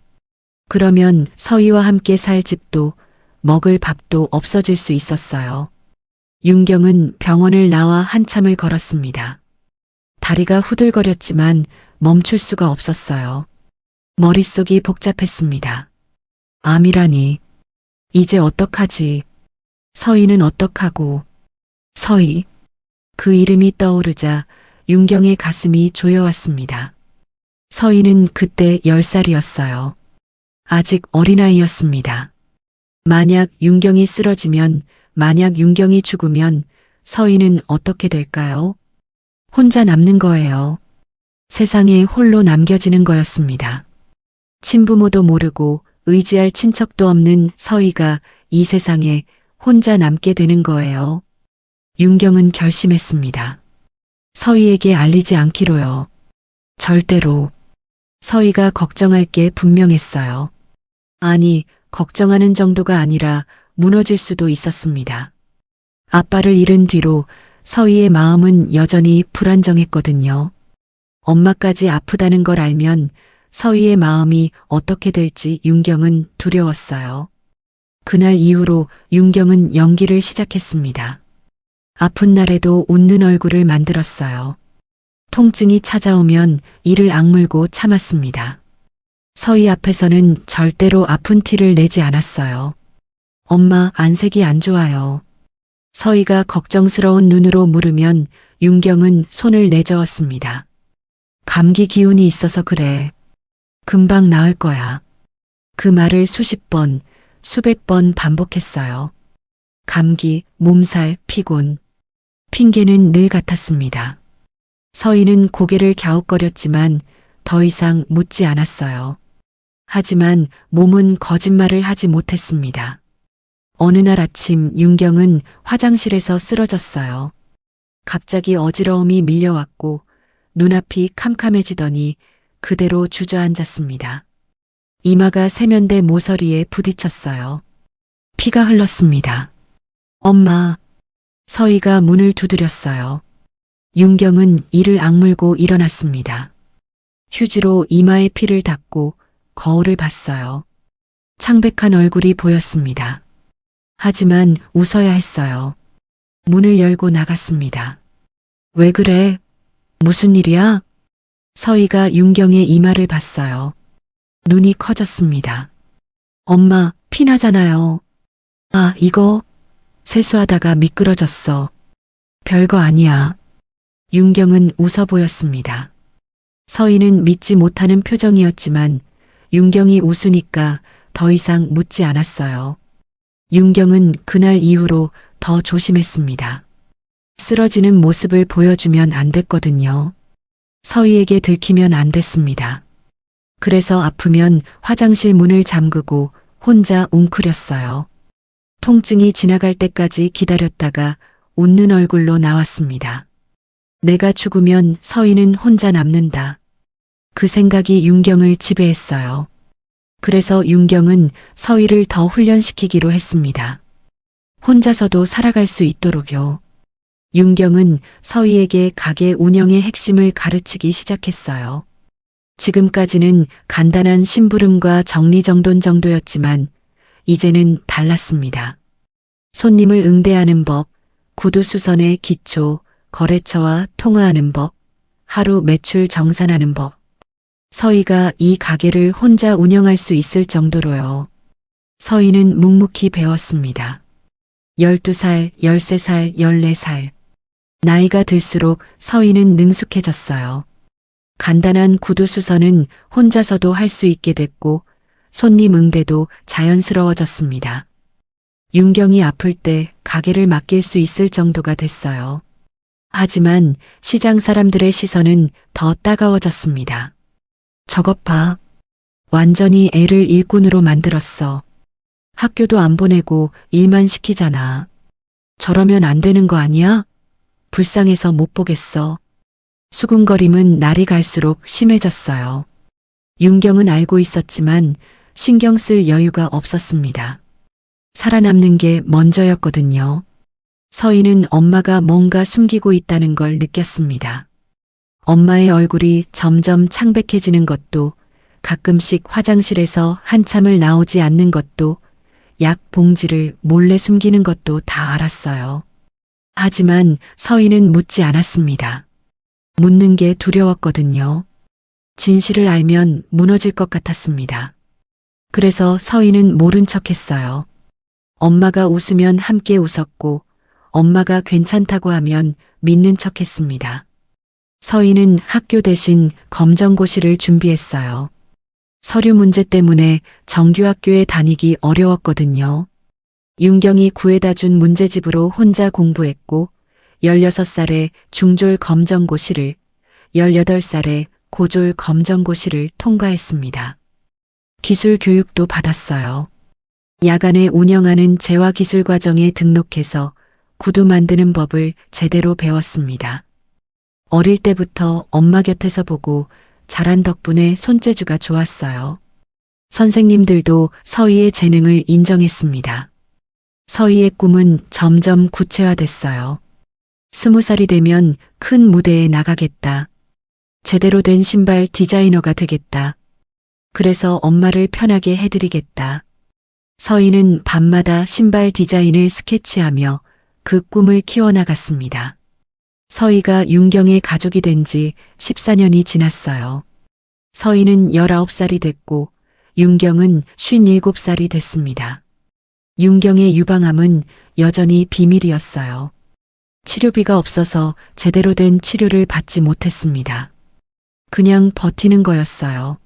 그러면 서희와 함께 살 집도 먹을 밥도 없어질 수 있었어요. 윤경은 병원을 나와 한참을 걸었습니다. 다리가 후들거렸지만 멈출 수가 없었어요. 머릿속이 복잡했습니다. 암이라니. 이제 어떡하지? 서희는 어떡하고. 서희. 그 이름이 떠오르자 윤경의 가슴이 조여왔습니다. 서희는 그때 10살이었어요. 아직 어린아이였습니다. 만약 윤경이 쓰러지면, 만약 윤경이 죽으면 서희는 어떻게 될까요? 혼자 남는 거예요. 세상에 홀로 남겨지는 거였습니다. 친부모도 모르고 의지할 친척도 없는 서희가 이 세상에 혼자 남게 되는 거예요. 윤경은 결심했습니다. 서희에게 알리지 않기로요. 절대로. 서희가 걱정할 게 분명했어요. 아니, 걱정하는 정도가 아니라 무너질 수도 있었습니다. 아빠를 잃은 뒤로 서희의 마음은 여전히 불안정했거든요. 엄마까지 아프다는 걸 알면 서희의 마음이 어떻게 될지 윤경은 두려웠어요. 그날 이후로 윤경은 연기를 시작했습니다. 아픈 날에도 웃는 얼굴을 만들었어요. 통증이 찾아오면 이를 악물고 참았습니다. 서희 앞에서는 절대로 아픈 티를 내지 않았어요. 엄마, 안색이 안 좋아요. 서희가 걱정스러운 눈으로 물으면 윤경은 손을 내저었습니다. 감기 기운이 있어서 그래. 금방 나을 거야. 그 말을 수십 번, 수백 번 반복했어요. 감기, 몸살, 피곤. 핑계는 늘 같았습니다. 서희는 고개를 갸웃거렸지만 더 이상 묻지 않았어요. 하지만 몸은 거짓말을 하지 못했습니다. 어느 날 아침 윤경은 화장실에서 쓰러졌어요. 갑자기 어지러움이 밀려왔고 눈앞이 캄캄해지더니 그대로 주저앉았습니다. 이마가 세면대 모서리에 부딪혔어요. 피가 흘렀습니다. 엄마. 서희가 문을 두드렸어요. 윤경은 이를 악물고 일어났습니다. 휴지로 이마에 피를 닦고 거울을 봤어요. 창백한 얼굴이 보였습니다. 하지만 웃어야 했어요. 문을 열고 나갔습니다. 왜 그래? 무슨 일이야? 서희가 윤경의 이마를 봤어요. 눈이 커졌습니다. 엄마, 피나잖아요. 아, 이거? 세수하다가 미끄러졌어. 별거 아니야. 윤경은 웃어 보였습니다. 서희는 믿지 못하는 표정이었지만 윤경이 웃으니까 더 이상 묻지 않았어요. 윤경은 그날 이후로 더 조심했습니다. 쓰러지는 모습을 보여주면 안 됐거든요. 서희에게 들키면 안 됐습니다. 그래서 아프면 화장실 문을 잠그고 혼자 웅크렸어요. 통증이 지나갈 때까지 기다렸다가 웃는 얼굴로 나왔습니다. 내가 죽으면 서희는 혼자 남는다. 그 생각이 윤경을 지배했어요. 그래서 윤경은 서희를 더 훈련시키기로 했습니다. 혼자서도 살아갈 수 있도록요. 윤경은 서희에게 가게 운영의 핵심을 가르치기 시작했어요. 지금까지는 간단한 심부름과 정리정돈 정도였지만 이제는 달랐습니다. 손님을 응대하는 법, 구두 수선의 기초, 거래처와 통화하는 법, 하루 매출 정산하는 법. 서희가 이 가게를 혼자 운영할 수 있을 정도로요. 서희는 묵묵히 배웠습니다. 12살, 13살, 14살. 나이가 들수록 서희는 능숙해졌어요. 간단한 구두 수선은 혼자서도 할 수 있게 됐고 손님 응대도 자연스러워졌습니다. 윤경이 아플 때 가게를 맡길 수 있을 정도가 됐어요. 하지만 시장 사람들의 시선은 더 따가워졌습니다. 저것 봐. 완전히 애를 일꾼으로 만들었어. 학교도 안 보내고 일만 시키잖아. 저러면 안 되는 거 아니야? 불쌍해서 못 보겠어. 수군거림은 날이 갈수록 심해졌어요. 윤경은 알고 있었지만 신경 쓸 여유가 없었습니다. 살아남는 게 먼저였거든요. 서희는 엄마가 뭔가 숨기고 있다는 걸 느꼈습니다. 엄마의 얼굴이 점점 창백해지는 것도, 가끔씩 화장실에서 한참을 나오지 않는 것도, 약 봉지를 몰래 숨기는 것도 다 알았어요. 하지만 서희는 묻지 않았습니다. 묻는 게 두려웠거든요. 진실을 알면 무너질 것 같았습니다. 그래서 서희는 모른 척했어요. 엄마가 웃으면 함께 웃었고 엄마가 괜찮다고 하면 믿는 척했습니다. 서희는 학교 대신 검정고시를 준비했어요. 서류 문제 때문에 정규학교에 다니기 어려웠거든요. 윤경이 구해다 준 문제집으로 혼자 공부했고 16살에 중졸 검정고시를, 18살에 고졸 검정고시를 통과했습니다. 기술 교육도 받았어요. 야간에 운영하는 재화기술과정에 등록해서 구두 만드는 법을 제대로 배웠습니다. 어릴 때부터 엄마 곁에서 보고 자란 덕분에 손재주가 좋았어요. 선생님들도 서희의 재능을 인정했습니다. 서희의 꿈은 점점 구체화됐어요. 20살이 되면 큰 무대에 나가겠다. 제대로 된 신발 디자이너가 되겠다. 그래서 엄마를 편하게 해드리겠다. 서희는 밤마다 신발 디자인을 스케치하며 그 꿈을 키워나갔습니다. 서희가 윤경의 가족이 된 지 14년이 지났어요. 서희는 19살이 됐고 윤경은 57살이 됐습니다. 윤경의 유방암은 여전히 비밀이었어요. 치료비가 없어서 제대로 된 치료를 받지 못했습니다. 그냥 버티는 거였어요.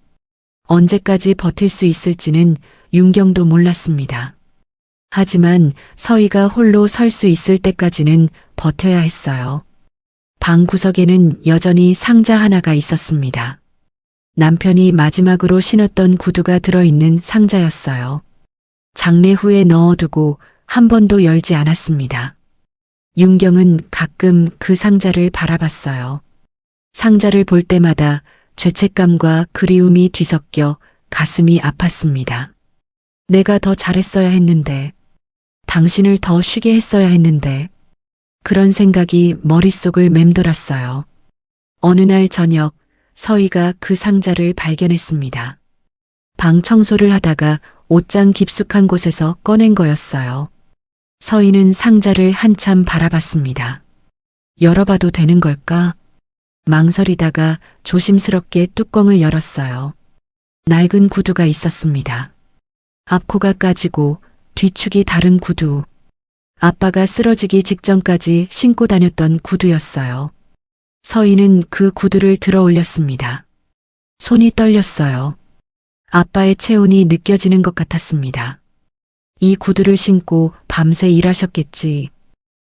언제까지 버틸 수 있을지는 윤경도 몰랐습니다. 하지만 서희가 홀로 설 수 있을 때까지는 버텨야 했어요. 방 구석에는 여전히 상자 하나가 있었습니다. 남편이 마지막으로 신었던 구두가 들어있는 상자였어요. 장례 후에 넣어두고 한 번도 열지 않았습니다. 윤경은 가끔 그 상자를 바라봤어요. 상자를 볼 때마다 죄책감과 그리움이 뒤섞여 가슴이 아팠습니다. 내가 더 잘했어야 했는데, 당신을 더 쉬게 했어야 했는데, 그런 생각이 머릿속을 맴돌았어요. 어느 날 저녁 서희가 그 상자를 발견했습니다. 방 청소를 하다가 옷장 깊숙한 곳에서 꺼낸 거였어요. 서희는 상자를 한참 바라봤습니다. 열어봐도 되는 걸까? 망설이다가 조심스럽게 뚜껑을 열었어요. 낡은 구두가 있었습니다. 앞코가 까지고 뒤축이 다른 구두. 아빠가 쓰러지기 직전까지 신고 다녔던 구두였어요. 서희는 그 구두를 들어 올렸습니다. 손이 떨렸어요. 아빠의 체온이 느껴지는 것 같았습니다. 이 구두를 신고 밤새 일하셨겠지.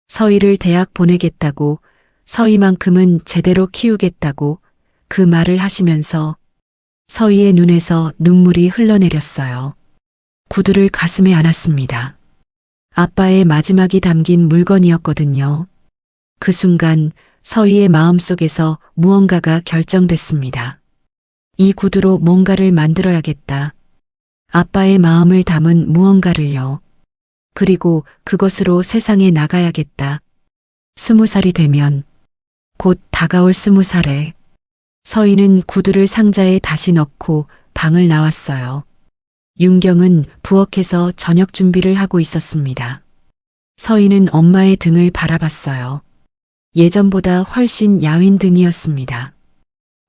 서희를 대학 보내겠다고, 서희만큼은 제대로 키우겠다고 그 말을 하시면서 서희의 눈에서 눈물이 흘러내렸어요. 구두를 가슴에 안았습니다. 아빠의 마지막이 담긴 물건이었거든요. 그 순간 서희의 마음속에서 무언가가 결정됐습니다. 이 구두로 뭔가를 만들어야겠다. 아빠의 마음을 담은 무언가를요. 그리고 그것으로 세상에 나가야겠다. 20살이 되면 곧 다가올 20살에 서희는 구두를 상자에 다시 넣고 방을 나왔어요. 윤경은 부엌에서 저녁 준비를 하고 있었습니다. 서희는 엄마의 등을 바라봤어요. 예전보다 훨씬 야윈 등이었습니다.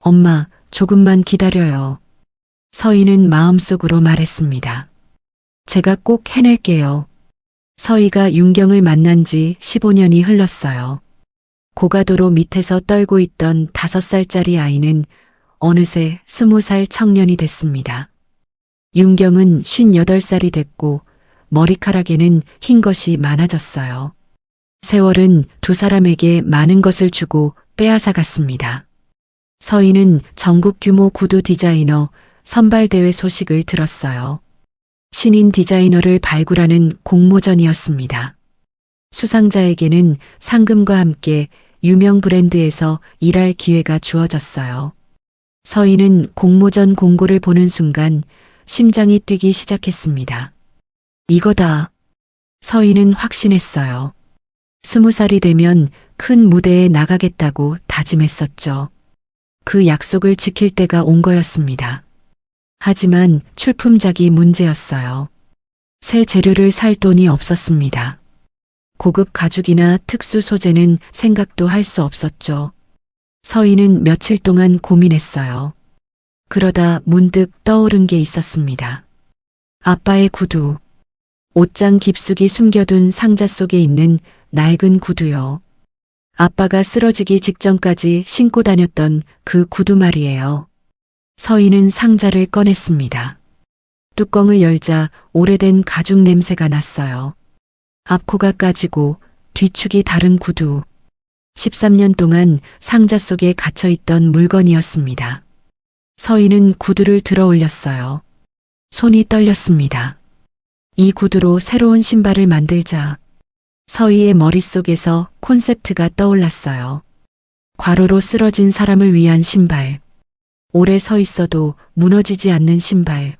엄마, 조금만 기다려요. 서희는 마음속으로 말했습니다. 제가 꼭 해낼게요. 서희가 윤경을 만난 지 15년이 흘렀어요. 고가도로 밑에서 떨고 있던 5살짜리 아이는 어느새 20살 청년이 됐습니다. 윤경은 58살이 됐고 머리카락에는 흰 것이 많아졌어요. 세월은 두 사람에게 많은 것을 주고 빼앗아 갔습니다. 서희는 전국 규모 구두 디자이너 선발대회 소식을 들었어요. 신인 디자이너를 발굴하는 공모전이었습니다. 수상자에게는 상금과 함께 유명 브랜드에서 일할 기회가 주어졌어요. 서희는 공모전 공고를 보는 순간 심장이 뛰기 시작했습니다. 이거다. 서희는 확신했어요. 20살이 되면 큰 무대에 나가겠다고 다짐했었죠. 그 약속을 지킬 때가 온 거였습니다. 하지만 출품작이 문제였어요. 새 재료를 살 돈이 없었습니다. 고급 가죽이나 특수 소재는 생각도 할 수 없었죠. 서희는 며칠 동안 고민했어요. 그러다 문득 떠오른 게 있었습니다. 아빠의 구두. 옷장 깊숙이 숨겨둔 상자 속에 있는 낡은 구두요. 아빠가 쓰러지기 직전까지 신고 다녔던 그 구두 말이에요. 서희는 상자를 꺼냈습니다. 뚜껑을 열자 오래된 가죽 냄새가 났어요. 앞코가 까지고 뒤축이 다른 구두. 13년 동안 상자 속에 갇혀있던 물건이었습니다. 서희는 구두를 들어 올렸어요. 손이 떨렸습니다. 이 구두로 새로운 신발을 만들자. 서희의 머릿속에서 콘셉트가 떠올랐어요. 과로로 쓰러진 사람을 위한 신발. 오래 서 있어도 무너지지 않는 신발.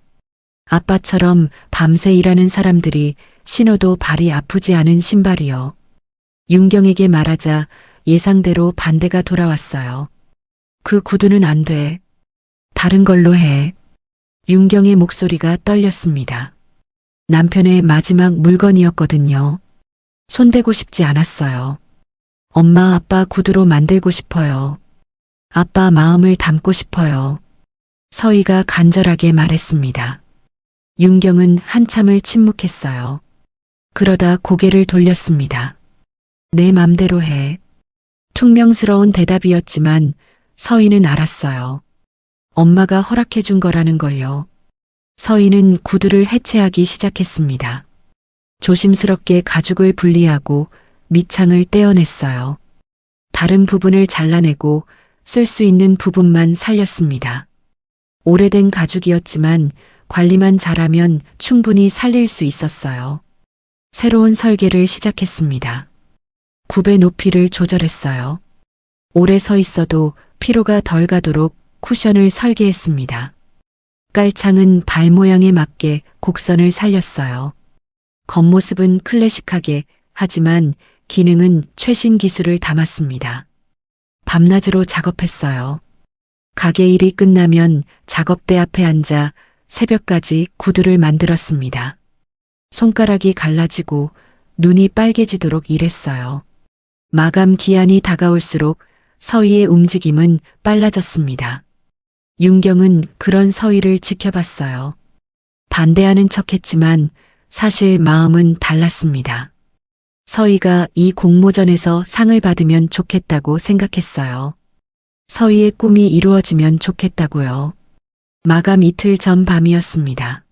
아빠처럼 밤새 일하는 사람들이 신어도 발이 아프지 않은 신발이요. 윤경에게 말하자 예상대로 반대가 돌아왔어요. 그 구두는 안 돼. 다른 걸로 해. 윤경의 목소리가 떨렸습니다. 남편의 마지막 물건이었거든요. 손대고 싶지 않았어요. 엄마 아빠 구두로 만들고 싶어요. 아빠 마음을 담고 싶어요. 서희가 간절하게 말했습니다. 윤경은 한참을 침묵했어요. 그러다 고개를 돌렸습니다. 내 맘대로 해. 퉁명스러운 대답이었지만 서희는 알았어요. 엄마가 허락해 준 거라는 걸요. 서희는 구두를 해체하기 시작했습니다. 조심스럽게 가죽을 분리하고 밑창을 떼어냈어요. 다른 부분을 잘라내고 쓸 수 있는 부분만 살렸습니다. 오래된 가죽이었지만 관리만 잘하면 충분히 살릴 수 있었어요. 새로운 설계를 시작했습니다. 굽의 높이를 조절했어요. 오래 서 있어도 피로가 덜 가도록 쿠션을 설계했습니다. 깔창은 발 모양에 맞게 곡선을 살렸어요. 겉모습은 클래식하게 하지만 기능은 최신 기술을 담았습니다. 밤낮으로 작업했어요. 가게 일이 끝나면 작업대 앞에 앉아 새벽까지 구두를 만들었습니다. 손가락이 갈라지고 눈이 빨개지도록 일했어요. 마감 기한이 다가올수록 서희의 움직임은 빨라졌습니다. 윤경은 그런 서희를 지켜봤어요. 반대하는 척했지만 사실 마음은 달랐습니다. 서희가 이 공모전에서 상을 받으면 좋겠다고 생각했어요. 서희의 꿈이 이루어지면 좋겠다고요. 마감 이틀 전 밤이었습니다.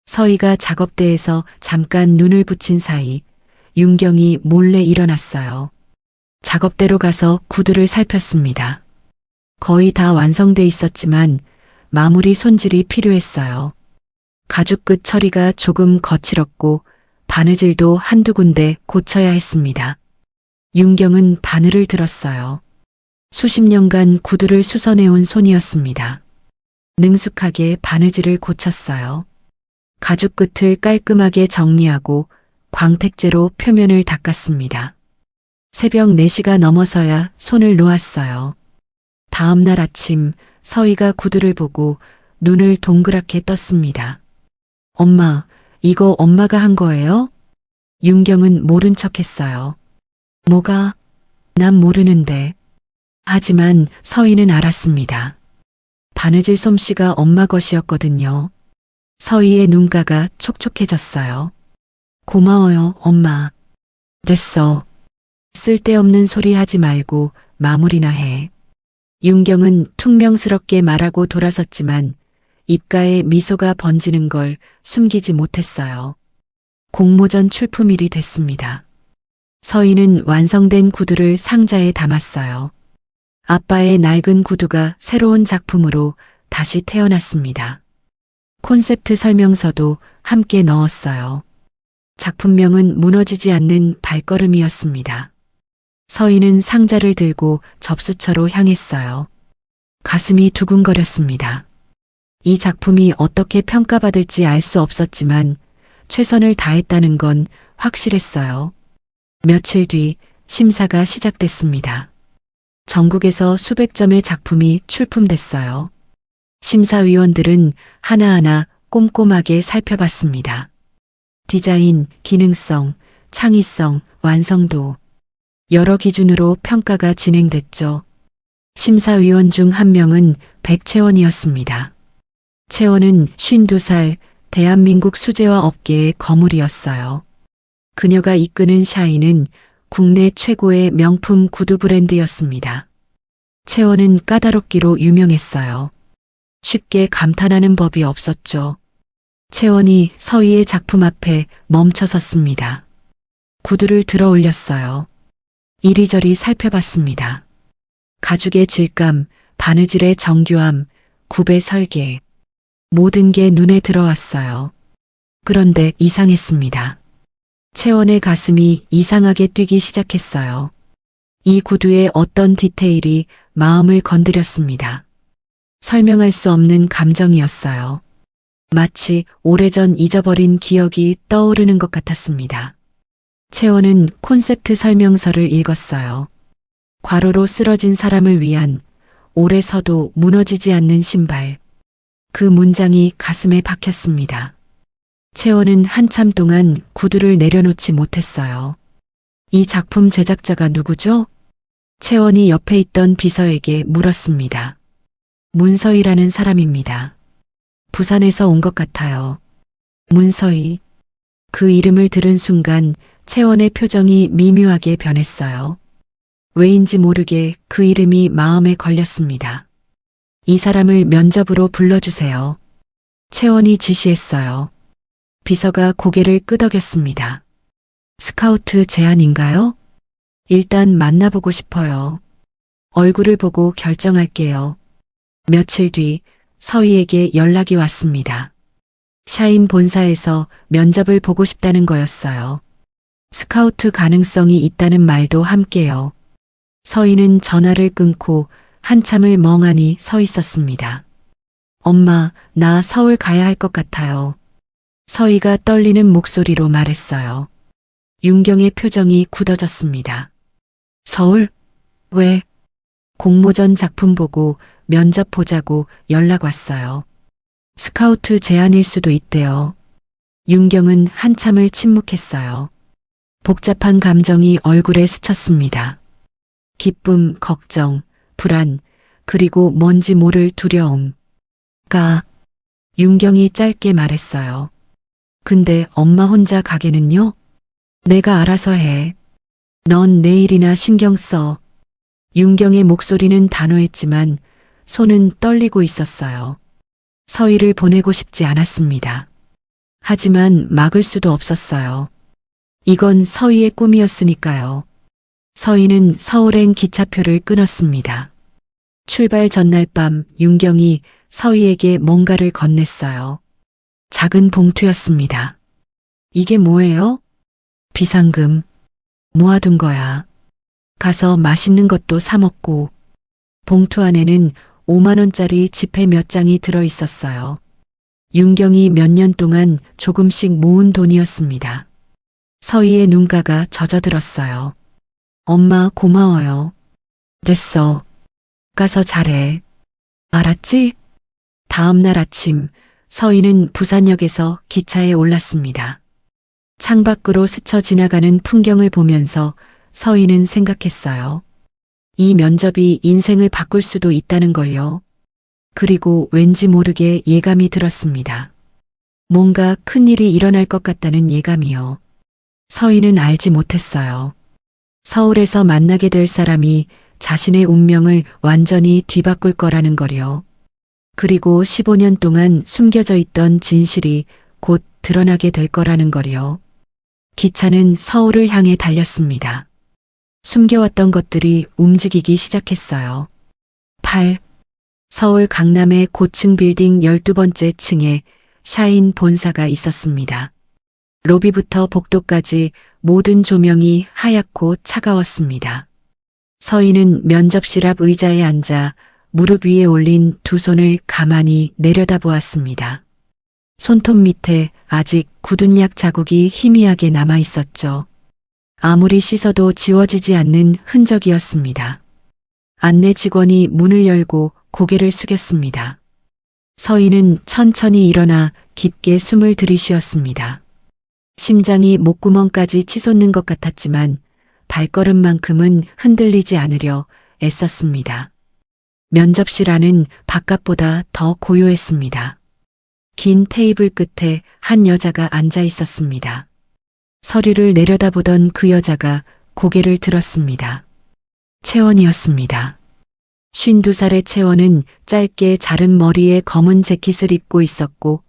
서희가 작업대에서 잠깐 눈을 붙인 사이 윤경이 몰래 일어났어요. 작업대로 가서 구두를 살폈습니다. 거의 다 완성돼 있었지만 마무리 손질이 필요했어요. 가죽 끝 처리가 조금 거칠었고 바느질도 한두 군데 고쳐야 했습니다. 윤경은 바늘을 들었어요. 수십 년간 구두를 수선해온 손이었습니다. 능숙하게 바느질을 고쳤어요. 가죽 끝을 깔끔하게 정리하고 광택제로 표면을 닦았습니다. 새벽 4시가 넘어서야 손을 놓았어요. 다음 날 아침 서희가 구두를 보고 눈을 동그랗게 떴습니다. 엄마, 이거 엄마가 한 거예요? 윤경은 모른 척했어요. 뭐가? 난 모르는데. 하지만 서희는 알았습니다. 바느질 솜씨가 엄마 것이었거든요. 서희의 눈가가 촉촉해졌어요. 고마워요, 엄마. 됐어. 쓸데없는 소리 하지 말고 마무리나 해. 윤경은 퉁명스럽게 말하고 돌아섰지만 입가에 미소가 번지는 걸 숨기지 못했어요. 공모전 출품일이 됐습니다. 서희는 완성된 구두를 상자에 담았어요. 아빠의 낡은 구두가 새로운 작품으로 다시 태어났습니다. 콘셉트 설명서도 함께 넣었어요. 작품명은 무너지지 않는 발걸음이었습니다. 서희는 상자를 들고 접수처로 향했어요. 가슴이 두근거렸습니다. 이 작품이 어떻게 평가받을지 알 수 없었지만 최선을 다했다는 건 확실했어요. 며칠 뒤 심사가 시작됐습니다. 전국에서 수백 점의 작품이 출품됐어요. 심사위원들은 하나하나 꼼꼼하게 살펴봤습니다. 디자인, 기능성, 창의성, 완성도, 여러 기준으로 평가가 진행됐죠. 심사위원 중 한 명은 백채원이었습니다. 채원은 52살, 대한민국 수제화 업계의 거물이었어요. 그녀가 이끄는 샤인은 국내 최고의 명품 구두 브랜드였습니다. 채원은 까다롭기로 유명했어요. 쉽게 감탄하는 법이 없었죠. 채원이 서희의 작품 앞에 멈춰 섰습니다. 구두를 들어 올렸어요. 이리저리 살펴봤습니다. 가죽의 질감, 바느질의 정교함, 굽의 설계. 모든 게 눈에 들어왔어요. 그런데 이상했습니다. 채원의 가슴이 이상하게 뛰기 시작했어요. 이 구두의 어떤 디테일이 마음을 건드렸습니다. 설명할 수 없는 감정이었어요. 마치 오래전 잊어버린 기억이 떠오르는 것 같았습니다. 채원은 콘셉트 설명서를 읽었어요. 괄호로 쓰러진 사람을 위한 오래 서도 무너지지 않는 신발. 그 문장이 가슴에 박혔습니다. 채원은 한참 동안 구두를 내려놓지 못했어요. 이 작품 제작자가 누구죠? 채원이 옆에 있던 비서에게 물었습니다. 문서희라는 사람입니다. 부산에서 온 것 같아요. 문서희. 그 이름을 들은 순간 채원의 표정이 미묘하게 변했어요. 왜인지 모르게 그 이름이 마음에 걸렸습니다. 이 사람을 면접으로 불러주세요. 채원이 지시했어요. 비서가 고개를 끄덕였습니다. 스카우트 제안인가요? 일단 만나보고 싶어요. 얼굴을 보고 결정할게요. 며칠 뒤 서희에게 연락이 왔습니다. 샤인 본사에서 면접을 보고 싶다는 거였어요. 스카우트 가능성이 있다는 말도 함께요. 서희는 전화를 끊고 한참을 멍하니 서 있었습니다. 엄마, 나 서울 가야 할 것 같아요. 서희가 떨리는 목소리로 말했어요. 윤경의 표정이 굳어졌습니다. 서울? 왜? 공모전 작품 보고 면접 보자고 연락 왔어요. 스카우트 제안일 수도 있대요. 윤경은 한참을 침묵했어요. 복잡한 감정이 얼굴에 스쳤습니다. 기쁨, 걱정, 불안, 그리고 뭔지 모를 두려움. 윤경이 짧게 말했어요. 근데 엄마 혼자 가게는요? 내가 알아서 해. 넌 내일이나 신경 써. 윤경의 목소리는 단호했지만 손은 떨리고 있었어요. 서희를 보내고 싶지 않았습니다. 하지만 막을 수도 없었어요. 이건 서희의 꿈이었으니까요. 서희는 서울행 기차표를 끊었습니다. 출발 전날 밤 윤경이 서희에게 뭔가를 건넸어요. 작은 봉투였습니다. 이게 뭐예요? 비상금. 모아둔 거야. 가서 맛있는 것도 사 먹고. 봉투 안에는 5만 원짜리 지폐 몇 장이 들어 있었어요. 윤경이 몇 년 동안 조금씩 모은 돈이었습니다. 서희의 눈가가 젖어들었어요. 엄마 고마워요. 됐어. 가서 잘해. 알았지? 다음 날 아침 서희는 부산역에서 기차에 올랐습니다. 창밖으로 스쳐 지나가는 풍경을 보면서 서희는 생각했어요. 이 면접이 인생을 바꿀 수도 있다는 걸요. 그리고 왠지 모르게 예감이 들었습니다. 뭔가 큰일이 일어날 것 같다는 예감이요. 서희는 알지 못했어요. 서울에서 만나게 될 사람이 자신의 운명을 완전히 뒤바꿀 거라는 거요. 그리고 15년 동안 숨겨져 있던 진실이 곧 드러나게 될 거라는 거요. 기차는 서울을 향해 달렸습니다. 숨겨왔던 것들이 움직이기 시작했어요. 8. 서울 강남의 고층 빌딩 12번째 층에 샤인 본사가 있었습니다. 로비부터 복도까지 모든 조명이 하얗고 차가웠습니다. 서희는 면접실 앞 의자에 앉아 무릎 위에 올린 두 손을 가만히 내려다보았습니다. 손톱 밑에 아직 굳은 약 자국이 희미하게 남아 있었죠. 아무리 씻어도 지워지지 않는 흔적이었습니다. 안내 직원이 문을 열고 고개를 숙였습니다. 서희는 천천히 일어나 깊게 숨을 들이쉬었습니다. 심장이 목구멍까지 치솟는 것 같았지만 발걸음만큼은 흔들리지 않으려 애썼습니다. 면접실 안은 바깥보다 더 고요했습니다. 긴 테이블 끝에 한 여자가 앉아 있었습니다. 서류를 내려다보던 그 여자가 고개를 들었습니다. 채원이었습니다. 52살의 채원은 짧게 자른 머리에 검은 재킷을 입고 있었고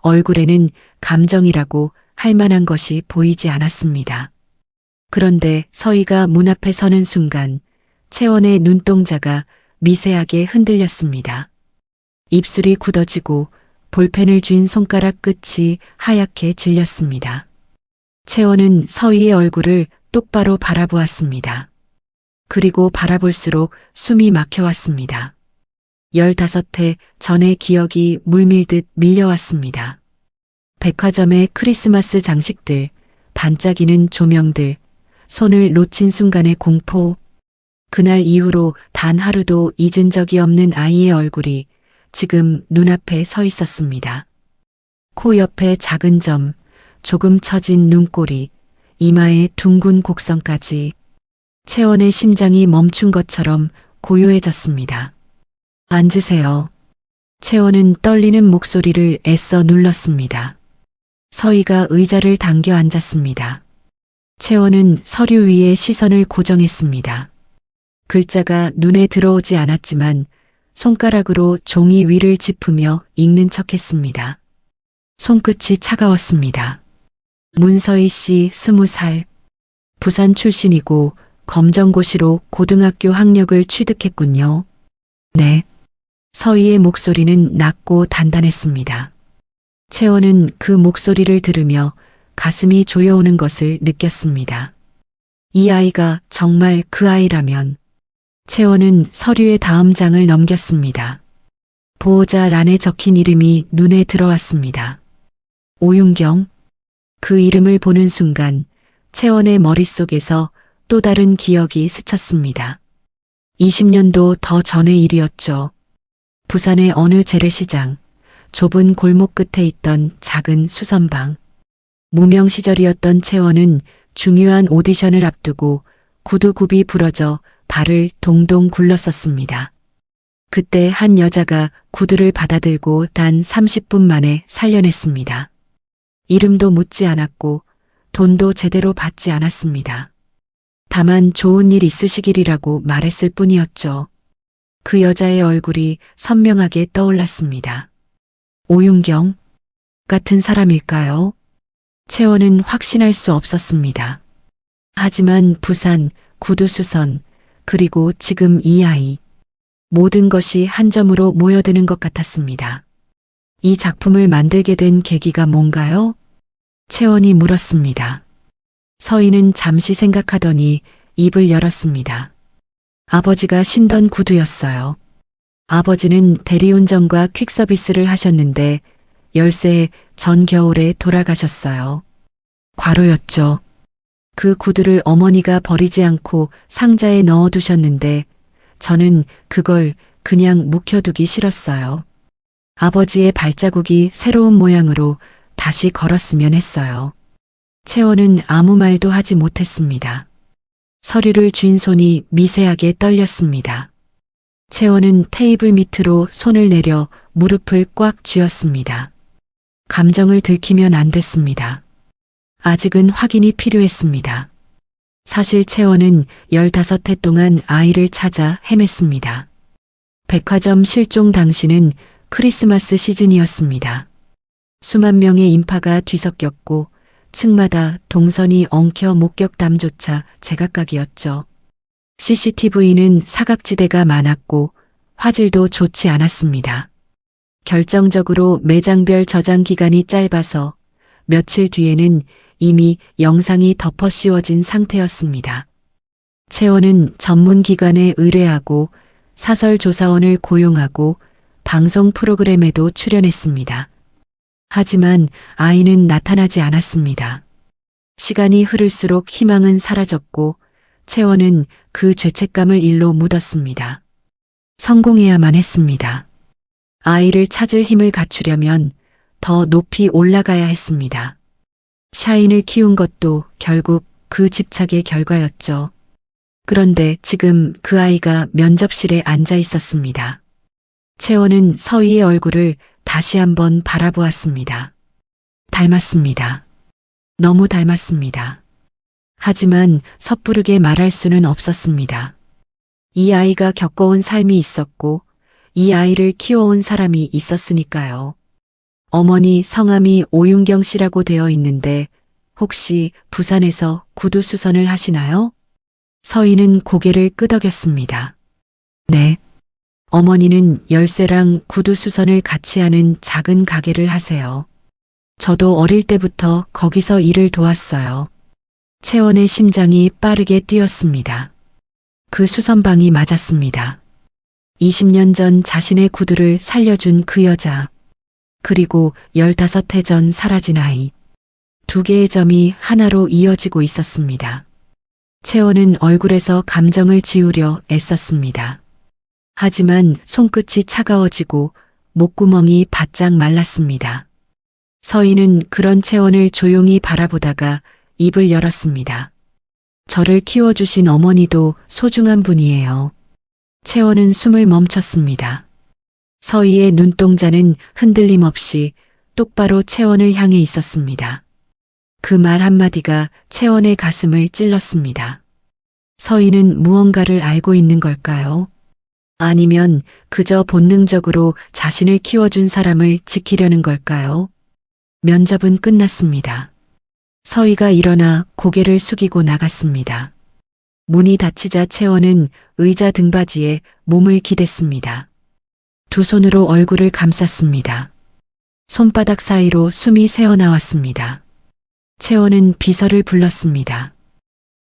얼굴에는 감정이라고 할 만한 것이 보이지 않았습니다. 그런데 서희가 문 앞에 서는 순간 채원의 눈동자가 미세하게 흔들렸습니다. 입술이 굳어지고 볼펜을 쥔 손가락 끝이 하얗게 질렸습니다. 채원은 서희의 얼굴을 똑바로 바라보았습니다. 그리고 바라볼수록 숨이 막혀왔습니다. 15해 전의 기억이 물밀듯 밀려왔습니다. 백화점의 크리스마스 장식들, 반짝이는 조명들, 손을 놓친 순간의 공포. 그날 이후로 단 하루도 잊은 적이 없는 아이의 얼굴이 지금 눈앞에 서 있었습니다. 코 옆에 작은 점, 조금 처진 눈꼬리, 이마에 둥근 곡선까지. 채원의 심장이 멈춘 것처럼 고요해졌습니다. 앉으세요. 채원은 떨리는 목소리를 애써 눌렀습니다. 서희가 의자를 당겨 앉았습니다. 채원은 서류 위에 시선을 고정했습니다. 글자가 눈에 들어오지 않았지만 손가락으로 종이 위를 짚으며 읽는 척했습니다. 손끝이 차가웠습니다. 문서희 씨 20살. 부산 출신이고 검정고시로 고등학교 학력을 취득했군요. 네. 서희의 목소리는 낮고 단단했습니다. 채원은 그 목소리를 들으며 가슴이 조여오는 것을 느꼈습니다. 이 아이가 정말 그 아이라면. 채원은 서류의 다음 장을 넘겼습니다. 보호자 란에 적힌 이름이 눈에 들어왔습니다. 오윤경. 그 이름을 보는 순간 채원의 머릿속에서 또 다른 기억이 스쳤습니다. 20년도 더 전의 일이었죠. 부산의 어느 재래시장, 좁은 골목 끝에 있던 작은 수선방. 무명 시절이었던 채원은 중요한 오디션을 앞두고 구두굽이 부러져 발을 동동 굴렀었습니다. 그때 한 여자가 구두를 받아들고 단 30분 만에 살려냈습니다. 이름도 묻지 않았고 돈도 제대로 받지 않았습니다. 다만 좋은 일 있으시길이라고 말했을 뿐이었죠. 그 여자의 얼굴이 선명하게 떠올랐습니다. 오윤경 같은 사람일까요? 채원은 확신할 수 없었습니다. 하지만 부산, 구두수선, 그리고 지금 이 아이. 모든 것이 한 점으로 모여드는 것 같았습니다. 이 작품을 만들게 된 계기가 뭔가요? 채원이 물었습니다. 서희는 잠시 생각하더니 입을 열었습니다. 아버지가 신던 구두였어요. 아버지는 대리운전과 퀵서비스를 하셨는데 10세 전 겨울에 돌아가셨어요. 과로였죠. 그 구두를 어머니가 버리지 않고 상자에 넣어두셨는데 저는 그걸 그냥 묵혀두기 싫었어요. 아버지의 발자국이 새로운 모양으로 다시 걸었으면 했어요. 채원은 아무 말도 하지 못했습니다. 서류를 쥔 손이 미세하게 떨렸습니다. 채원은 테이블 밑으로 손을 내려 무릎을 꽉 쥐었습니다. 감정을 들키면 안 됐습니다. 아직은 확인이 필요했습니다. 사실 채원은 15해 동안 아이를 찾아 헤맸습니다. 백화점 실종 당시는 크리스마스 시즌이었습니다. 수만 명의 인파가 뒤섞였고 층마다 동선이 엉켜 목격담조차 제각각이었죠. CCTV는 사각지대가 많았고 화질도 좋지 않았습니다. 결정적으로 매장별 저장 기간이 짧아서 며칠 뒤에는 이미 영상이 덮어 씌워진 상태였습니다. 채원은 전문 기관에 의뢰하고 사설 조사원을 고용하고 방송 프로그램에도 출연했습니다. 하지만 아이는 나타나지 않았습니다. 시간이 흐를수록 희망은 사라졌고 채원은 그 죄책감을 일로 묻었습니다. 성공해야만 했습니다. 아이를 찾을 힘을 갖추려면 더 높이 올라가야 했습니다. 샤인을 키운 것도 결국 그 집착의 결과였죠. 그런데 지금 그 아이가 면접실에 앉아 있었습니다. 채원은 서희의 얼굴을 다시 한번 바라보았습니다. 닮았습니다. 너무 닮았습니다. 하지만 섣부르게 말할 수는 없었습니다. 이 아이가 겪어온 삶이 있었고 이 아이를 키워온 사람이 있었으니까요. 어머니 성함이 오윤경 씨라고 되어 있는데 혹시 부산에서 구두 수선을 하시나요? 서희는 고개를 끄덕였습니다. 네. 어머니는 열쇠랑 구두 수선을 같이 하는 작은 가게를 하세요. 저도 어릴 때부터 거기서 일을 도왔어요. 채원의 심장이 빠르게 뛰었습니다. 그 수선방이 맞았습니다. 20년 전 자신의 구두를 살려준 그 여자. 그리고 15해 전 사라진 아이. 두 개의 점이 하나로 이어지고 있었습니다. 채원은 얼굴에서 감정을 지우려 애썼습니다. 하지만 손끝이 차가워지고 목구멍이 바짝 말랐습니다. 서희는 그런 채원을 조용히 바라보다가 입을 열었습니다. 저를 키워주신 어머니도 소중한 분이에요. 채원은 숨을 멈췄습니다. 서희의 눈동자는 흔들림 없이 똑바로 채원을 향해 있었습니다. 그 말 한마디가 채원의 가슴을 찔렀습니다. 서희는 무언가를 알고 있는 걸까요? 아니면 그저 본능적으로 자신을 키워준 사람을 지키려는 걸까요? 면접은 끝났습니다. 서희가 일어나 고개를 숙이고 나갔습니다. 문이 닫히자 채원은 의자 등받이에 몸을 기댔습니다. 두 손으로 얼굴을 감쌌습니다. 손바닥 사이로 숨이 새어나왔습니다. 채원은 비서를 불렀습니다.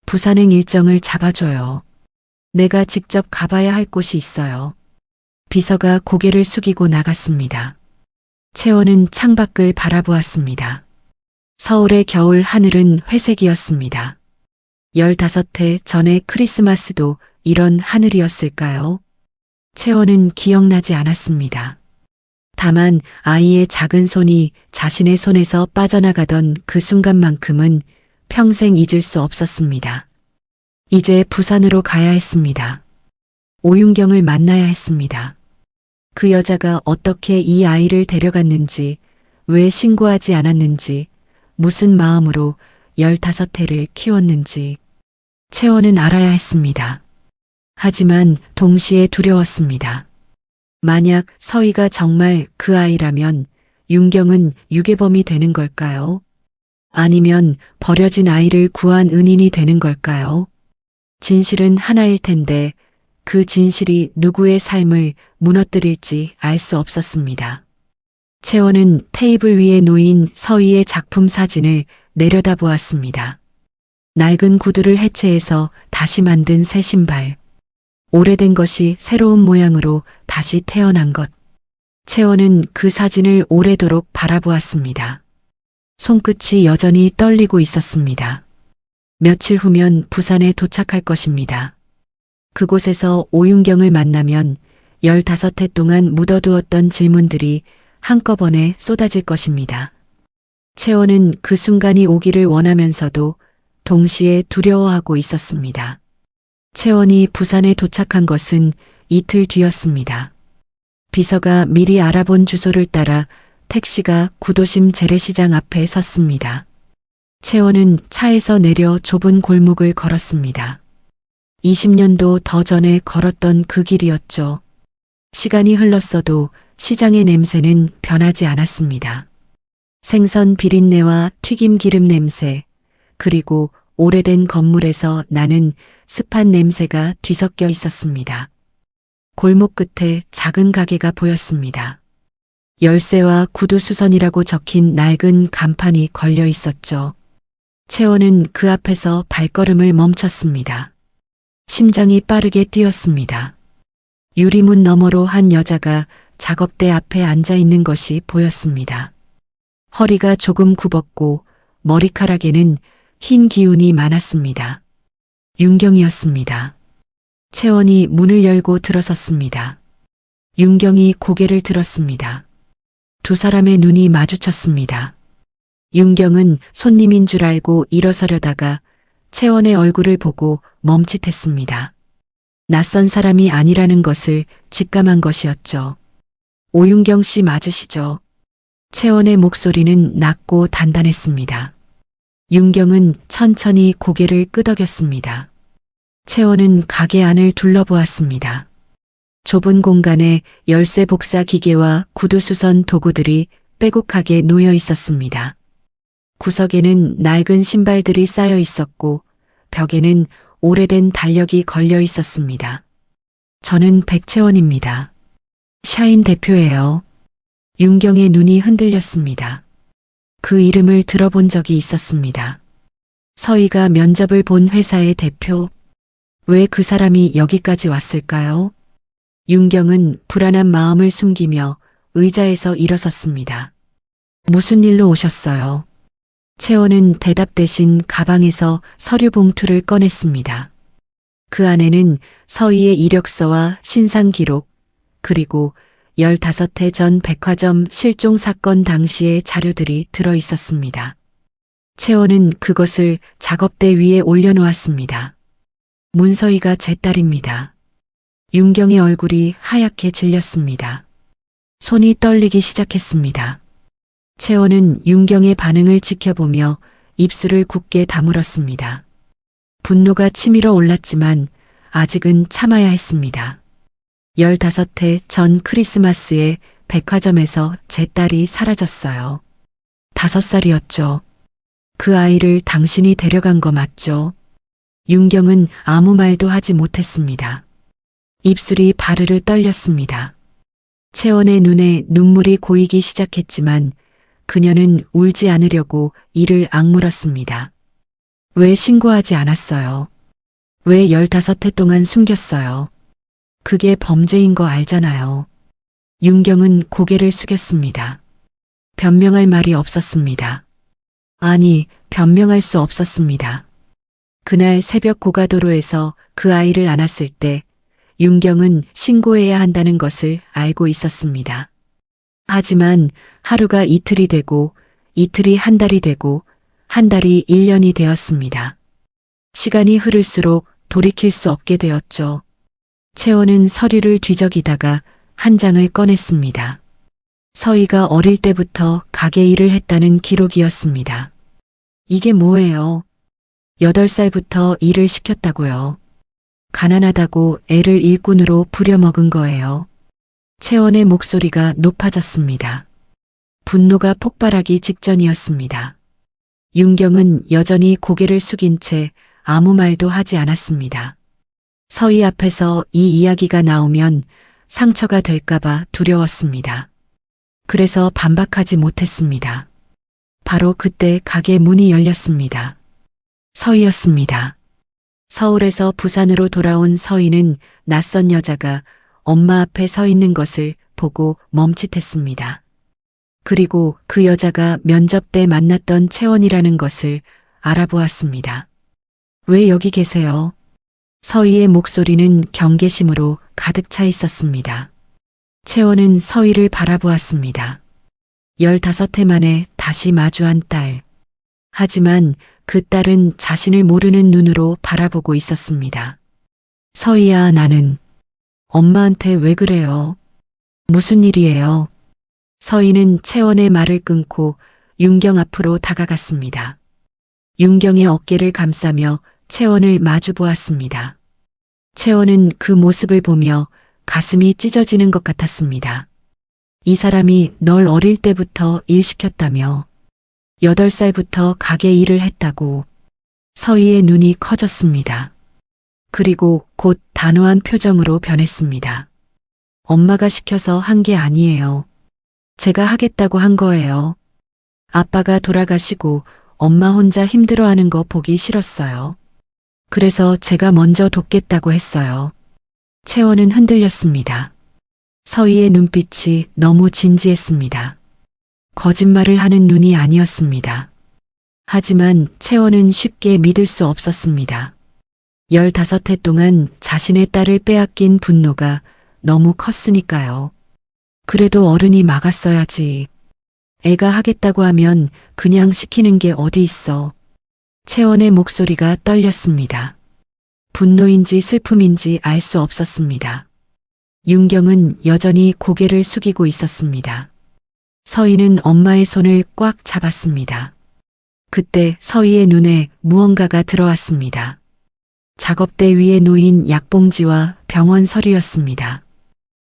부산행 일정을 잡아줘요. 내가 직접 가봐야 할 곳이 있어요. 비서가 고개를 숙이고 나갔습니다. 채원은 창밖을 바라보았습니다. 서울의 겨울 하늘은 회색이었습니다. 15해 전의 크리스마스도 이런 하늘이었을까요? 채원은 기억나지 않았습니다. 다만 아이의 작은 손이 자신의 손에서 빠져나가던 그 순간만큼은 평생 잊을 수 없었습니다. 이제 부산으로 가야 했습니다. 오윤경을 만나야 했습니다. 그 여자가 어떻게 이 아이를 데려갔는지, 왜 신고하지 않았는지, 무슨 마음으로 15해를 키웠는지 채원은 알아야 했습니다. 하지만 동시에 두려웠습니다. 만약 서희가 정말 그 아이라면 윤경은 유괴범이 되는 걸까요? 아니면 버려진 아이를 구한 은인이 되는 걸까요? 진실은 하나일 텐데 그 진실이 누구의 삶을 무너뜨릴지 알 수 없었습니다. 채원은 테이블 위에 놓인 서희의 작품 사진을 내려다보았습니다. 낡은 구두를 해체해서 다시 만든 새 신발. 오래된 것이 새로운 모양으로 다시 태어난 것. 채원은 그 사진을 오래도록 바라보았습니다. 손끝이 여전히 떨리고 있었습니다. 며칠 후면 부산에 도착할 것입니다. 그곳에서 오윤경을 만나면 15해 동안 묻어두었던 질문들이 한꺼번에 쏟아질 것입니다. 채원은 그 순간이 오기를 원하면서도 동시에 두려워하고 있었습니다. 채원이 부산에 도착한 것은 이틀 뒤였습니다. 비서가 미리 알아본 주소를 따라 택시가 구도심 재래시장 앞에 섰습니다. 채원은 차에서 내려 좁은 골목을 걸었습니다. 20년도 더 전에 걸었던 그 길이었죠. 시간이 흘렀어도 시장의 냄새는 변하지 않았습니다. 생선 비린내와 튀김 기름 냄새, 그리고 오래된 건물에서 나는 습한 냄새가 뒤섞여 있었습니다. 골목 끝에 작은 가게가 보였습니다. 열쇠와 구두 수선이라고 적힌 낡은 간판이 걸려 있었죠. 채원은 그 앞에서 발걸음을 멈췄습니다. 심장이 빠르게 뛰었습니다. 유리문 너머로 한 여자가 작업대 앞에 앉아 있는 것이 보였습니다. 허리가 조금 굽었고 머리카락에는 흰 기운이 많았습니다. 윤경이었습니다. 채원이 문을 열고 들어섰습니다. 윤경이 고개를 들었습니다. 두 사람의 눈이 마주쳤습니다. 윤경은 손님인 줄 알고 일어서려다가 채원의 얼굴을 보고 멈칫했습니다. 낯선 사람이 아니라는 것을 직감한 것이었죠. 오윤경 씨 맞으시죠? 채원의 목소리는 낮고 단단했습니다. 윤경은 천천히 고개를 끄덕였습니다. 채원은 가게 안을 둘러보았습니다. 좁은 공간에 열쇠 복사 기계와 구두 수선 도구들이 빼곡하게 놓여 있었습니다. 구석에는 낡은 신발들이 쌓여 있었고 벽에는 오래된 달력이 걸려 있었습니다. 저는 백채원입니다. 샤인 대표예요. 윤경의 눈이 흔들렸습니다. 그 이름을 들어본 적이 있었습니다. 서희가 면접을 본 회사의 대표. 왜 그 사람이 여기까지 왔을까요? 윤경은 불안한 마음을 숨기며 의자에서 일어섰습니다. 무슨 일로 오셨어요? 채원은 대답 대신 가방에서 서류 봉투를 꺼냈습니다. 그 안에는 서희의 이력서와 신상 기록, 그리고 15해 전 백화점 실종 사건 당시의 자료들이 들어 있었습니다. 채원은 그것을 작업대 위에 올려놓았습니다. 문서희가 제 딸입니다. 윤경의 얼굴이 하얗게 질렸습니다. 손이 떨리기 시작했습니다. 채원은 윤경의 반응을 지켜보며 입술을 굳게 다물었습니다. 분노가 치밀어 올랐지만 아직은 참아야 했습니다. 15해 전 크리스마스에 백화점에서 제 딸이 사라졌어요. 5살이었죠. 그 아이를 당신이 데려간 거 맞죠? 윤경은 아무 말도 하지 못했습니다. 입술이 바르르 떨렸습니다. 채원의 눈에 눈물이 고이기 시작했지만 그녀는 울지 않으려고 이를 악물었습니다. 왜 신고하지 않았어요? 왜 15해 동안 숨겼어요? 그게 범죄인 거 알잖아요. 윤경은 고개를 숙였습니다. 변명할 말이 없었습니다. 아니, 변명할 수 없었습니다. 그날 새벽 고가도로에서 그 아이를 안았을 때 윤경은 신고해야 한다는 것을 알고 있었습니다. 하지만 하루가 이틀이 되고 이틀이 한 달이 되고 한 달이 1년이 되었습니다. 시간이 흐를수록 돌이킬 수 없게 되었죠. 채원은 서류를 뒤적이다가 한 장을 꺼냈습니다. 서희가 어릴 때부터 가게 일을 했다는 기록이었습니다. 이게 뭐예요? 8살부터 일을 시켰다고요. 가난하다고 애를 일꾼으로 부려먹은 거예요. 채원의 목소리가 높아졌습니다. 분노가 폭발하기 직전이었습니다. 윤경은 여전히 고개를 숙인 채 아무 말도 하지 않았습니다. 서희 앞에서 이 이야기가 나오면 상처가 될까봐 두려웠습니다. 그래서 반박하지 못했습니다. 바로 그때 가게 문이 열렸습니다. 서희였습니다. 서울에서 부산으로 돌아온 서희는 낯선 여자가 엄마 앞에 서 있는 것을 보고 멈칫했습니다. 그리고 그 여자가 면접 때 만났던 채원이라는 것을 알아보았습니다. 왜 여기 계세요? 서희의 목소리는 경계심으로 가득 차 있었습니다. 채원은 서희를 바라보았습니다. 15해 만에 다시 마주한 딸. 하지만 그 딸은 자신을 모르는 눈으로 바라보고 있었습니다. 서희야, 나는 엄마한테 왜 그래요? 무슨 일이에요? 서희는 채원의 말을 끊고 윤경 앞으로 다가갔습니다. 윤경의 어깨를 감싸며 채원을 마주 보았습니다. 채원은 그 모습을 보며 가슴이 찢어지는 것 같았습니다. 이 사람이 널 어릴 때부터 일 시켰다며 8살부터 가게 일을 했다고. 서희의 눈이 커졌습니다. 그리고 곧 단호한 표정으로 변했습니다. 엄마가 시켜서 한 게 아니에요. 제가 하겠다고 한 거예요. 아빠가 돌아가시고 엄마 혼자 힘들어하는 거 보기 싫었어요. 그래서 제가 먼저 돕겠다고 했어요. 채원은 흔들렸습니다. 서희의 눈빛이 너무 진지했습니다. 거짓말을 하는 눈이 아니었습니다. 하지만 채원은 쉽게 믿을 수 없었습니다. 15해 동안 자신의 딸을 빼앗긴 분노가 너무 컸으니까요. 그래도 어른이 막았어야지. 애가 하겠다고 하면 그냥 시키는 게 어디 있어. 채원의 목소리가 떨렸습니다. 분노인지 슬픔인지 알 수 없었습니다. 윤경은 여전히 고개를 숙이고 있었습니다. 서희는 엄마의 손을 꽉 잡았습니다. 그때 서희의 눈에 무언가가 들어왔습니다. 작업대 위에 놓인 약봉지와 병원 서류였습니다.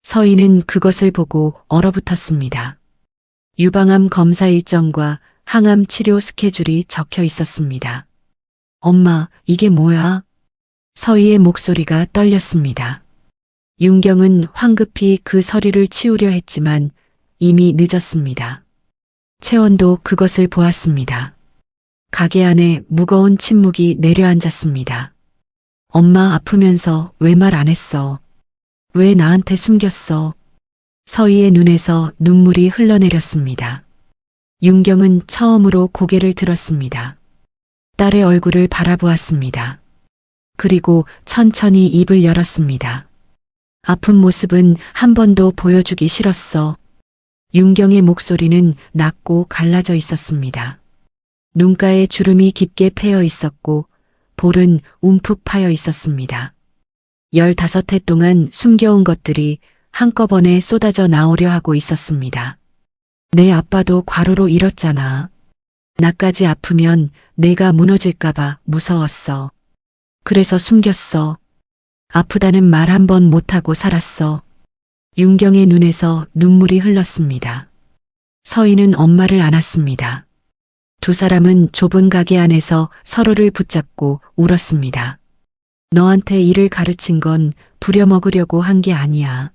서희는 그것을 보고 얼어붙었습니다. 유방암 검사 일정과 항암 치료 스케줄이 적혀 있었습니다. 엄마, 이게 뭐야? 서희의 목소리가 떨렸습니다. 윤경은 황급히 그 서류를 치우려 했지만 이미 늦었습니다. 채원도 그것을 보았습니다. 가게 안에 무거운 침묵이 내려앉았습니다. 엄마 아프면서 왜 말 안 했어? 왜 나한테 숨겼어? 서희의 눈에서 눈물이 흘러내렸습니다. 윤경은 처음으로 고개를 들었습니다. 딸의 얼굴을 바라보았습니다. 그리고 천천히 입을 열었습니다. 아픈 모습은 한 번도 보여주기 싫었어. 윤경의 목소리는 낮고 갈라져 있었습니다. 눈가에 주름이 깊게 패여 있었고 볼은 움푹 파여 있었습니다. 15해 동안 숨겨온 것들이 한꺼번에 쏟아져 나오려 하고 있었습니다. 내 아빠도 과로로 잃었잖아. 나까지 아프면 내가 무너질까봐 무서웠어. 그래서 숨겼어. 아프다는 말 한 번 못하고 살았어. 윤경의 눈에서 눈물이 흘렀습니다. 서희는 엄마를 안았습니다. 두 사람은 좁은 가게 안에서 서로를 붙잡고 울었습니다. 너한테 일을 가르친 건 부려먹으려고 한 게 아니야.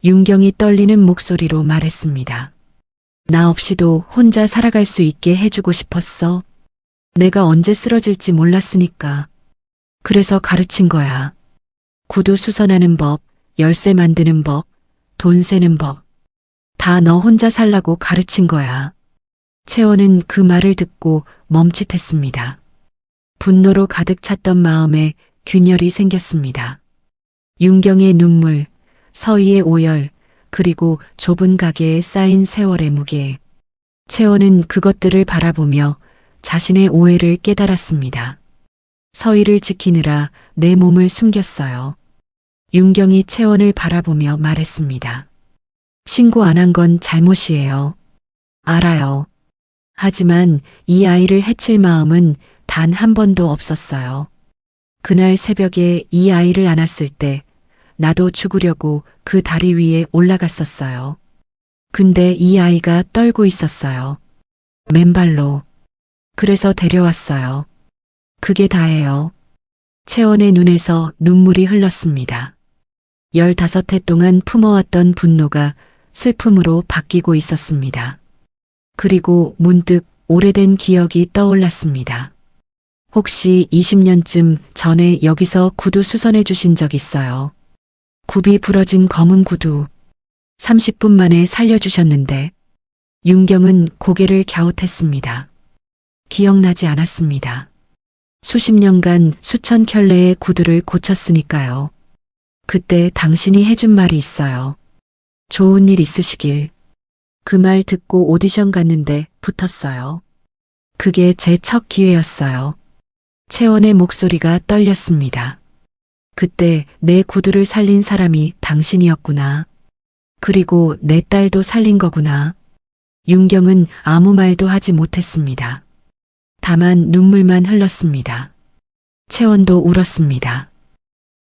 윤경이 떨리는 목소리로 말했습니다. 나 없이도 혼자 살아갈 수 있게 해주고 싶었어. 내가 언제 쓰러질지 몰랐으니까. 그래서 가르친 거야. 구두 수선하는 법, 열쇠 만드는 법, 돈 세는 법. 다 너 혼자 살라고 가르친 거야. 채원은 그 말을 듣고 멈칫했습니다. 분노로 가득 찼던 마음에 균열이 생겼습니다. 윤경의 눈물, 서희의 오열, 그리고 좁은 가게에 쌓인 세월의 무게. 채원은 그것들을 바라보며 자신의 오해를 깨달았습니다. 서희를 지키느라 내 몸을 숨겼어요. 윤경이 채원을 바라보며 말했습니다. 신고 안 한 건 잘못이에요. 알아요. 하지만 이 아이를 해칠 마음은 단 한 번도 없었어요. 그날 새벽에 이 아이를 안았을 때 나도 죽으려고 그 다리 위에 올라갔었어요. 근데 이 아이가 떨고 있었어요. 맨발로. 그래서 데려왔어요. 그게 다예요. 채원의 눈에서 눈물이 흘렀습니다. 15해 동안 품어왔던 분노가 슬픔으로 바뀌고 있었습니다. 그리고 문득 오래된 기억이 떠올랐습니다. 혹시 20년쯤 전에 여기서 구두 수선해 주신 적 있어요? 굽이 부러진 검은 구두. 30분 만에 살려주셨는데. 윤경은 고개를 갸웃했습니다. 기억나지 않았습니다. 수십 년간 수천 켤레의 구두를 고쳤으니까요. 그때 당신이 해준 말이 있어요. 좋은 일 있으시길. 그 말 듣고 오디션 갔는데 붙었어요. 그게 제 첫 기회였어요. 채원의 목소리가 떨렸습니다. 그때 내 구두를 살린 사람이 당신이었구나. 그리고 내 딸도 살린 거구나. 윤경은 아무 말도 하지 못했습니다. 다만 눈물만 흘렀습니다. 채원도 울었습니다.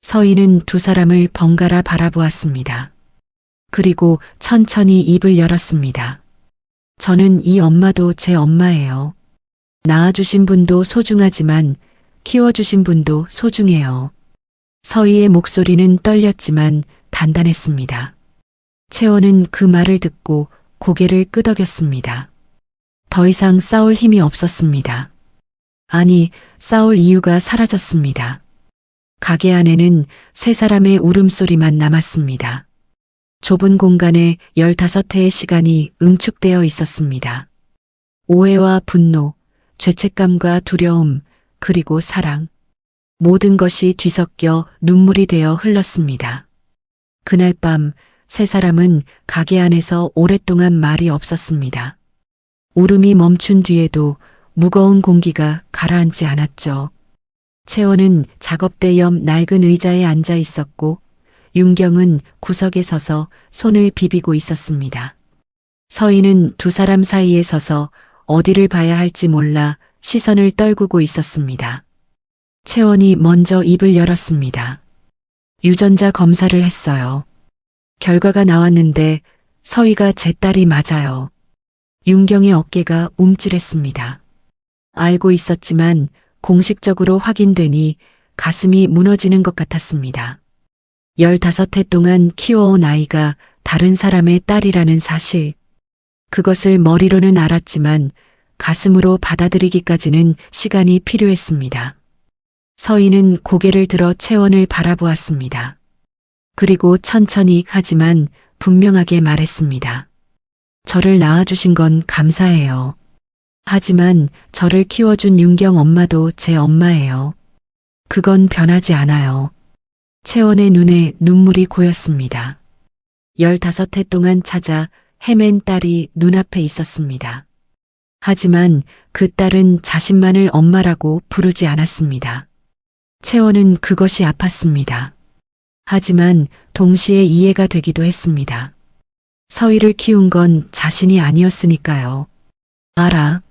서희는 두 사람을 번갈아 바라보았습니다. 그리고 천천히 입을 열었습니다. 저는 이 엄마도 제 엄마예요. 낳아주신 분도 소중하지만 키워주신 분도 소중해요. 서희의 목소리는 떨렸지만 단단했습니다. 채원은 그 말을 듣고 고개를 끄덕였습니다. 더 이상 싸울 힘이 없었습니다. 아니, 싸울 이유가 사라졌습니다. 가게 안에는 세 사람의 울음소리만 남았습니다. 좁은 공간에 15회의 시간이 응축되어 있었습니다. 오해와 분노, 죄책감과 두려움, 그리고 사랑. 모든 것이 뒤섞여 눈물이 되어 흘렀습니다. 그날 밤 세 사람은 가게 안에서 오랫동안 말이 없었습니다. 울음이 멈춘 뒤에도 무거운 공기가 가라앉지 않았죠. 채원은 작업대 옆 낡은 의자에 앉아 있었고 윤경은 구석에 서서 손을 비비고 있었습니다. 서희는 두 사람 사이에 서서 어디를 봐야 할지 몰라 시선을 떨구고 있었습니다. 채원이 먼저 입을 열었습니다. 유전자 검사를 했어요. 결과가 나왔는데 서희가 제 딸이 맞아요. 윤경의 어깨가 움찔했습니다. 알고 있었지만 공식적으로 확인되니 가슴이 무너지는 것 같았습니다. 15해 동안 키워온 아이가 다른 사람의 딸이라는 사실. 그것을 머리로는 알았지만 가슴으로 받아들이기까지는 시간이 필요했습니다. 서희는 고개를 들어 채원을 바라보았습니다. 그리고 천천히 하지만 분명하게 말했습니다. 저를 낳아주신 건 감사해요. 하지만 저를 키워준 윤경 엄마도 제 엄마예요. 그건 변하지 않아요. 채원의 눈에 눈물이 고였습니다. 15해 동안 찾아 헤맨 딸이 눈앞에 있었습니다. 하지만 그 딸은 자신만을 엄마라고 부르지 않았습니다. 채원은 그것이 아팠습니다. 하지만 동시에 이해가 되기도 했습니다. 서희를 키운 건 자신이 아니었으니까요. 알아.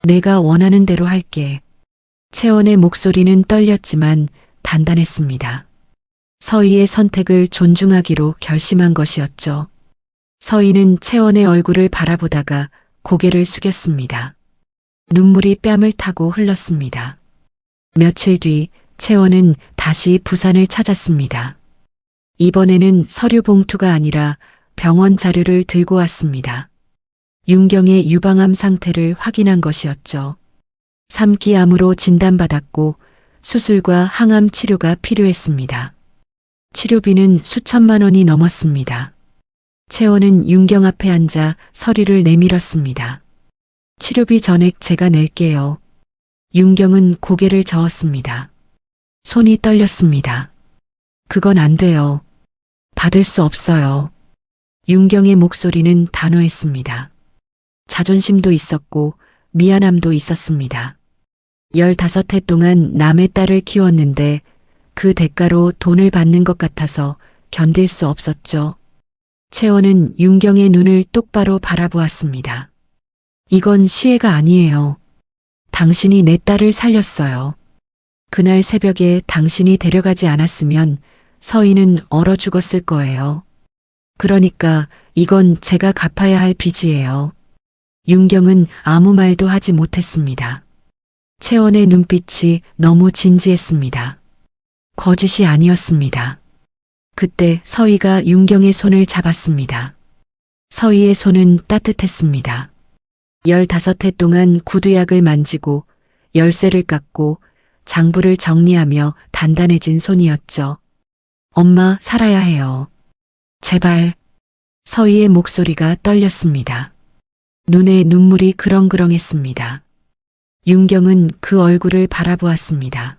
내가 원하는 대로 할게. 채원의 목소리는 떨렸지만 단단했습니다. 서희의 선택을 존중하기로 결심한 것이었죠. 서희는 채원의 얼굴을 바라보다가 고개를 숙였습니다. 눈물이 뺨을 타고 흘렀습니다. 며칠 뒤 채원은 다시 부산을 찾았습니다. 이번에는 서류 봉투가 아니라 병원 자료를 들고 왔습니다. 윤경의 유방암 상태를 확인한 것이었죠. 3기암으로 진단받았고 수술과 항암 치료가 필요했습니다. 치료비는 수천만 원이 넘었습니다. 채원은 윤경 앞에 앉아 서류를 내밀었습니다. 치료비 전액 제가 낼게요. 윤경은 고개를 저었습니다. 손이 떨렸습니다. 그건 안 돼요. 받을 수 없어요. 윤경의 목소리는 단호했습니다. 자존심도 있었고 미안함도 있었습니다. 15해 동안 남의 딸을 키웠는데 그 대가로 돈을 받는 것 같아서 견딜 수 없었죠. 채원은 윤경의 눈을 똑바로 바라보았습니다. 이건 시혜가 아니에요. 당신이 내 딸을 살렸어요. 그날 새벽에 당신이 데려가지 않았으면 서희는 얼어 죽었을 거예요. 그러니까 이건 제가 갚아야 할 빚이에요. 윤경은 아무 말도 하지 못했습니다. 채원의 눈빛이 너무 진지했습니다. 거짓이 아니었습니다. 그때 서희가 윤경의 손을 잡았습니다. 서희의 손은 따뜻했습니다. 15해 동안 구두약을 만지고 열쇠를 깎고 장부를 정리하며 단단해진 손이었죠. 엄마, 살아야 해요. 제발. 서희의 목소리가 떨렸습니다. 눈에 눈물이 그렁그렁했습니다. 윤경은 그 얼굴을 바라보았습니다.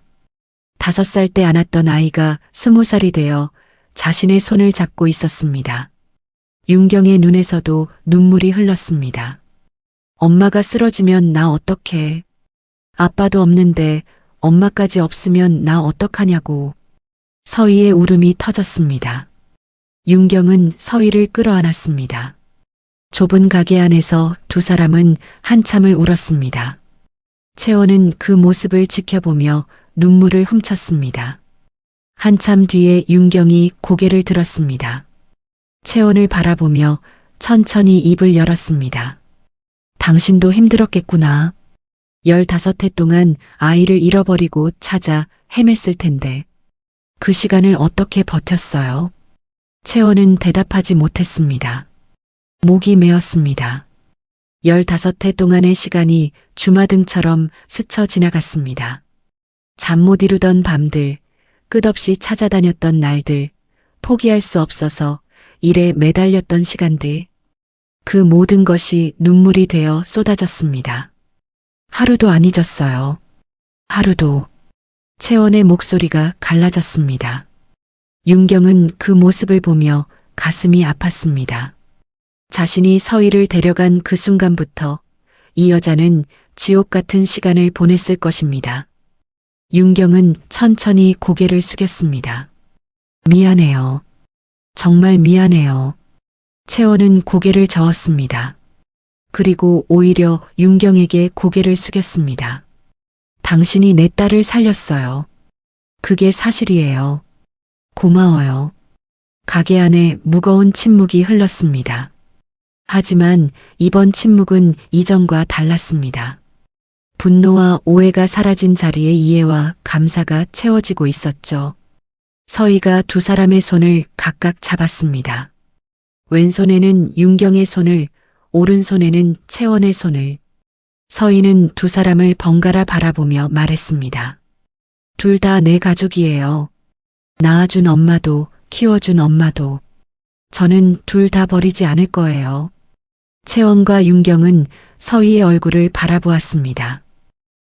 5살 때 안았던 아이가 20살이 되어 자신의 손을 잡고 있었습니다. 윤경의 눈에서도 눈물이 흘렀습니다. 엄마가 쓰러지면 나 어떡해. 아빠도 없는데 엄마까지 없으면 나 어떡하냐고. 서희의 울음이 터졌습니다. 윤경은 서희를 끌어안았습니다. 좁은 가게 안에서 두 사람은 한참을 울었습니다. 채원은 그 모습을 지켜보며 눈물을 훔쳤습니다. 한참 뒤에 윤경이 고개를 들었습니다. 채원을 바라보며 천천히 입을 열었습니다. 당신도 힘들었겠구나. 15해 동안 아이를 잃어버리고 찾아 헤맸을 텐데 그 시간을 어떻게 버텼어요? 채원은 대답하지 못했습니다. 목이 메었습니다. 15해 동안의 시간이 주마등처럼 스쳐 지나갔습니다. 잠 못 이루던 밤들, 끝없이 찾아다녔던 날들, 포기할 수 없어서 일에 매달렸던 시간들, 그 모든 것이 눈물이 되어 쏟아졌습니다. 하루도 안 잊었어요. 하루도. 채원의 목소리가 갈라졌습니다. 윤경은 그 모습을 보며 가슴이 아팠습니다. 자신이 서희를 데려간 그 순간부터 이 여자는 지옥 같은 시간을 보냈을 것입니다. 윤경은 천천히 고개를 숙였습니다. 미안해요. 정말 미안해요. 채원은 고개를 저었습니다. 그리고 오히려 윤경에게 고개를 숙였습니다. 당신이 내 딸을 살렸어요. 그게 사실이에요. 고마워요. 가게 안에 무거운 침묵이 흘렀습니다. 하지만 이번 침묵은 이전과 달랐습니다. 분노와 오해가 사라진 자리에 이해와 감사가 채워지고 있었죠. 서희가 두 사람의 손을 각각 잡았습니다. 왼손에는 윤경의 손을, 오른손에는 채원의 손을. 서희는 두 사람을 번갈아 바라보며 말했습니다. 둘 다 내 가족이에요. 낳아준 엄마도 키워준 엄마도. 저는 둘 다 버리지 않을 거예요. 채원과 윤경은 서희의 얼굴을 바라보았습니다.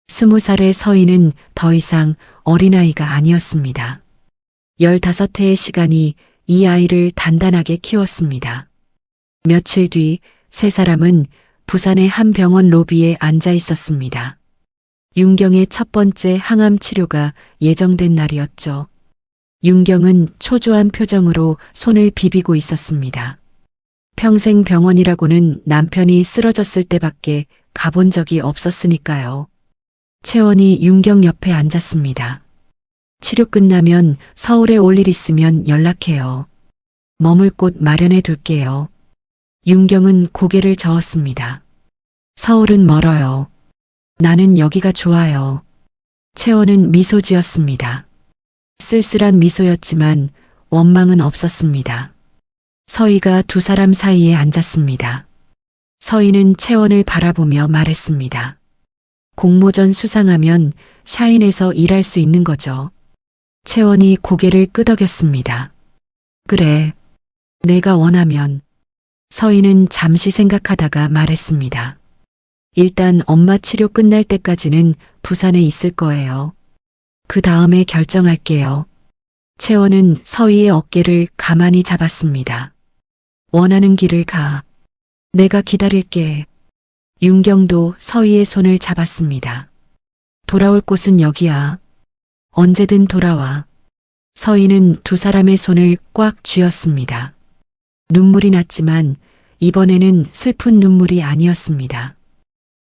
20살의 서희는 더 이상 어린아이가 아니었습니다. 15해의 시간이 이 아이를 단단하게 키웠습니다. 며칠 뒤 세 사람은 부산의 한 병원 로비에 앉아 있었습니다. 윤경의 첫 번째 항암 치료가 예정된 날이었죠. 윤경은 초조한 표정으로 손을 비비고 있었습니다. 평생 병원이라고는 남편이 쓰러졌을 때밖에 가본 적이 없었으니까요. 채원이 윤경 옆에 앉았습니다. 치료 끝나면 서울에 올 일 있으면 연락해요. 머물 곳 마련해 둘게요. 윤경은 고개를 저었습니다. 서울은 멀어요. 나는 여기가 좋아요. 채원은 미소 지었습니다. 쓸쓸한 미소였지만 원망은 없었습니다. 서희가 두 사람 사이에 앉았습니다. 서희는 채원을 바라보며 말했습니다. 공모전 수상하면 샤인에서 일할 수 있는 거죠. 채원이 고개를 끄덕였습니다. 그래, 내가 원하면. 서희는 잠시 생각하다가 말했습니다. 일단 엄마 치료 끝날 때까지는 부산에 있을 거예요. 그 다음에 결정할게요. 채원은 서희의 어깨를 가만히 잡았습니다. 원하는 길을 가. 내가 기다릴게. 윤경도 서희의 손을 잡았습니다. 돌아올 곳은 여기야. 언제든 돌아와. 서희는 두 사람의 손을 꽉 쥐었습니다. 눈물이 났지만 이번에는 슬픈 눈물이 아니었습니다.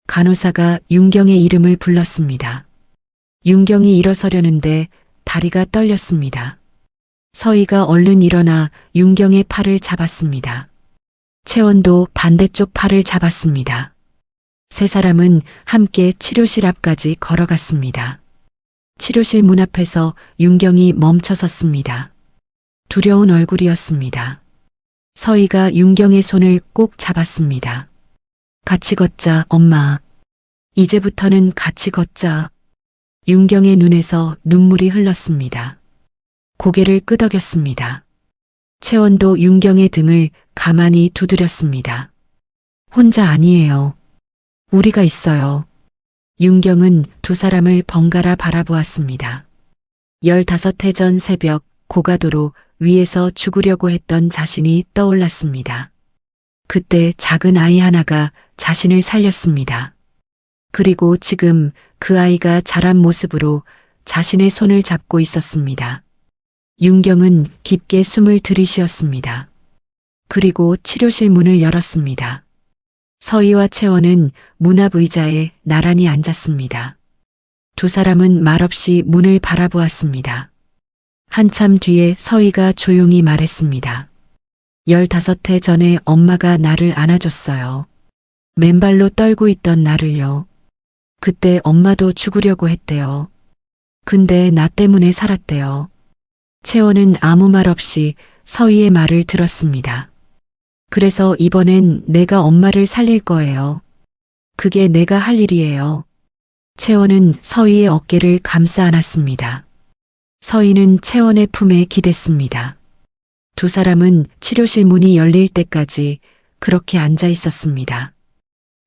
간호사가 윤경의 이름을 불렀습니다. 윤경이 일어서려는데 다리가 떨렸습니다. 서희가 얼른 일어나 윤경의 팔을 잡았습니다. 채원도 반대쪽 팔을 잡았습니다. 세 사람은 함께 치료실 앞까지 걸어갔습니다. 치료실 문 앞에서 윤경이 멈춰섰습니다. 두려운 얼굴이었습니다. 서희가 윤경의 손을 꼭 잡았습니다. 같이 걷자, 엄마. 이제부터는 같이 걷자. 윤경의 눈에서 눈물이 흘렀습니다. 고개를 끄덕였습니다. 채원도 윤경의 등을 가만히 두드렸습니다. 혼자 아니에요. 우리가 있어요. 윤경은 두 사람을 번갈아 바라보았습니다. 15해 전 새벽 고가도로 위에서 죽으려고 했던 자신이 떠올랐습니다. 그때 작은 아이 하나가 자신을 살렸습니다. 그리고 지금 그 아이가 자란 모습으로 자신의 손을 잡고 있었습니다. 윤경은 깊게 숨을 들이쉬었습니다. 그리고 치료실 문을 열었습니다. 서희와 채원은 문 앞 의자에 나란히 앉았습니다. 두 사람은 말없이 문을 바라보았습니다. 한참 뒤에 서희가 조용히 말했습니다. 15해 전에 엄마가 나를 안아줬어요. 맨발로 떨고 있던 나를요. 그때 엄마도 죽으려고 했대요. 근데 나 때문에 살았대요. 채원은 아무 말 없이 서희의 말을 들었습니다. 그래서 이번엔 내가 엄마를 살릴 거예요. 그게 내가 할 일이에요. 채원은 서희의 어깨를 감싸 안았습니다. 서희는 채원의 품에 기댔습니다. 두 사람은 치료실 문이 열릴 때까지 그렇게 앉아 있었습니다.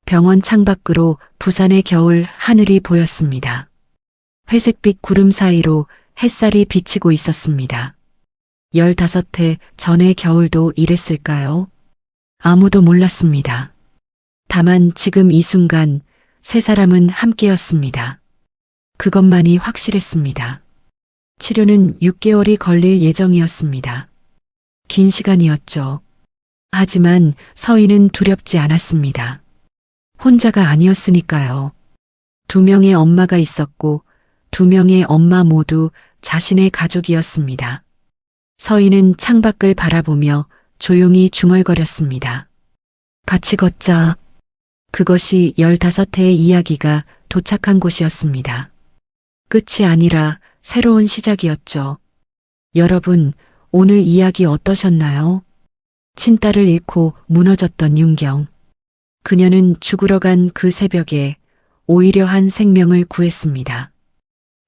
병원 창밖으로 부산의 겨울 하늘이 보였습니다. 회색빛 구름 사이로 햇살이 비치고 있었습니다. 15해 전의 겨울도 이랬을까요? 아무도 몰랐습니다. 다만 지금 이 순간 세 사람은 함께였습니다. 그것만이 확실했습니다. 치료는 6개월이 걸릴 예정이었습니다. 긴 시간이었죠. 하지만 서희는 두렵지 않았습니다. 혼자가 아니었으니까요. 2명의 엄마가 있었고 2명의 엄마 모두 자신의 가족이었습니다. 서희는 창밖을 바라보며 조용히 중얼거렸습니다. 같이 걷자. 그것이 15해의 이야기가 도착한 곳이었습니다. 끝이 아니라 새로운 시작이었죠. 여러분, 오늘 이야기 어떠셨나요? 친딸을 잃고 무너졌던 윤경. 그녀는 죽으러 간 그 새벽에 오히려 한 생명을 구했습니다.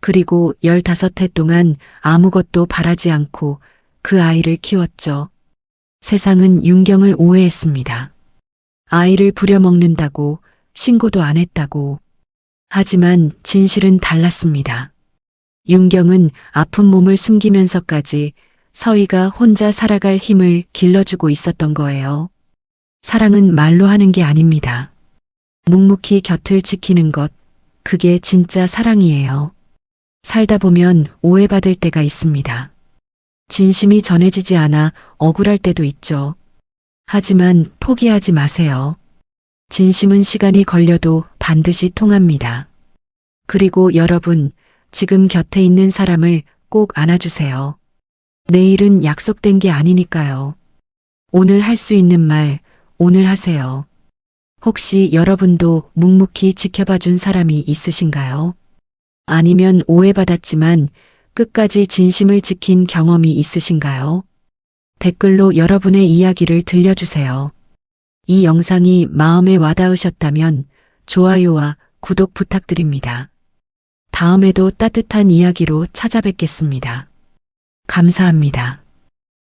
그리고 15해 동안 아무것도 바라지 않고 그 아이를 키웠죠. 세상은 윤경을 오해했습니다. 아이를 부려먹는다고, 신고도 안 했다고. 하지만 진실은 달랐습니다. 윤경은 아픈 몸을 숨기면서까지 서희가 혼자 살아갈 힘을 길러주고 있었던 거예요. 사랑은 말로 하는 게 아닙니다. 묵묵히 곁을 지키는 것, 그게 진짜 사랑이에요. 살다 보면 오해받을 때가 있습니다. 진심이 전해지지 않아 억울할 때도 있죠. 하지만 포기하지 마세요. 진심은 시간이 걸려도 반드시 통합니다. 그리고 여러분, 지금 곁에 있는 사람을 꼭 안아주세요. 내일은 약속된 게 아니니까요. 오늘 할 수 있는 말, 오늘 하세요. 혹시 여러분도 묵묵히 지켜봐 준 사람이 있으신가요? 아니면 오해받았지만 끝까지 진심을 지킨 경험이 있으신가요? 댓글로 여러분의 이야기를 들려주세요. 이 영상이 마음에 와닿으셨다면 좋아요와 구독 부탁드립니다. 다음에도 따뜻한 이야기로 찾아뵙겠습니다. 감사합니다.